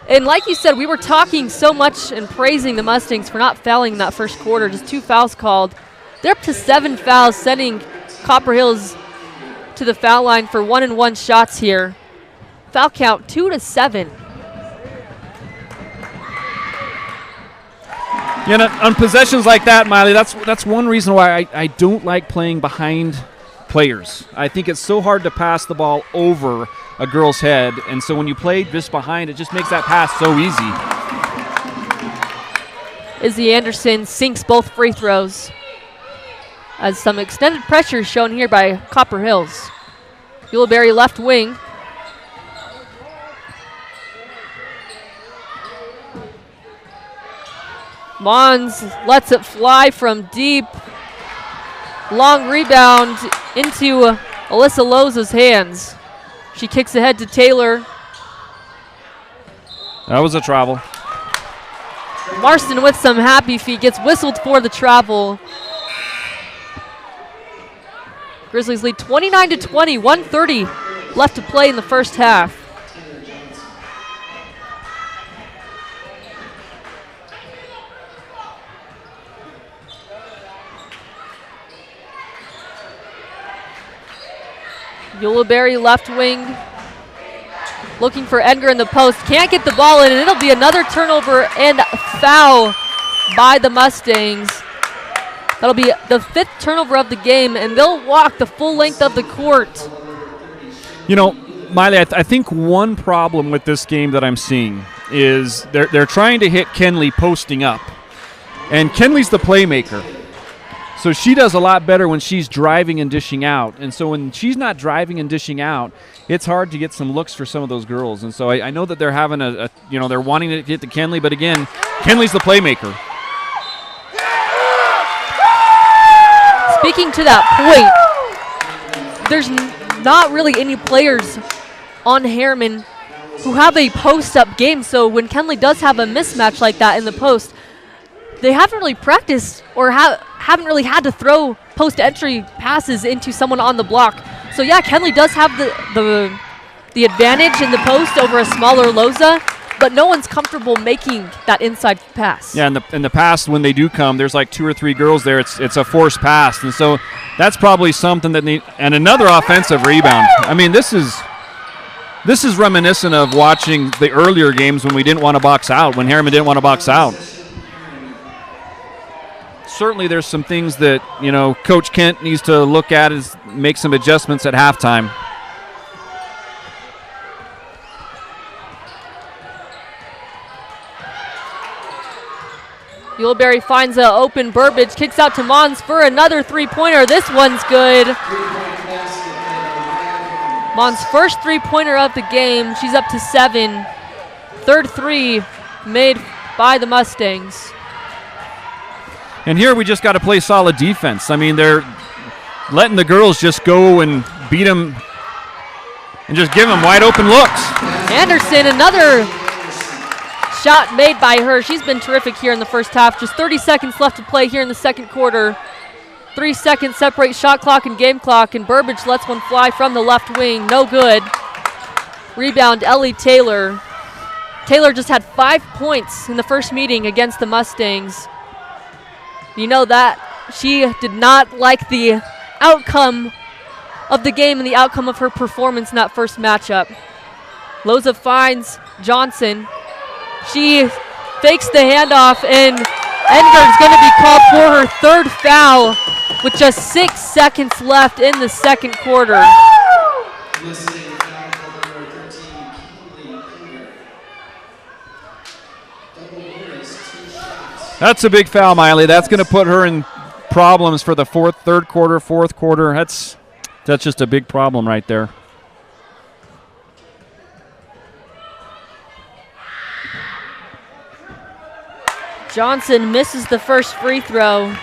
And like you said, we were talking so much and praising the Mustangs for not fouling in that first quarter, just 2 fouls called. They're up to 7 fouls, sending Copper Hills to the foul line for 1-and-1 shots here. Foul count 2-7. Yeah, on possessions like that, Miley, that's one reason why I don't like playing behind players. I think it's so hard to pass the ball over a girl's head, and so when you play just behind, it just makes that pass so easy. Izzy Anderson sinks both free throws, as some extended pressure is shown here by Copper Hills. Yuleberry left wing. Mons lets it fly from deep. Long rebound into Alyssa Loza's hands. She kicks ahead to Taylor. That was a travel. Marston with some happy feet gets whistled for the travel. Grizzlies lead 29-20, 1:30 left to play in the first half. Yuleberry left wing, looking for Edgar in the post. Can't get the ball in, and it'll be another turnover and foul by the Mustangs. That'll be the 5th turnover of the game, and they'll walk the full length of the court. You know, Miley, I think one problem with this game that I'm seeing is they're trying to hit Kenley posting up, and Kenley's the playmaker. So she does a lot better when she's driving and dishing out. And so when she's not driving and dishing out, it's hard to get some looks for some of those girls. And so I know that they're having they're wanting to get to Kenley, but again, Kenley's the playmaker. Speaking to that point, there's not really any players on Harriman who have a post-up game. So when Kenley does have a mismatch like that in the post, they haven't really practiced or haven't really had to throw post-entry passes into someone on the block. So yeah, Kenley does have the advantage in the post over a smaller Loza, but no one's comfortable making that inside pass. Yeah, in the past when they do come, there's like 2 or 3 girls there. It's a forced pass, and so that's probably something that and another offensive rebound. I mean, this is reminiscent of watching the earlier games when we didn't want to box out, when Harriman didn't want to box out. Certainly there's some things that, Coach Kent needs to look at, is make some adjustments at halftime. Yuleberry finds an open Burbage, kicks out to Mons for another three-pointer. This one's good. Mons' first three-pointer of the game. She's up to 7. Third three made by the Mustangs. And here we just got to play solid defense. I mean, they're letting the girls just go and beat them and just give them wide open looks. Anderson, another shot made by her. She's been terrific here in the first half. Just 30 seconds left to play here in the second quarter. 3 seconds separate shot clock and game clock, and Burbage lets one fly from the left wing. No good. Rebound, Ellie Taylor. Taylor just had 5 points in the first meeting against the Mustangs. You know that she did not like the outcome of the game and the outcome of her performance in that first matchup. Loza finds Johnson. She fakes the handoff, and Edgar's going to be called for her 3rd foul with just 6 seconds left in the second quarter. That's a big foul, Miley. That's going to put her in problems for the third quarter, fourth quarter. That's just a big problem right there. Johnson misses the first free throw.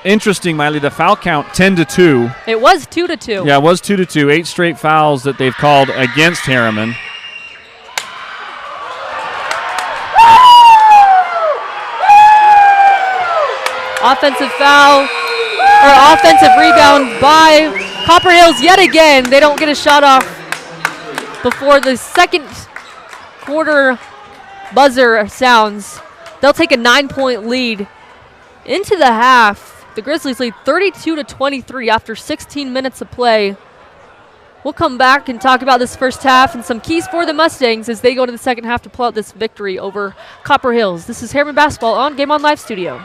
Interesting, Miley, the foul count 10-2. It was 2-2. Yeah, it was 2-2. 8 straight fouls that they've called against Harriman. Offensive foul, or offensive rebound by Copper Hills yet again. They don't get a shot off before the second quarter buzzer sounds. They'll take a 9-point lead into the half. The Grizzlies lead 32-23 after 16 minutes of play. We'll come back and talk about this first half and some keys for the Mustangs as they go to the second half to pull out this victory over Copper Hills. This is Harriman Basketball on Game On Live Studio.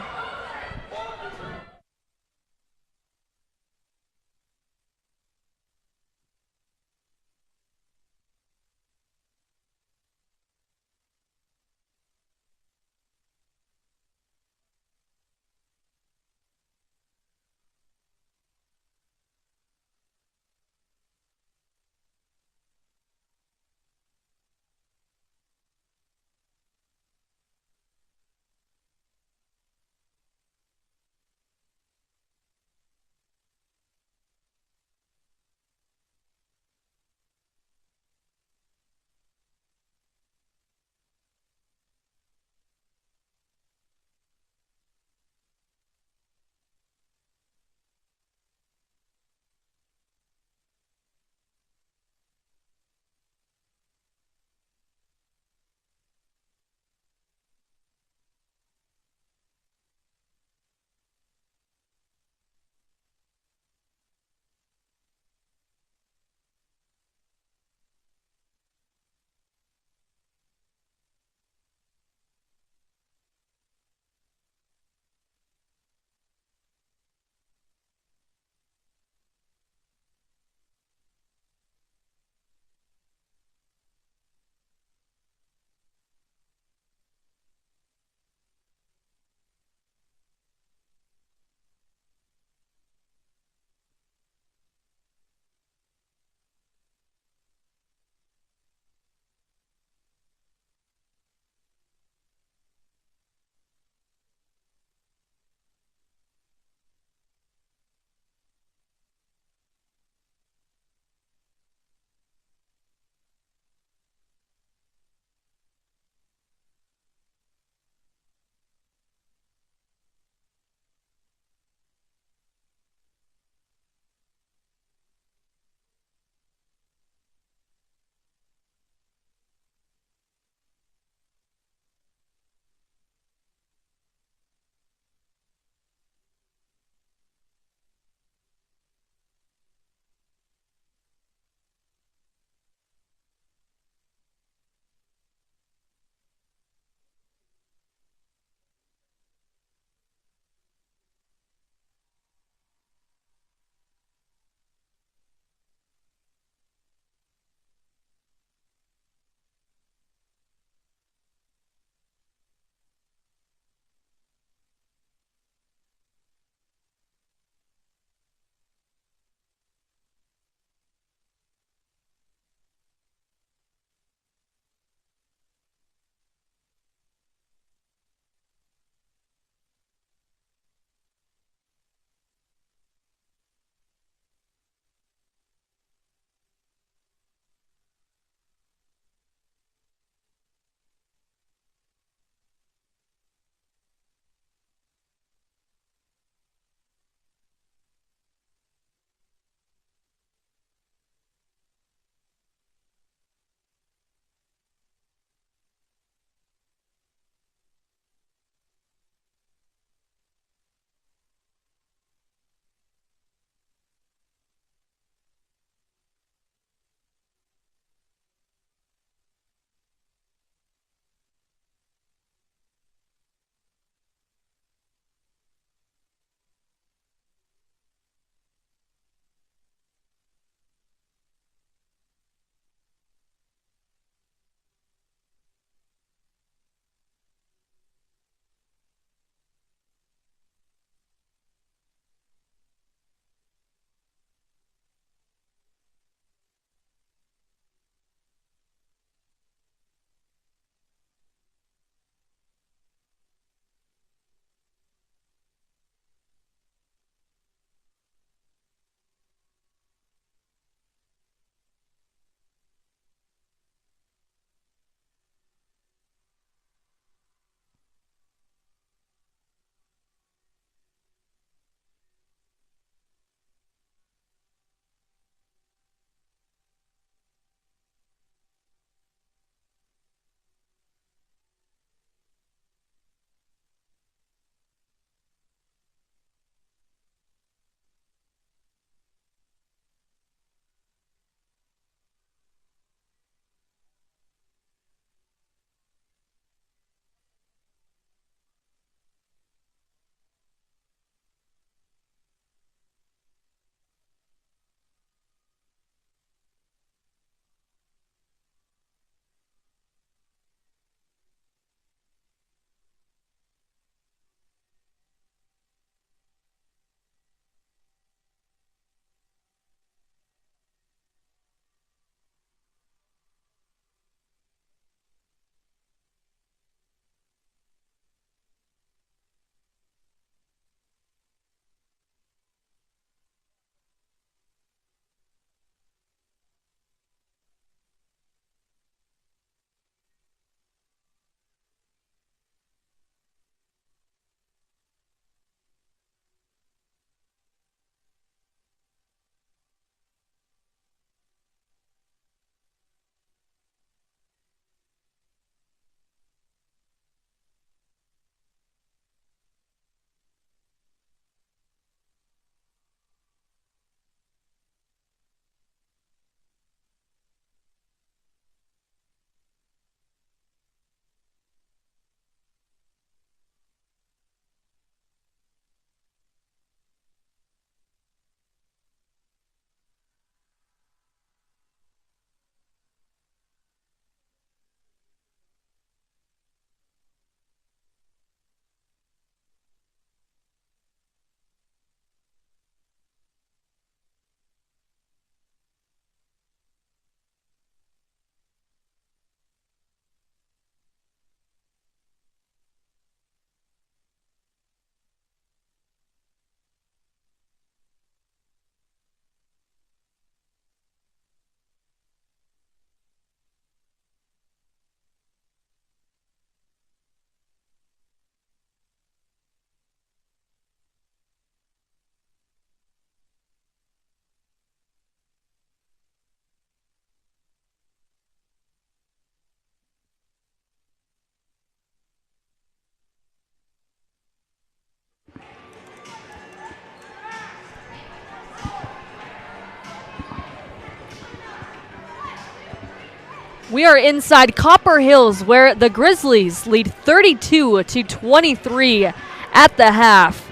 We are inside Copper Hills, where the Grizzlies lead 32-23 at the half.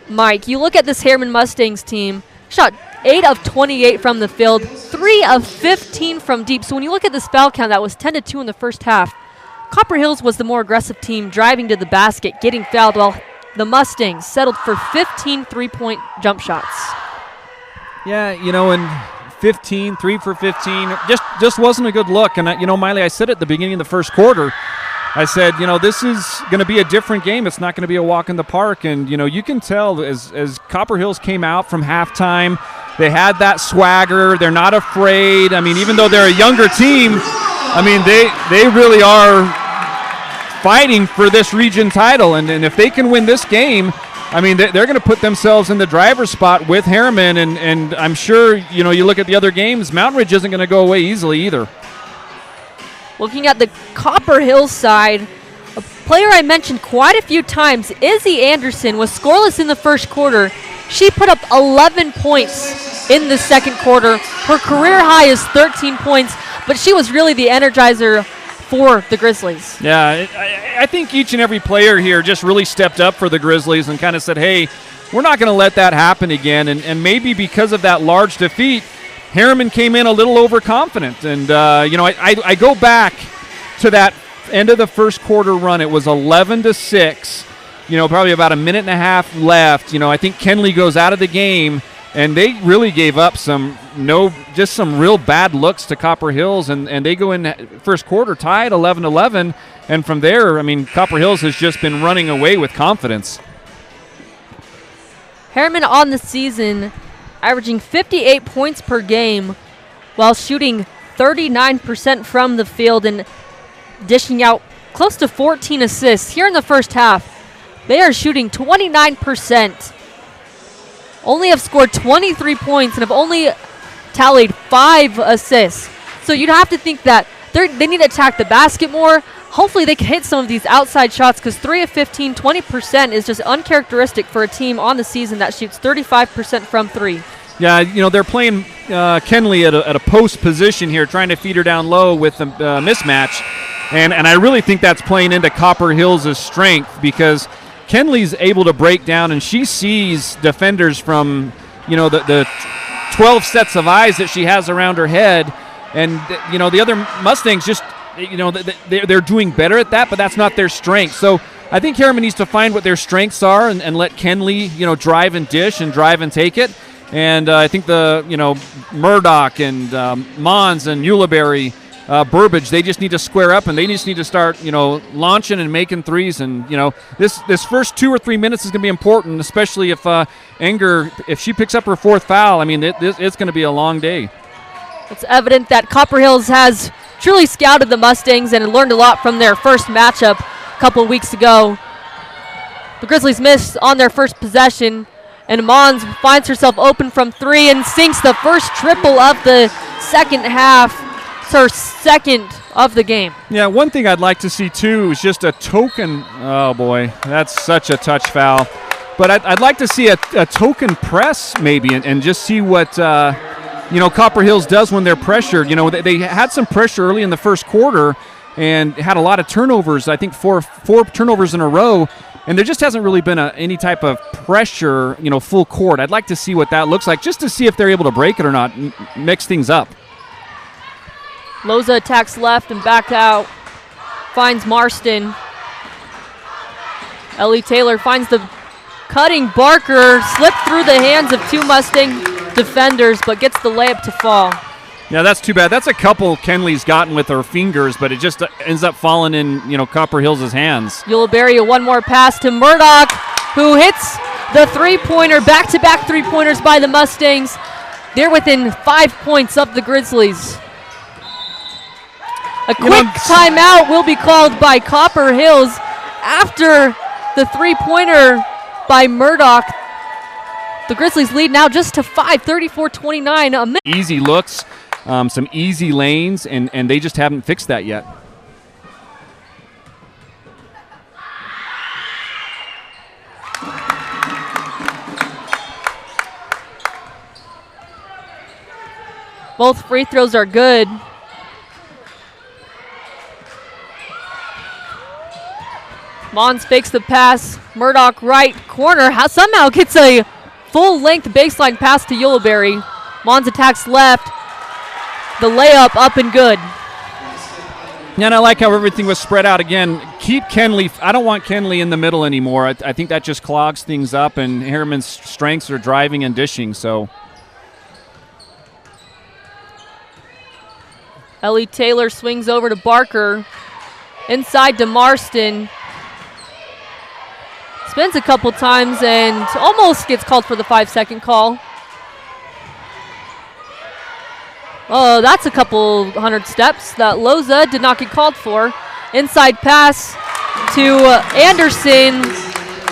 Mike, you look at this Harriman Mustangs team, shot 8 of 28 from the field, 3 of 15 from deep. So when you look at this foul count, that was 10-2 in the first half. Copper Hills was the more aggressive team, driving to the basket, getting fouled, while the Mustangs settled for 15 3-point jump shots. Yeah, and 15, 3 for 15, just wasn't a good look. And, Miley, I said at the beginning of the first quarter, I said, this is going to be a different game. It's not going to be a walk in the park. And, you can tell as Copper Hills came out from halftime, they had that swagger. They're not afraid. I mean, even though they're a younger team, I mean, they really are fighting for this region title. And if they can win this game, I mean, they're going to put themselves in the driver's spot with Harriman. And I'm sure, you look at the other games, Mountain Ridge isn't going to go away easily either. Looking at the Copper Hills side, a player I mentioned quite a few times, Izzy Anderson, was scoreless in the first quarter. She put up 11 points in the second quarter. Her career high is 13 points, but she was really the energizer for the Grizzlies. Yeah, I think each and every player here just really stepped up for the Grizzlies and kind of said, hey, we're not going to let that happen again. And maybe because of that large defeat, Harriman came in a little overconfident. And, I go back to that end of the first quarter run. It was 11-6, probably about a minute and a half left. I think Kenley goes out of the game, and they really gave up some real bad looks to Copper Hills. And they go in first quarter tied 11-11. And from there, I mean, Copper Hills has just been running away with confidence. Harriman on the season averaging 58 points per game while shooting 39% from the field and dishing out close to 14 assists. Here in the first half, they are shooting 29%, only have scored 23 points, and have only tallied 5 assists. So you'd have to think that they need to attack the basket more. Hopefully they can hit some of these outside shots, because 3 of 15, 20% is just uncharacteristic for a team on the season that shoots 35% from 3. Yeah, they're playing Kenley at a post position here, trying to feed her down low with a mismatch. And I really think that's playing into Copper Hills' strength, because Kenley's able to break down, and she sees defenders from, the 12 sets of eyes that she has around her head. And, the other Mustangs just, they're doing better at that, but that's not their strength. So I think Harriman needs to find what their strengths are and let Kenley, drive and dish and drive and take it. And I think Murdoch and Mons and Ulibarri, Burbage, they just need to square up, and they just need to start, launching and making threes. And, this first 2 or 3 minutes is going to be important, especially if Enger, if she picks up her 4th foul. I mean, it's going to be a long day. It's evident that Copper Hills has truly scouted the Mustangs and learned a lot from their first matchup a couple of weeks ago. The Grizzlies missed on their first possession, and Mons finds herself open from 3 and sinks the first triple of the second half. It's her second of the game. Yeah, one thing I'd like to see, too, is just a token. Oh, boy, that's such a touch foul. But I'd like to see a token press maybe and just see what, Copper Hills does when they're pressured. They had some pressure early in the first quarter and had a lot of turnovers. I think four turnovers in a row. And there just hasn't really been any type of pressure, full court. I'd like to see what that looks like, just to see if they're able to break it or not, mix things up. Loza attacks left and back out, finds Marston. Ellie Taylor finds the cutting Barker, slipped through the hands of 2 Mustang defenders, but gets the layup to fall. Yeah, that's too bad. That's a couple Kenley's gotten with her fingers, but it just ends up falling in, Copper Hills' hands. Ulibarri, one more pass to Murdoch, who hits the three-pointer, back-to-back three-pointers by the Mustangs. They're within 5 points of the Grizzlies. A quick timeout will be called by Copper Hills after the three-pointer by Murdoch. The Grizzlies lead now just to 5, 34-29. Easy looks, some easy lanes, and they just haven't fixed that yet. Both free throws are good. Mons fakes the pass. Murdoch right corner. Somehow gets a full-length baseline pass to Ulibarri. Mons attacks left. The layup up and good. Yeah, and I like how everything was spread out again. Keep Kenley. I don't want Kenley in the middle anymore. I think that just clogs things up, and Harriman's strengths are driving and dishing. So Ellie Taylor swings over to Barker. Inside to Marston. Spins a couple times and almost gets called for the 5-second call. Oh, that's a couple hundred steps that Loza did not get called for. Inside pass to Anderson,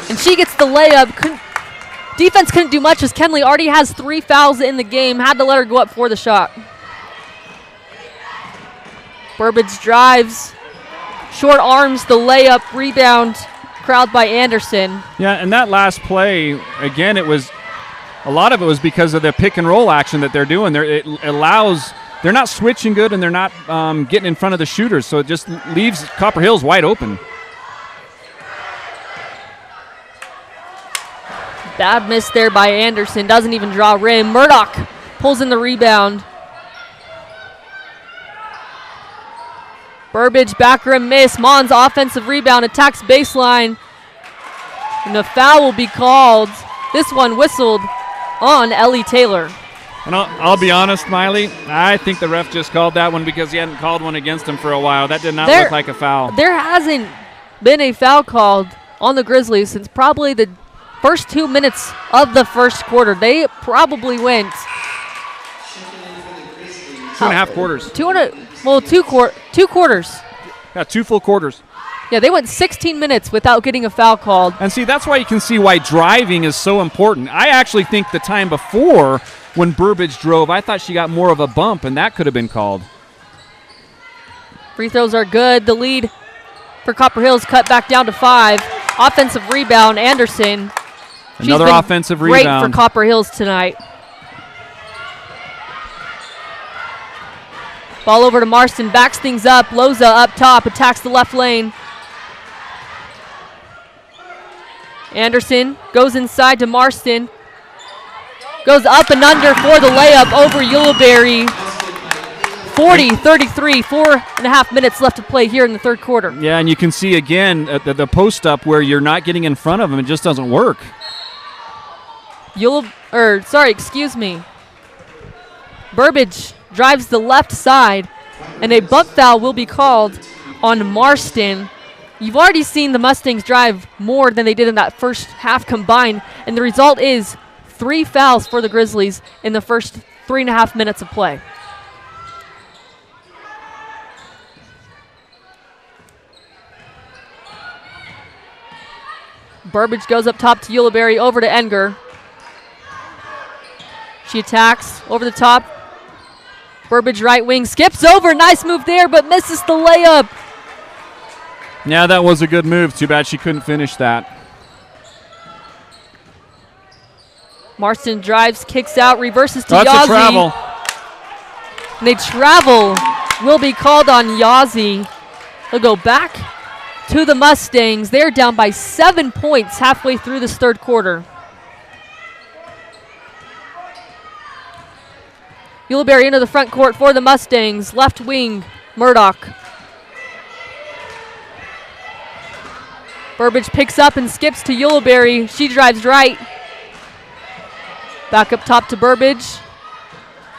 and she gets the layup. Defense couldn't do much as Kenley already has 3 fouls in the game. Had to let her go up for the shot. Burbage drives, short arms the layup, rebound, crowd by Anderson. yeah, and that last play, again, a lot of it was because of the pick and roll action that they're doing. It allows, they're not switching good and they're not getting in front of the shooters, so it just leaves Copper Hills wide open. Bad miss there by Anderson, doesn't even draw rim. Murdoch pulls in the rebound. Burbage back rim miss. Mons offensive rebound, attacks baseline. And a foul will be called. This one whistled on Ellie Taylor. And I'll be honest, Miley, I think the ref just called that one because he hadn't called one against him for a while. That did not look like a foul. There hasn't been a foul called on the Grizzlies since probably the first 2 minutes of the first quarter. They probably went 2.5 quarters. Two quarters. Yeah, 2 full quarters. Yeah, they went 16 minutes without getting a foul called. And see, that's why you can see why driving is so important. I actually think the time before when Burbage drove, I thought she got more of a bump, and that could have been called. Free throws are good. The lead for Copper Hills cut back down to 5. Offensive rebound, Anderson. Another offensive rebound. Great for Copper Hills tonight. Ball over to Marston, backs things up. Loza up top, attacks the left lane. Anderson goes inside to Marston. Goes up and under for the layup over Ulibarri. 40-33, 4.5 minutes left to play here in the third quarter. Yeah, and you can see again the post up where you're not getting in front of them. It just doesn't work. Burbage drives the left side, and a bump foul will be called on Marston. You've already seen the Mustangs drive more than they did in that first half combined, and the result is 3 fouls for the Grizzlies in the first 3.5 minutes of play. Burbage goes up top to Ulibarri, over to Enger. She attacks over the top. Burbage right wing, skips over, nice move there, but misses the layup. Yeah, that was a good move. Too bad she couldn't finish that. Marston drives, kicks out, reverses to That's Yazzie. a travel. And a travel will be called on Yazzie. They'll go back to the Mustangs. They're down by 7 points halfway through this third quarter. Ulibarri into the front court for the Mustangs. Left wing, Murdoch. Burbage picks up and skips to Ulibarri. She drives right. Back up top to Burbage.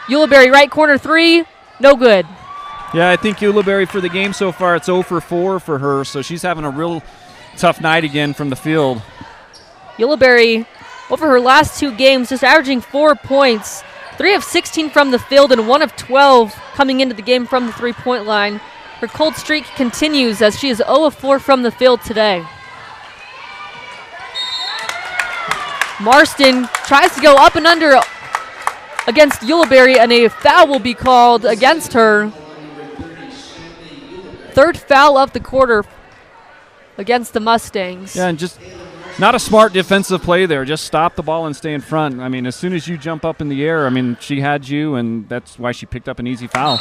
Ulibarri right corner 3, no good. Yeah, I think Ulibarri for the game so far, it's 0 for 4 for her, so she's having a real tough night again from the field. Ulibarri, over her last 2 games, just averaging 4 points. 3 of 16 from the field and 1 of 12 coming into the game from the three-point line. Her cold streak continues as she is 0 of 4 from the field today. Marston tries to go up and under against Ulibarri, and a foul will be called against her. Third foul of the quarter against the Mustangs. Yeah, and just not a smart defensive play there. Just stop the ball and stay in front. I mean, as soon as you jump up in the air, I mean, she had you, and that's why she picked up an easy foul.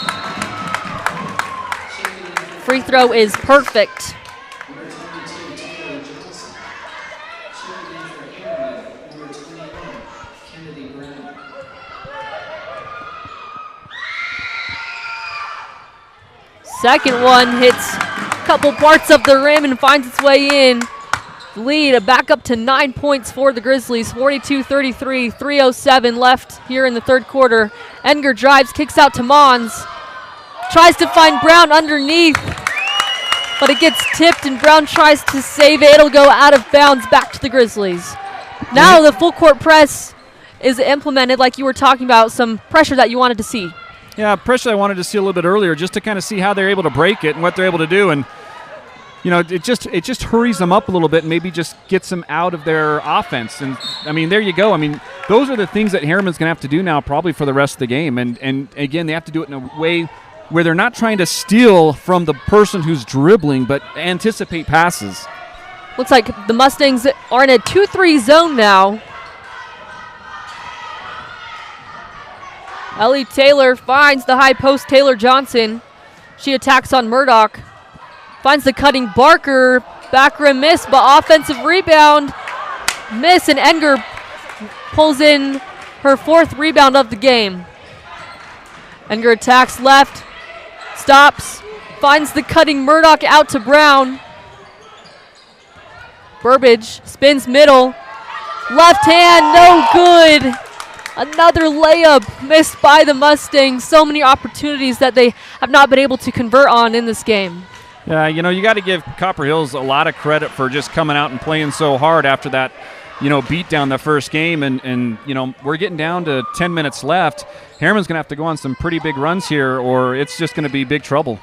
Free throw is perfect. number 21, Kennedy Brown. Second one hits a couple parts of the rim and finds its way in. Lead back up to 9 points for the Grizzlies, 42-33, 3:07 left here in the third quarter. Enger drives, kicks out to Mons. Tries to find Brown underneath, but it gets tipped and Brown tries to save it. It'll go out of bounds back to the Grizzlies. Now the full court press is implemented like you were talking about, some pressure that you wanted to see. Yeah, pressure I wanted to see a little bit earlier just to kind of see how they're able to break it and what they're able to do. And you know, it just hurries them up a little bit and maybe just gets them out of their offense. And, I mean, there you go. I mean, those are the things that Harriman's going to have to do now probably for the rest of the game. And again, they have to do it in a way where they're not trying to steal from the person who's dribbling, but anticipate passes. Looks like the Mustangs are in a 2-3 zone now. Ellie Taylor finds the high post Taylor Johnson. She attacks on Murdoch. Finds the cutting Barker, back rim miss, but offensive rebound miss, and Enger pulls in her fourth rebound of the game. Enger attacks left, stops, finds the cutting Murdoch out to Brown. Burbage spins middle, left hand, no good. Another layup missed by the Mustangs. So many opportunities that they have not been able to convert on in this game. Yeah, you know, you got to give Copper Hills a lot of credit for just coming out and playing so hard after that, you know, beat down the first game. And you know, we're getting down to 10 minutes left. Harriman's going to have to go on some pretty big runs here or it's just going to be big trouble.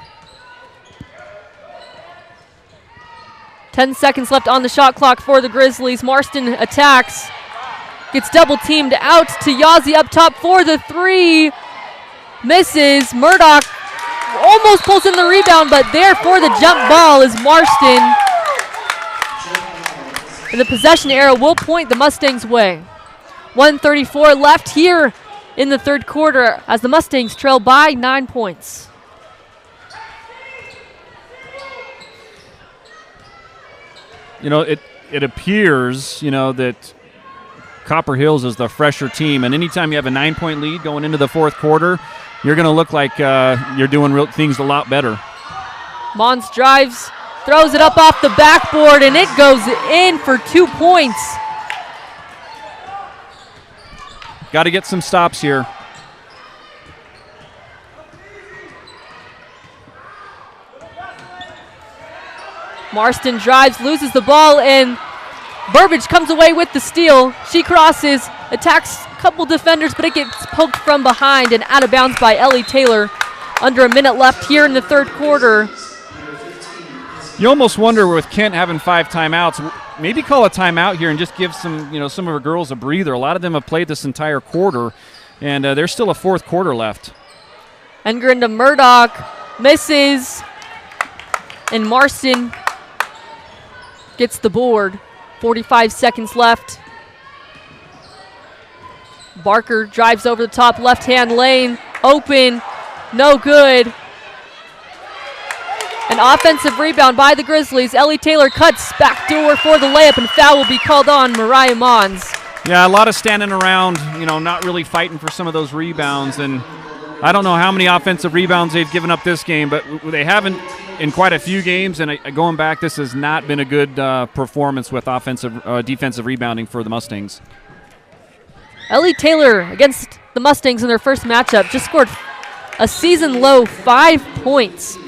10 seconds left on the shot clock for the Grizzlies. Marston attacks, gets double teamed out to Yazzie up top for the three. Misses. Murdoch almost pulls in the rebound, but there for the jump ball is Marston. And the possession arrow will point the Mustangs' way. 1:34 left here in the third quarter as the Mustangs trail by 9 points. You know, it appears, you know, that Copper Hills is the fresher team, and anytime you have a 9-point lead going into the fourth quarter, you're going to look like you're doing things a lot better. Mons drives, throws it up off the backboard, and it goes in for 2 points. Got to get some stops here. Marston drives, loses the ball, and Burbage comes away with the steal. She crosses, attacks a couple defenders, but it gets poked from behind and out of bounds by Ellie Taylor. Under a minute left here in the third quarter. You almost wonder with Kent having 5 timeouts, maybe call a timeout here and just give some of her girls a breather. A lot of them have played this entire quarter, and there's still a fourth quarter left. Enger into Murdoch, misses, and Marston gets the board. 45 seconds left. Barker drives over the top left-hand lane. Open, no good. An offensive rebound by the Grizzlies. Ellie Taylor cuts backdoor for the layup, and foul will be called on Mariah Mons. Yeah, a lot of standing around, you know, not really fighting for some of those rebounds. And I don't know how many offensive rebounds they've given up this game, but they haven't in quite a few games. And going back, this has not been a good performance with defensive rebounding for the Mustangs. Ellie Taylor against the Mustangs in their first matchup just scored a season-low 5 points.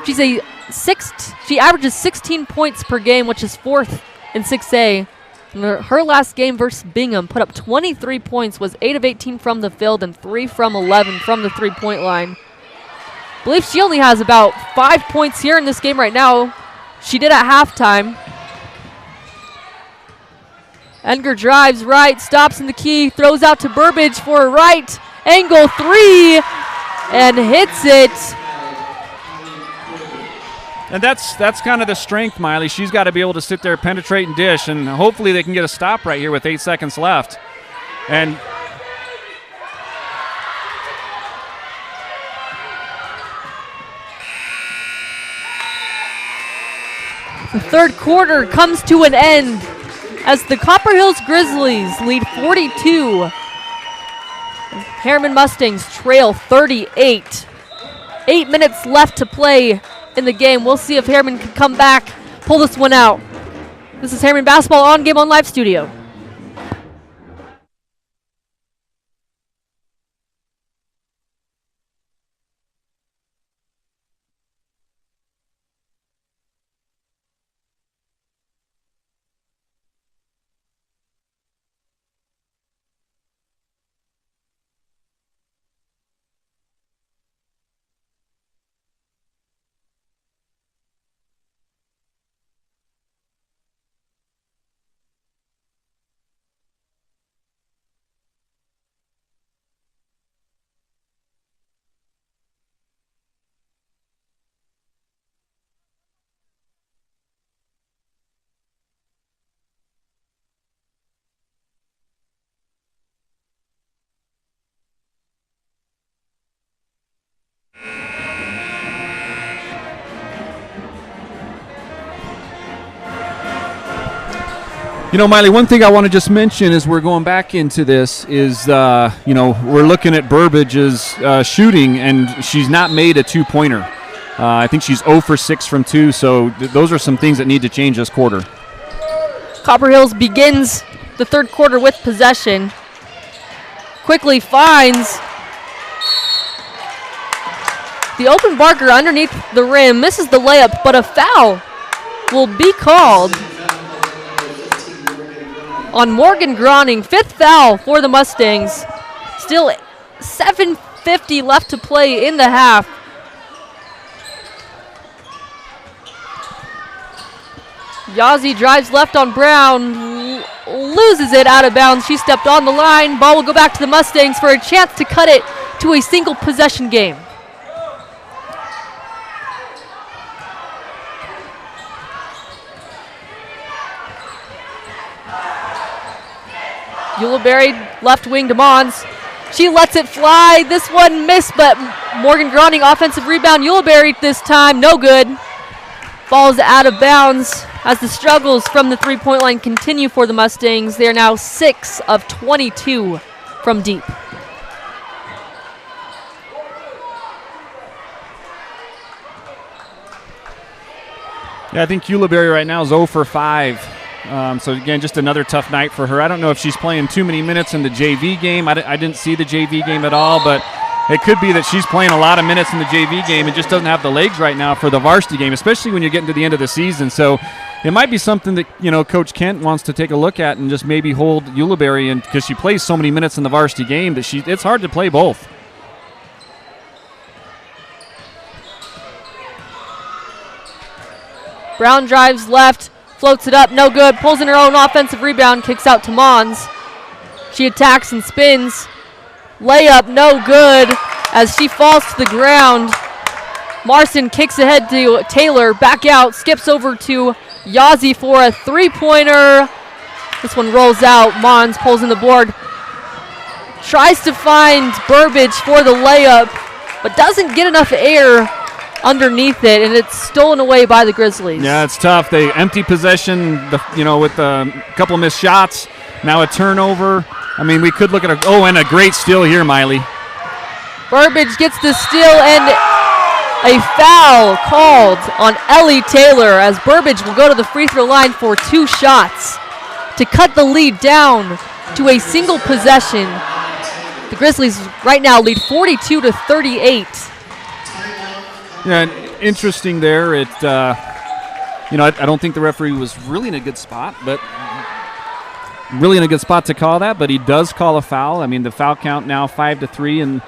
She averages 16 points per game, which is 4th in 6A. And her last game versus Bingham put up 23 points, was 8 of 18 from the field and 3 from 11 from the three-point line. I believe she only has about 5 points here in this game right now. She did at halftime. Enger drives right, stops in the key, throws out to Burbage for a right angle three, and hits it. And that's kind of the strength, Miley. She's got to be able to sit there, penetrate, and dish, and hopefully they can get a stop right here with 8 seconds left. And the third quarter comes to an end as the Copper Hills Grizzlies lead 42. Harriman Mustangs trail 38. 8 minutes left to play in the game. We'll see if Harriman can come back, pull this one out. This is Harriman Basketball on Game On Live Studio. You know, Miley, one thing I want to just mention as we're going back into this is, we're looking at Burbage's shooting, and she's not made a two-pointer. I think she's 0 for 6 from 2, so those are some things that need to change this quarter. Copper Hills begins the third quarter with possession. Quickly finds the open Barker underneath the rim, misses the layup, but a foul will be called on Morgan Groning. 5th foul for the Mustangs. Still 7:50 left to play in the half. Yazzie drives left on Brown, loses it out of bounds. She stepped on the line. Ball will go back to the Mustangs for a chance to cut it to a single possession game. Ulibarri left wing to Mons. She lets it fly. This one missed, but Morgan Groning offensive rebound. Ulibarri this time, no good. Falls out of bounds as the struggles from the three-point line continue for the Mustangs. They are now 6 of 22 from deep. Yeah, I think Ulibarri right now is 0 for 5. So, again, just another tough night for her. I don't know if she's playing too many minutes in the JV game. I didn't see the JV game at all, but it could be that she's playing a lot of minutes in the JV game and just doesn't have the legs right now for the varsity game, especially when you're getting to the end of the season. So it might be something that, Coach Kent wants to take a look at and just maybe hold Ulibarri in, because she plays so many minutes in the varsity game that it's hard to play both. Brown drives left, floats it up, no good, pulls in her own offensive rebound, kicks out to Mons. She attacks and spins. Layup, no good, as she falls to the ground. Marson kicks ahead to Taylor, back out, skips over to Yazzie for a three-pointer. This one rolls out, Mons pulls in the board. Tries to find Burbage for the layup, but doesn't get enough air underneath it, and it's stolen away by the Grizzlies. Yeah, it's tough. They empty possession, with a couple missed shots. Now a turnover. I mean, we could look at and a great steal here, Miley. Burbage gets the steal, and a foul called on Ellie Taylor as Burbage will go to the free throw line for 2 shots to cut the lead down to a single possession. The Grizzlies right now lead 42-38. Yeah, interesting there. I don't think the referee was really in a good spot, to call that, but he does call a foul. I mean, the foul count now 5-3, and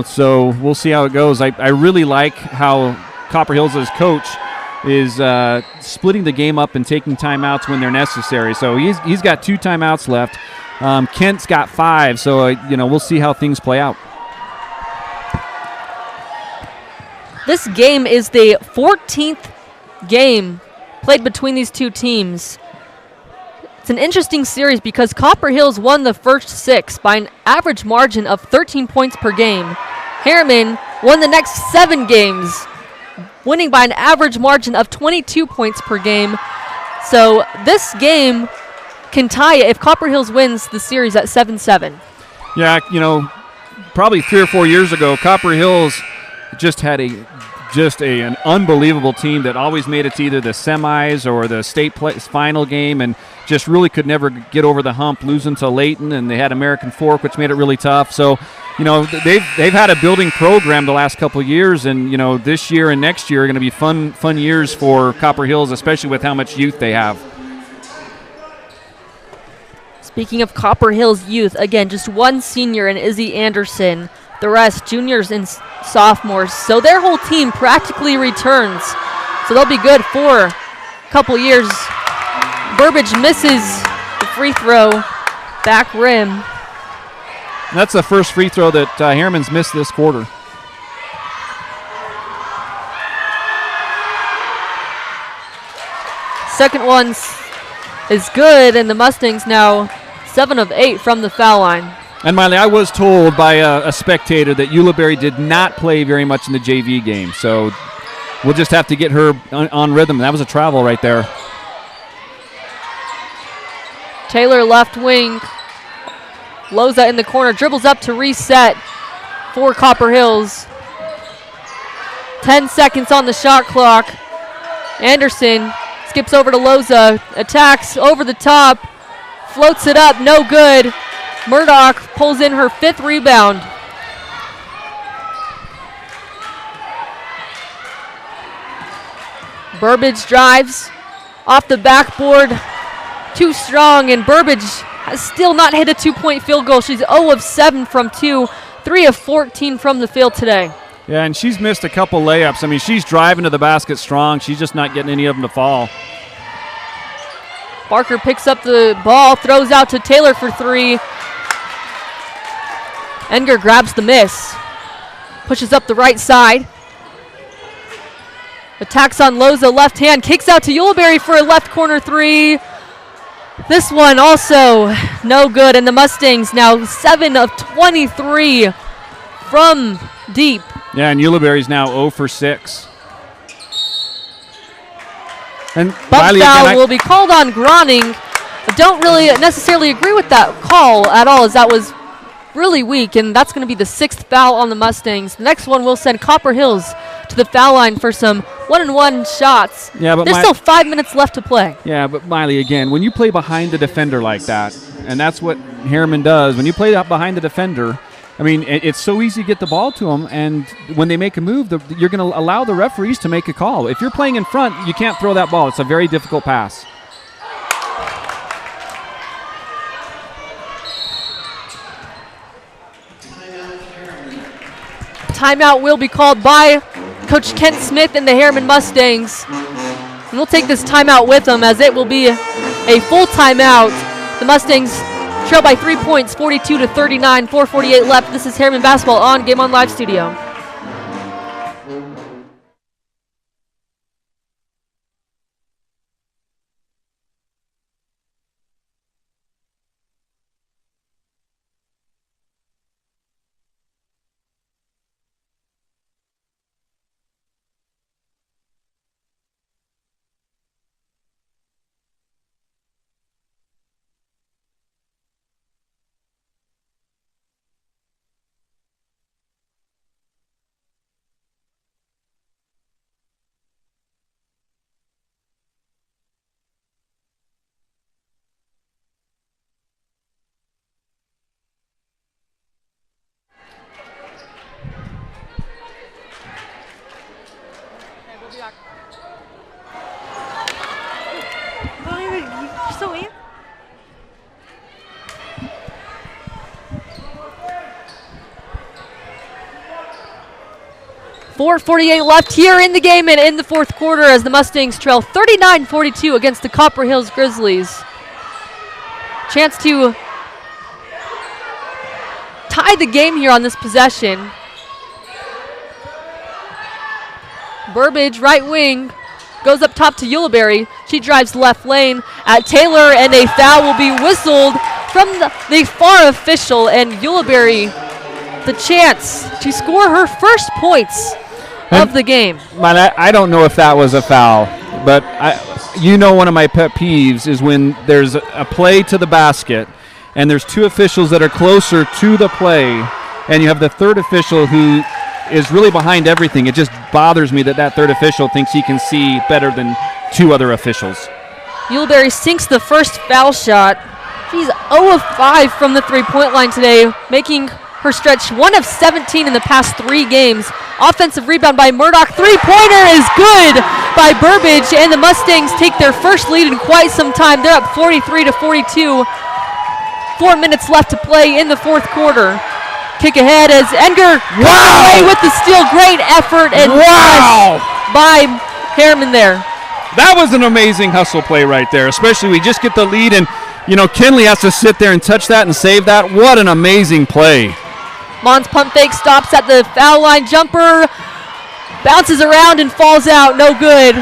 so we'll see how it goes. I really like how Copper Hills as coach is splitting the game up and taking timeouts when they're necessary. So he's got 2 timeouts left. Kent's got 5, so we'll see how things play out. This game is the 14th game played between these two teams. It's an interesting series because Copper Hills won the first 6 by an average margin of 13 points per game. Harriman won the next 7 games, winning by an average margin of 22 points per game. So this game can tie it if Copper Hills wins the series at 7-7. Yeah, you know, probably 3 or 4 years ago, Copper Hills just had an unbelievable team that always made it to either the semis or the state final game, and just really could never get over the hump, losing to Layton, and they had American Fork, which made it really tough. So, you know, they've had a building program the last couple of years, and you know, this year and next year are going to be fun years for Copper Hills, especially with how much youth they have. Speaking of Copper Hills youth, again, just one senior in Izzy Anderson. The rest, juniors and sophomores. So their whole team practically returns. So they'll be good for a couple years. Burbage misses the free throw, back rim. And that's the first free throw that Harriman's missed this quarter. Second one is good, and the Mustangs now 7 of 8 from the foul line. And Miley, I was told by a spectator that Ulibarri did not play very much in the JV game, so we'll just have to get her on rhythm. That was a travel right there. Taylor left wing. Loza in the corner, dribbles up to reset for Copper Hills. 10 seconds on the shot clock. Anderson skips over to Loza, attacks over the top, floats it up, no good. Murdoch pulls in her 5th rebound. Burbage drives off the backboard, too strong, and Burbage has still not hit a 2-point field goal. She's 0 of 7 from 2, 3 of 14 from the field today. Yeah, and she's missed a couple layups. I mean, she's driving to the basket strong. She's just not getting any of them to fall. Barker picks up the ball, throws out to Taylor for 3. Enger grabs the miss, pushes up the right side. Attacks on Loza, left hand, kicks out to Ulibarri for a left corner 3. This one also no good, and the Mustangs now 7 of 23 from deep. Yeah, and Ulibarri's now 0 for 6. And Bump foul will be called on Groning. I don't really necessarily agree with that call at all, as that was really weak, and that's going to be the 6th foul on the Mustangs. The next one will send Copper Hills to the foul line for some 1-and-1 shots. Yeah, but there's still 5 minutes left to play. Yeah, but Miley, again, when you play behind the defender like that, and that's what Harriman does, when you play up behind the defender, I mean, it's so easy to get the ball to them, and when they make a move, you're going to allow the referees to make a call. If you're playing in front, you can't throw that ball. It's a very difficult pass. Timeout will be called by Coach Kent Smith and the Harriman Mustangs. And we'll take this timeout with them, as it will be a full timeout. The Mustangs trail by 3 points, 42-39, 4:48 left. This is Harriman Basketball on Game On Live Studio. You're so weird. 4:48 left here in the game and in the fourth quarter, as the Mustangs trail 39-42 against the Copper Hills Grizzlies. Chance to tie the game here on this possession. Burbage, right wing, goes up top to Ulibarri. She drives left lane at Taylor, and a foul will be whistled from the far official, and Ulibarri the chance to score her first points of the game. I don't know if that was a foul, but one of my pet peeves is when there's a play to the basket and there's two officials that are closer to the play, and you have the third official who is really behind everything. It just bothers me that third official thinks he can see better than two other officials. Muhleberry sinks the first foul shot. She's 0 of 5 from the three-point line today, making her stretch 1 of 17 in the past 3 games. Offensive rebound by Murdoch. Three-pointer is good by Burbage, and the Mustangs take their first lead in quite some time. They're up 43-42. 4 minutes left to play in the fourth quarter. Kick ahead as Enger comes away with the steal. Great effort and by Harriman there. That was an amazing hustle play right there, especially we just get the lead and, Kinley has to sit there and touch that and save that. What an amazing play. Mons pump fake, stops at the foul line. Jumper bounces around and falls out. No good.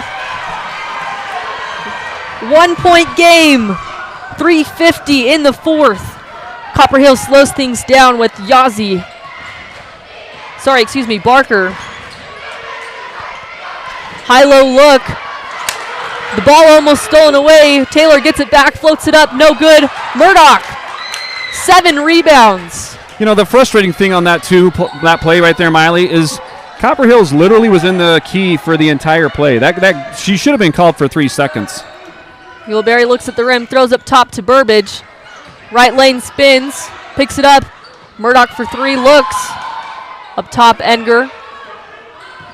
1 point game. 3:50 in the fourth. Copper Hill slows things down with Barker. High-low look. The ball almost stolen away. Taylor gets it back, floats it up, no good. Murdoch, 7 rebounds. The frustrating thing on that that play right there, Miley, is Copper Hills literally was in the key for the entire play. That she should have been called for 3 seconds. Muhleberry looks at the rim, throws up top to Burbage. Right lane spins, picks it up. Murdoch for 3, looks. Up top, Enger.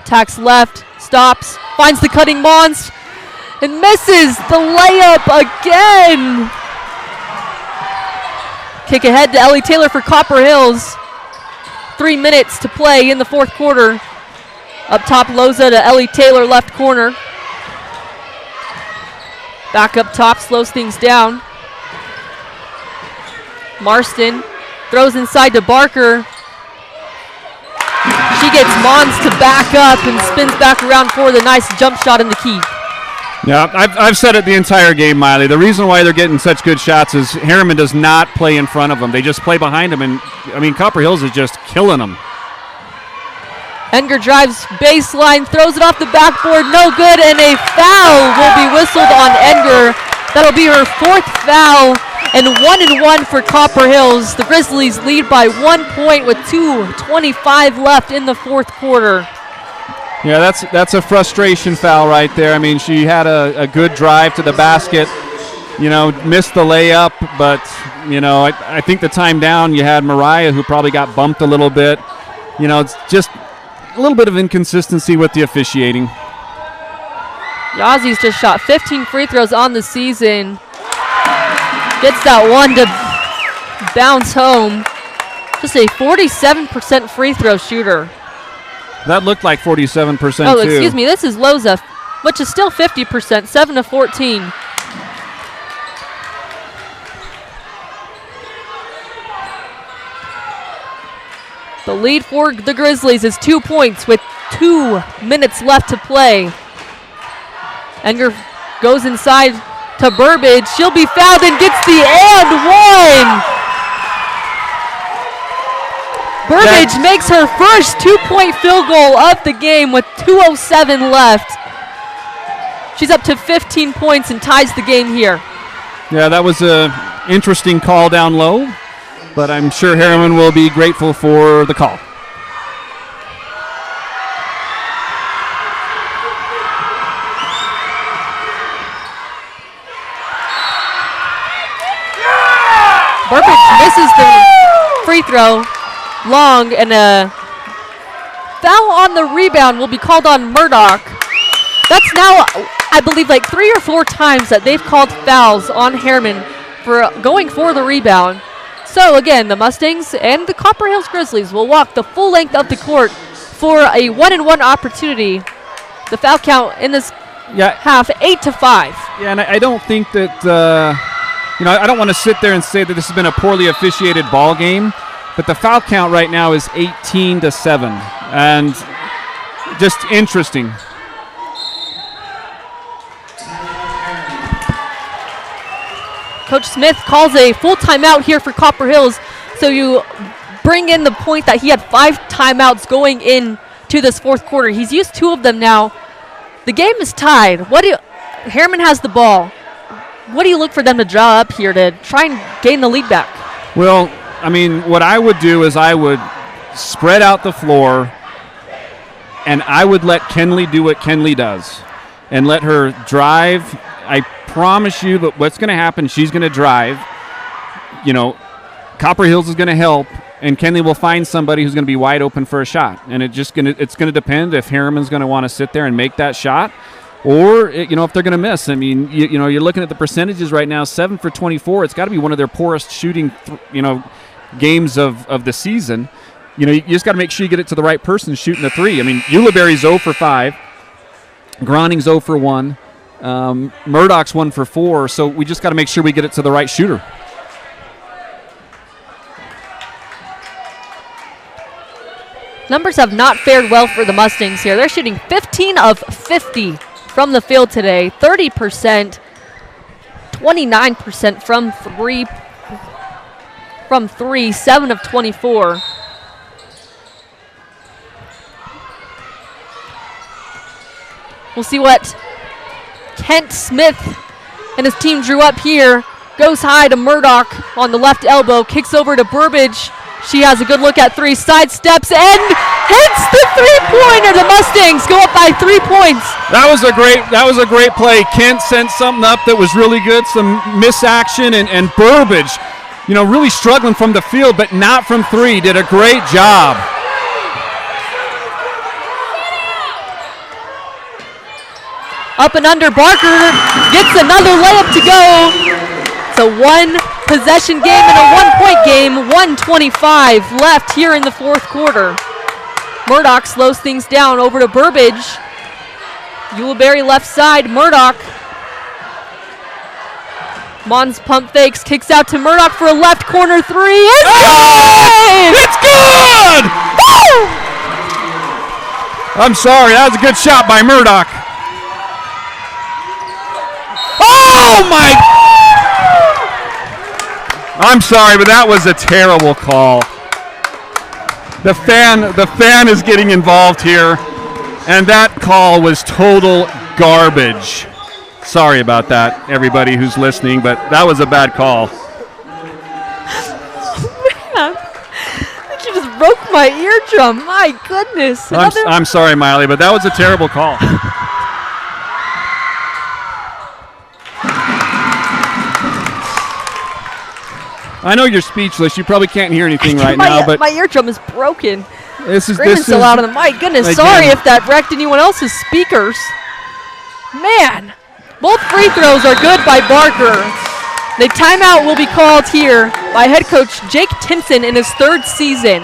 Tacks left, stops, finds the cutting Mons, and misses the layup again. Kick ahead to Ellie Taylor for Copper Hills. 3 minutes to play in the fourth quarter. Up top, Loza to Ellie Taylor, left corner. Back up top, slows things down. Marston throws inside to Barker. She gets Mons to back up and spins back around for the nice jump shot in the key. Yeah, I've said it the entire game, Miley. The reason why they're getting such good shots is Harriman does not play in front of them. They just play behind them, and, Copper Hills is just killing them. Enger drives baseline, throws it off the backboard, no good, and a foul will be whistled on Enger. That'll be her 4th foul, and 1-1 for Copper Hills. The Grizzlies lead by 1 point with 2:25 left in the fourth quarter. Yeah, that's a frustration foul right there. She had a good drive to the basket, missed the layup, but, I think the time down you had Mariah, who probably got bumped a little bit. It's just a little bit of inconsistency with the officiating. Yazzi's just shot 15 free throws on the season. Gets that one to bounce home. Just a 47% free throw shooter. That looked like 47% Oh, too. excuse me. This is Loza, which is still 50%, 7 of 14. The lead for the Grizzlies is 2 points with 2 minutes left to play. Enger goes inside to Burbage. She'll be fouled and gets the and one. Burbage makes her first 2-point field goal of the game with 2:07 left. She's up to 15 points and ties the game here. Yeah, that was an interesting call down low, but I'm sure Harriman will be grateful for the call. Burbage misses the free throw. Long, and a foul on the rebound will be called on Murdoch. That's now, I believe, like 3 or 4 times that they've called fouls on Harriman for going for the rebound. So again, the Mustangs and the Copper Hills Grizzlies will walk the full length of the court for a 1-and-1 opportunity. The foul count in this half, 8-5. Yeah, and I don't think that, I don't want to sit there and say that this has been a poorly officiated ball game. But the foul count right now is 18-7, and just interesting. Coach Smith calls a full timeout here for Copper Hills, so you bring in the point that he had 5 timeouts going in to this fourth quarter. He's used 2 of them now. The game is tied. Harriman has the ball. What do you look for them to draw up here to try and gain the lead back? Well, I mean, what I would do is I would spread out the floor, and I would let Kenley do what Kenley does and let her drive. I promise you that what's going to happen, she's going to drive. You know, Copper Hills is going to help, and Kenley will find somebody who's going to be wide open for a shot. And it's going to depend if Harriman's going to want to sit there and make that shot, or if they're going to miss. I mean, you're looking at the percentages right now, 7 for 24. It's got to be one of their poorest shooting, games of the season. You just got to make sure you get it to the right person shooting the 3. I mean, Ulibarri's 0 for 5, Groning's 0 for 1, Murdoch's 1 for 4. So we just got to make sure we get it to the right shooter. Numbers have not fared well for the Mustangs here. They're shooting 15 of 50 from the field today, 30%, 29% from 3, 7 of 24. We'll see what Kent Smith and his team drew up here. Goes high to Murdoch on the left elbow, kicks over to Burbage. She has a good look at 3, sidesteps, and hits the 3-pointer. The Mustangs go up by 3 points. That was a great play. Kent sent something up that was really good, some misaction, and Burbage, really struggling from the field, but not from 3. Did a great job. Up and under, Barker gets another layup to go. It's a 1-possession game and a 1-point game. 1:25 left here in the fourth quarter. Murdoch slows things down over to Burbage. Ulibarri left side, Murdoch. Mons pump fakes, kicks out to Murdoch for a left corner 3. It's good! It's good! Woo! I'm sorry, that was a good shot by Murdoch. Oh my! I'm sorry, but that was a terrible call. The fan is getting involved here, and that call was total garbage. Sorry about that, everybody who's listening, but that was a bad call. Man, I think you just broke my eardrum. My goodness. I'm sorry, Miley, but that was a terrible call. I know you're speechless. You probably can't hear anything right now, but my eardrum is broken. This is Screaming so loud on the mic. Goodness, again. Sorry if that wrecked anyone else's speakers. Man, both free throws are good by Barker. The timeout will be called here by head coach Jake Timpson in his 3rd season.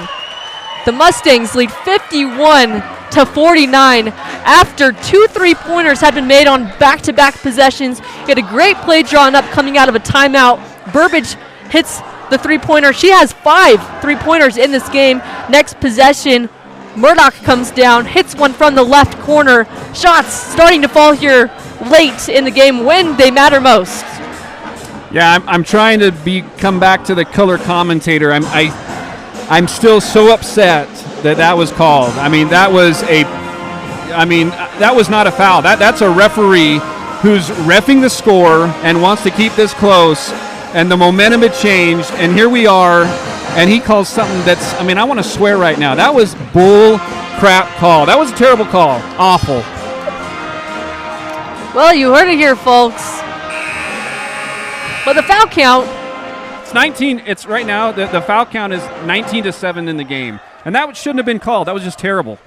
The Mustangs lead 51-49 after 2 3-pointers had been made on back-to-back possessions. He had a great play drawn up coming out of a timeout. Burbage hits the 3-pointer. She has 5 3-pointers in this game. Next possession, Murdoch comes down, hits one from the left corner. Shots starting to fall here late in the game when they matter most. Yeah, I'm trying to come back to the color commentator. I'm still so upset that was called. I mean, that was not a foul. That's a referee who's reffing the score and wants to keep this close. And the momentum had changed, and here we are, and he calls something that's, I want to swear right now. That was bull crap call. That was a terrible call. Awful. Well, you heard it here, folks. But the foul count. It's 19. It's right now, the foul count is 19-7 in the game. And that shouldn't have been called. That was just terrible.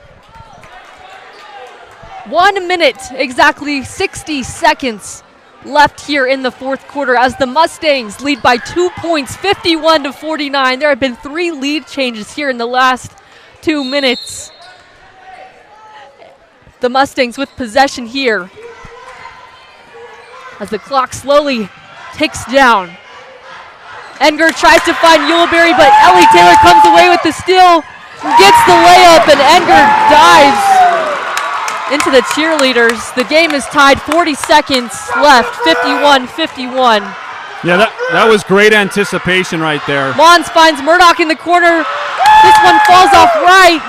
1 minute, exactly 60 seconds left here in the fourth quarter as the Mustangs lead by 2 points, 51-49. There have been 3 lead changes here in the last 2 minutes. The Mustangs with possession here as the clock slowly ticks down. Enger tries to find Ulibarri, but Ellie Taylor comes away with the steal, gets the layup, and Enger dives into the cheerleaders. The game is tied, 40 seconds left, 51-51. Yeah, that was great anticipation right there. Mons finds Murdoch in the corner. This one falls off right.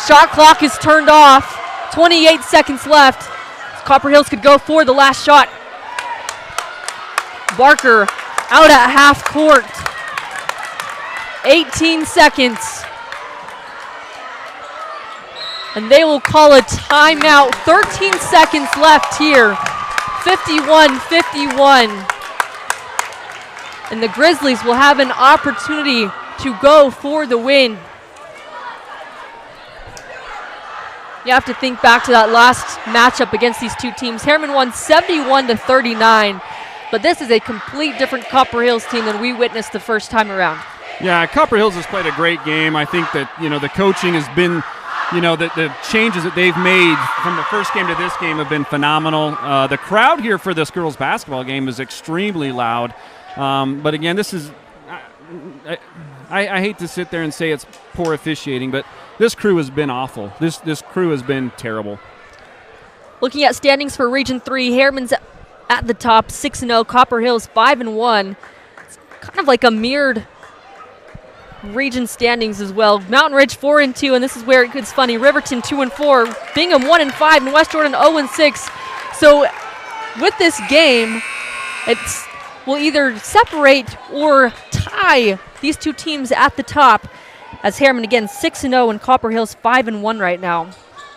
Shot clock is turned off. 28 seconds left. Copper Hills could go for the last shot. Barker out at half court. 18 seconds. And they will call a timeout. 13 seconds left here. 51-51. And the Grizzlies will have an opportunity to go for the win. You have to think back to that last matchup against these two teams. Harriman won 71-39, but this is a complete different Copper Hills team than we witnessed the first time around. Yeah, Copper Hills has played a great game. I think that, the coaching has been, the changes that they've made from the first game to this game have been phenomenal. The crowd here for this girls basketball game is extremely loud. But again, this is, I hate to sit there and say it's poor officiating, but this crew has been awful. This crew has been terrible. Looking at standings for Region 3, Harriman's at the top, 6-0. Copper Hills 5-1. It's kind of like a mirrored region standings as well. Mountain Ridge 4-2, and this is where it gets funny. Riverton 2-4, Bingham 1-5, and West Jordan 0-6. So with this game, it's will either separate or tie these two teams at the top, as Harriman again 6-0 and Copper Hills 5-1 right now,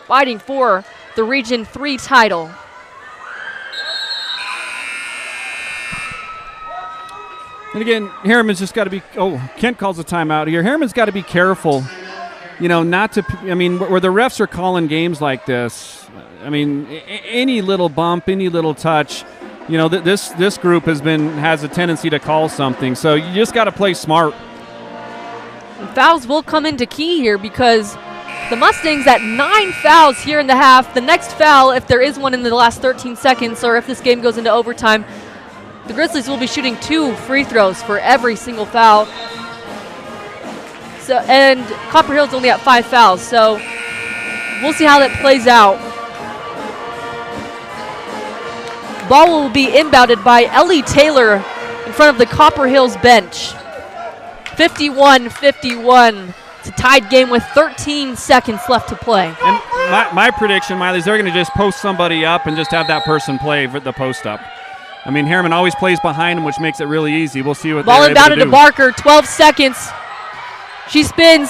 fighting for the Region 3 title. And again, Harriman's just got to be, Kent calls a timeout here. Harriman's got to be careful, not to, where the refs are calling games like this, any little bump, any little touch, this group has a tendency to call something. So you just got to play smart. And fouls will come into key here because the Mustangs at 9 fouls here in the half. The next foul, if there is one in the last 13 seconds or if this game goes into overtime, the Grizzlies will be shooting 2 free throws for every single foul. So, and Copper Hill's only at 5 fouls, so we'll see how that plays out. Ball will be inbounded by Ellie Taylor in front of the Copper Hills bench. 51-51. It's a tied game with 13 seconds left to play. And my prediction, Miley, is they're going to just post somebody up and just have that person play for the post up. Harriman always plays behind him, which makes it really easy. We'll see what ball they're able to do. Ball inbounded to Barker, 12 seconds. She spins.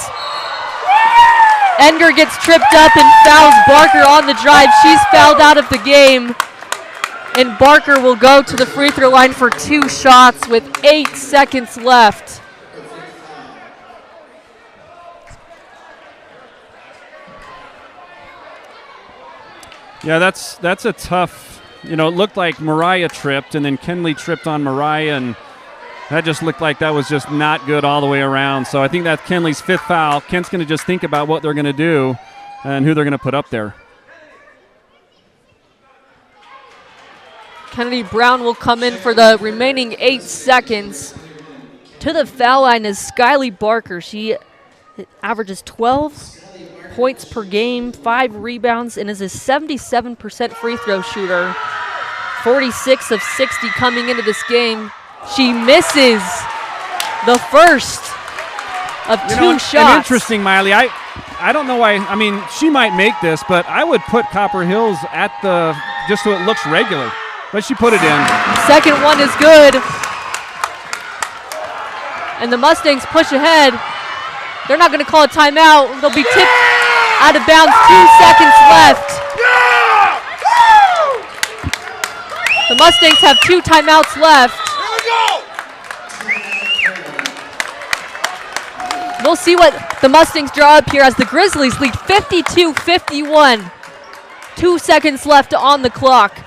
Enger gets tripped up and fouls Barker on the drive. She's fouled out of the game. And Barker will go to the free throw line for 2 shots with 8 seconds left. Yeah, that's a tough, it looked like Mariah tripped and then Kenley tripped on Mariah, and that just looked like that was just not good all the way around. So I think that's Kenley's 5th foul. Kent's going to just think about what they're going to do and who they're going to put up there. Kennedy Brown will come in for the remaining 8 seconds. To the foul line is Skyly Barker. She averages 12 points per game, 5 rebounds, and is a 77% free throw shooter. 46 of 60 coming into this game. She misses the first of 2 shots. And interesting, Miley, I don't know why, she might make this, but I would put Copper Hills at just so it looks regular. But she put it in. Second one is good. And the Mustangs push ahead. They're not going to call a timeout. They'll be tipped out of bounds. 2 seconds left. The Mustangs have 2 timeouts left. We'll see what the Mustangs draw up here as the Grizzlies lead 52-51. 2 seconds left on the clock.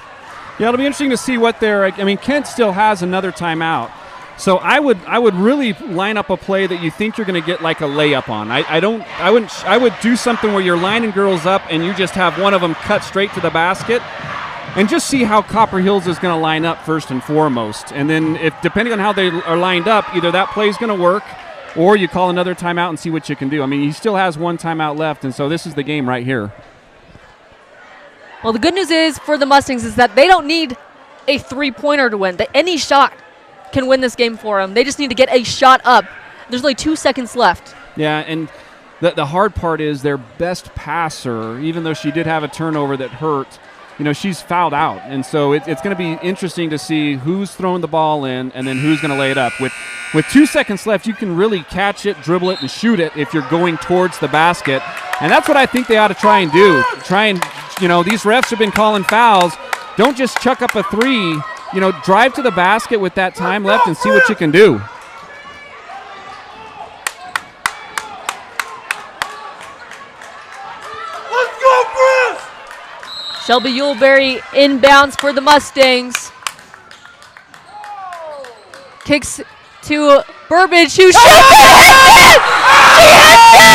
Yeah, it'll be interesting to see what Kent still has another timeout. So I would really line up a play that you think you're going to get like a layup on. I would do something where you're lining girls up and you just have one of them cut straight to the basket and just see how Copper Hills is going to line up first and foremost. And then if depending on how they are lined up, either that play is going to work or you call another timeout and see what you can do. He still has 1 timeout left, and so this is the game right here. Well, the good news is for the Mustangs is that they don't need a 3-pointer to win. Any shot can win this game for them. They just need to get a shot up. There's only 2 seconds left. Yeah, and the hard part is their best passer, even though she did have a turnover that hurt, she's fouled out. And so it's going to be interesting to see who's throwing the ball in and then who's going to lay it up. With 2 seconds left, you can really catch it, dribble it, and shoot it if you're going towards the basket. And that's what I think they ought to try and do. These refs have been calling fouls. Don't just chuck up a three. Drive to the basket with that time left and see what you can do. Shelby Yuleberry inbounds for the Mustangs. Kicks to Burbage, who shoots it! She hits it! She hits it!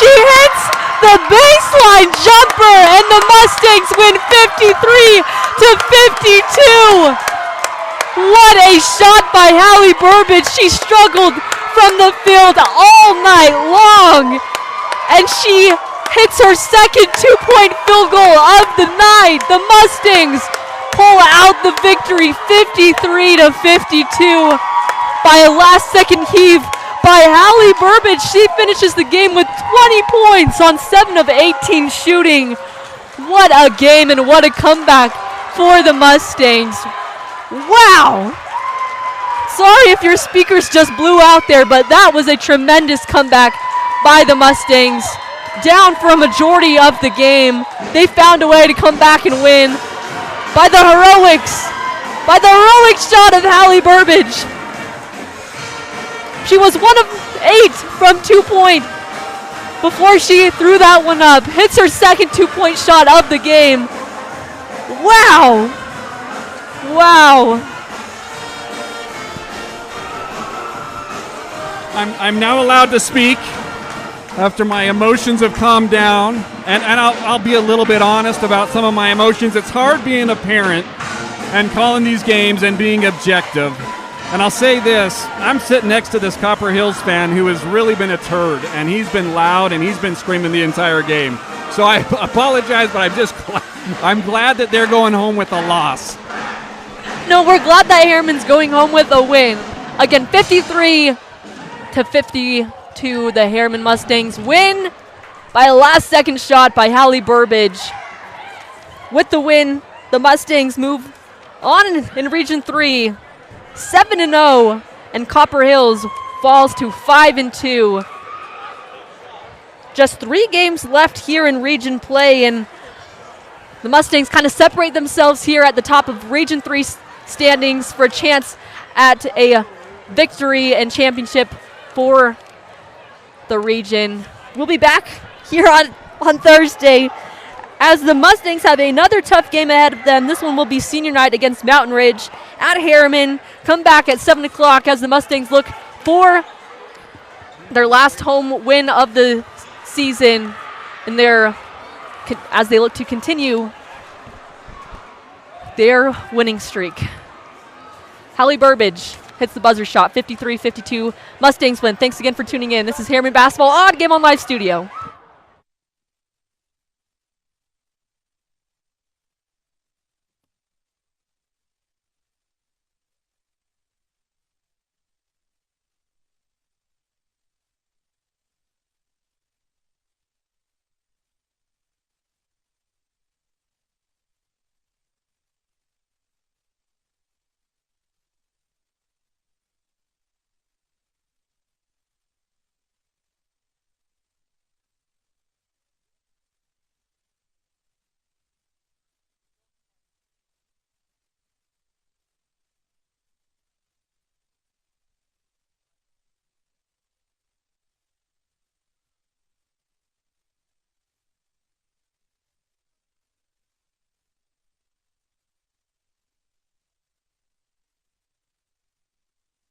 She hits the baseline jumper, and the Mustangs win 53-52. What a shot by Hallie Burbage. She struggled from the field all night long, and she hits her second 2-point field goal of the night. The Mustangs pull out the victory 53-52 by a last-second heave by Hallie Burbage. She finishes the game with 20 points on 7 of 18 shooting. What a game and what a comeback for the Mustangs. Wow! Sorry if your speakers just blew out there, but that was a tremendous comeback by the Mustangs. Down for a majority of the game, they found a way to come back and win by the heroic shot of Hallie Burbage. She was 1 of 8 from 2-point before she threw that one up. Hits her second 2-point shot of the game. Wow. Wow. I'm now allowed to speak after my emotions have calmed down, and I'll be a little bit honest about some of my emotions. It's hard being a parent and calling these games and being objective. And I'll say this, I'm sitting next to this Copper Hills fan who has really been a turd, and he's been loud and he's been screaming the entire game. So I apologize, but I'm glad that they're going home with a loss. No, we're glad that Harriman's going home with a win. Again, 53-52, the Harriman Mustangs win by a last-second shot by Hallie Burbage. With the win, the Mustangs move on in Region 3, 7-0, and Copper Hills falls to 5-2. Just 3 games left here in Region play, and the Mustangs kind of separate themselves here at the top of Region 3 standings for a chance at a victory and championship for the region. We'll be back here on Thursday as the Mustangs have another tough game ahead of them. This one will be senior night against Mountain Ridge at Harriman. Come back at 7 o'clock as the Mustangs look for their last home win of the season and as they look to continue their winning streak. Hallie Burbage hits the buzzer shot, 53-52. Mustangs win. Thanks again for tuning in. This is Harriman Basketball on Game On Live Studio.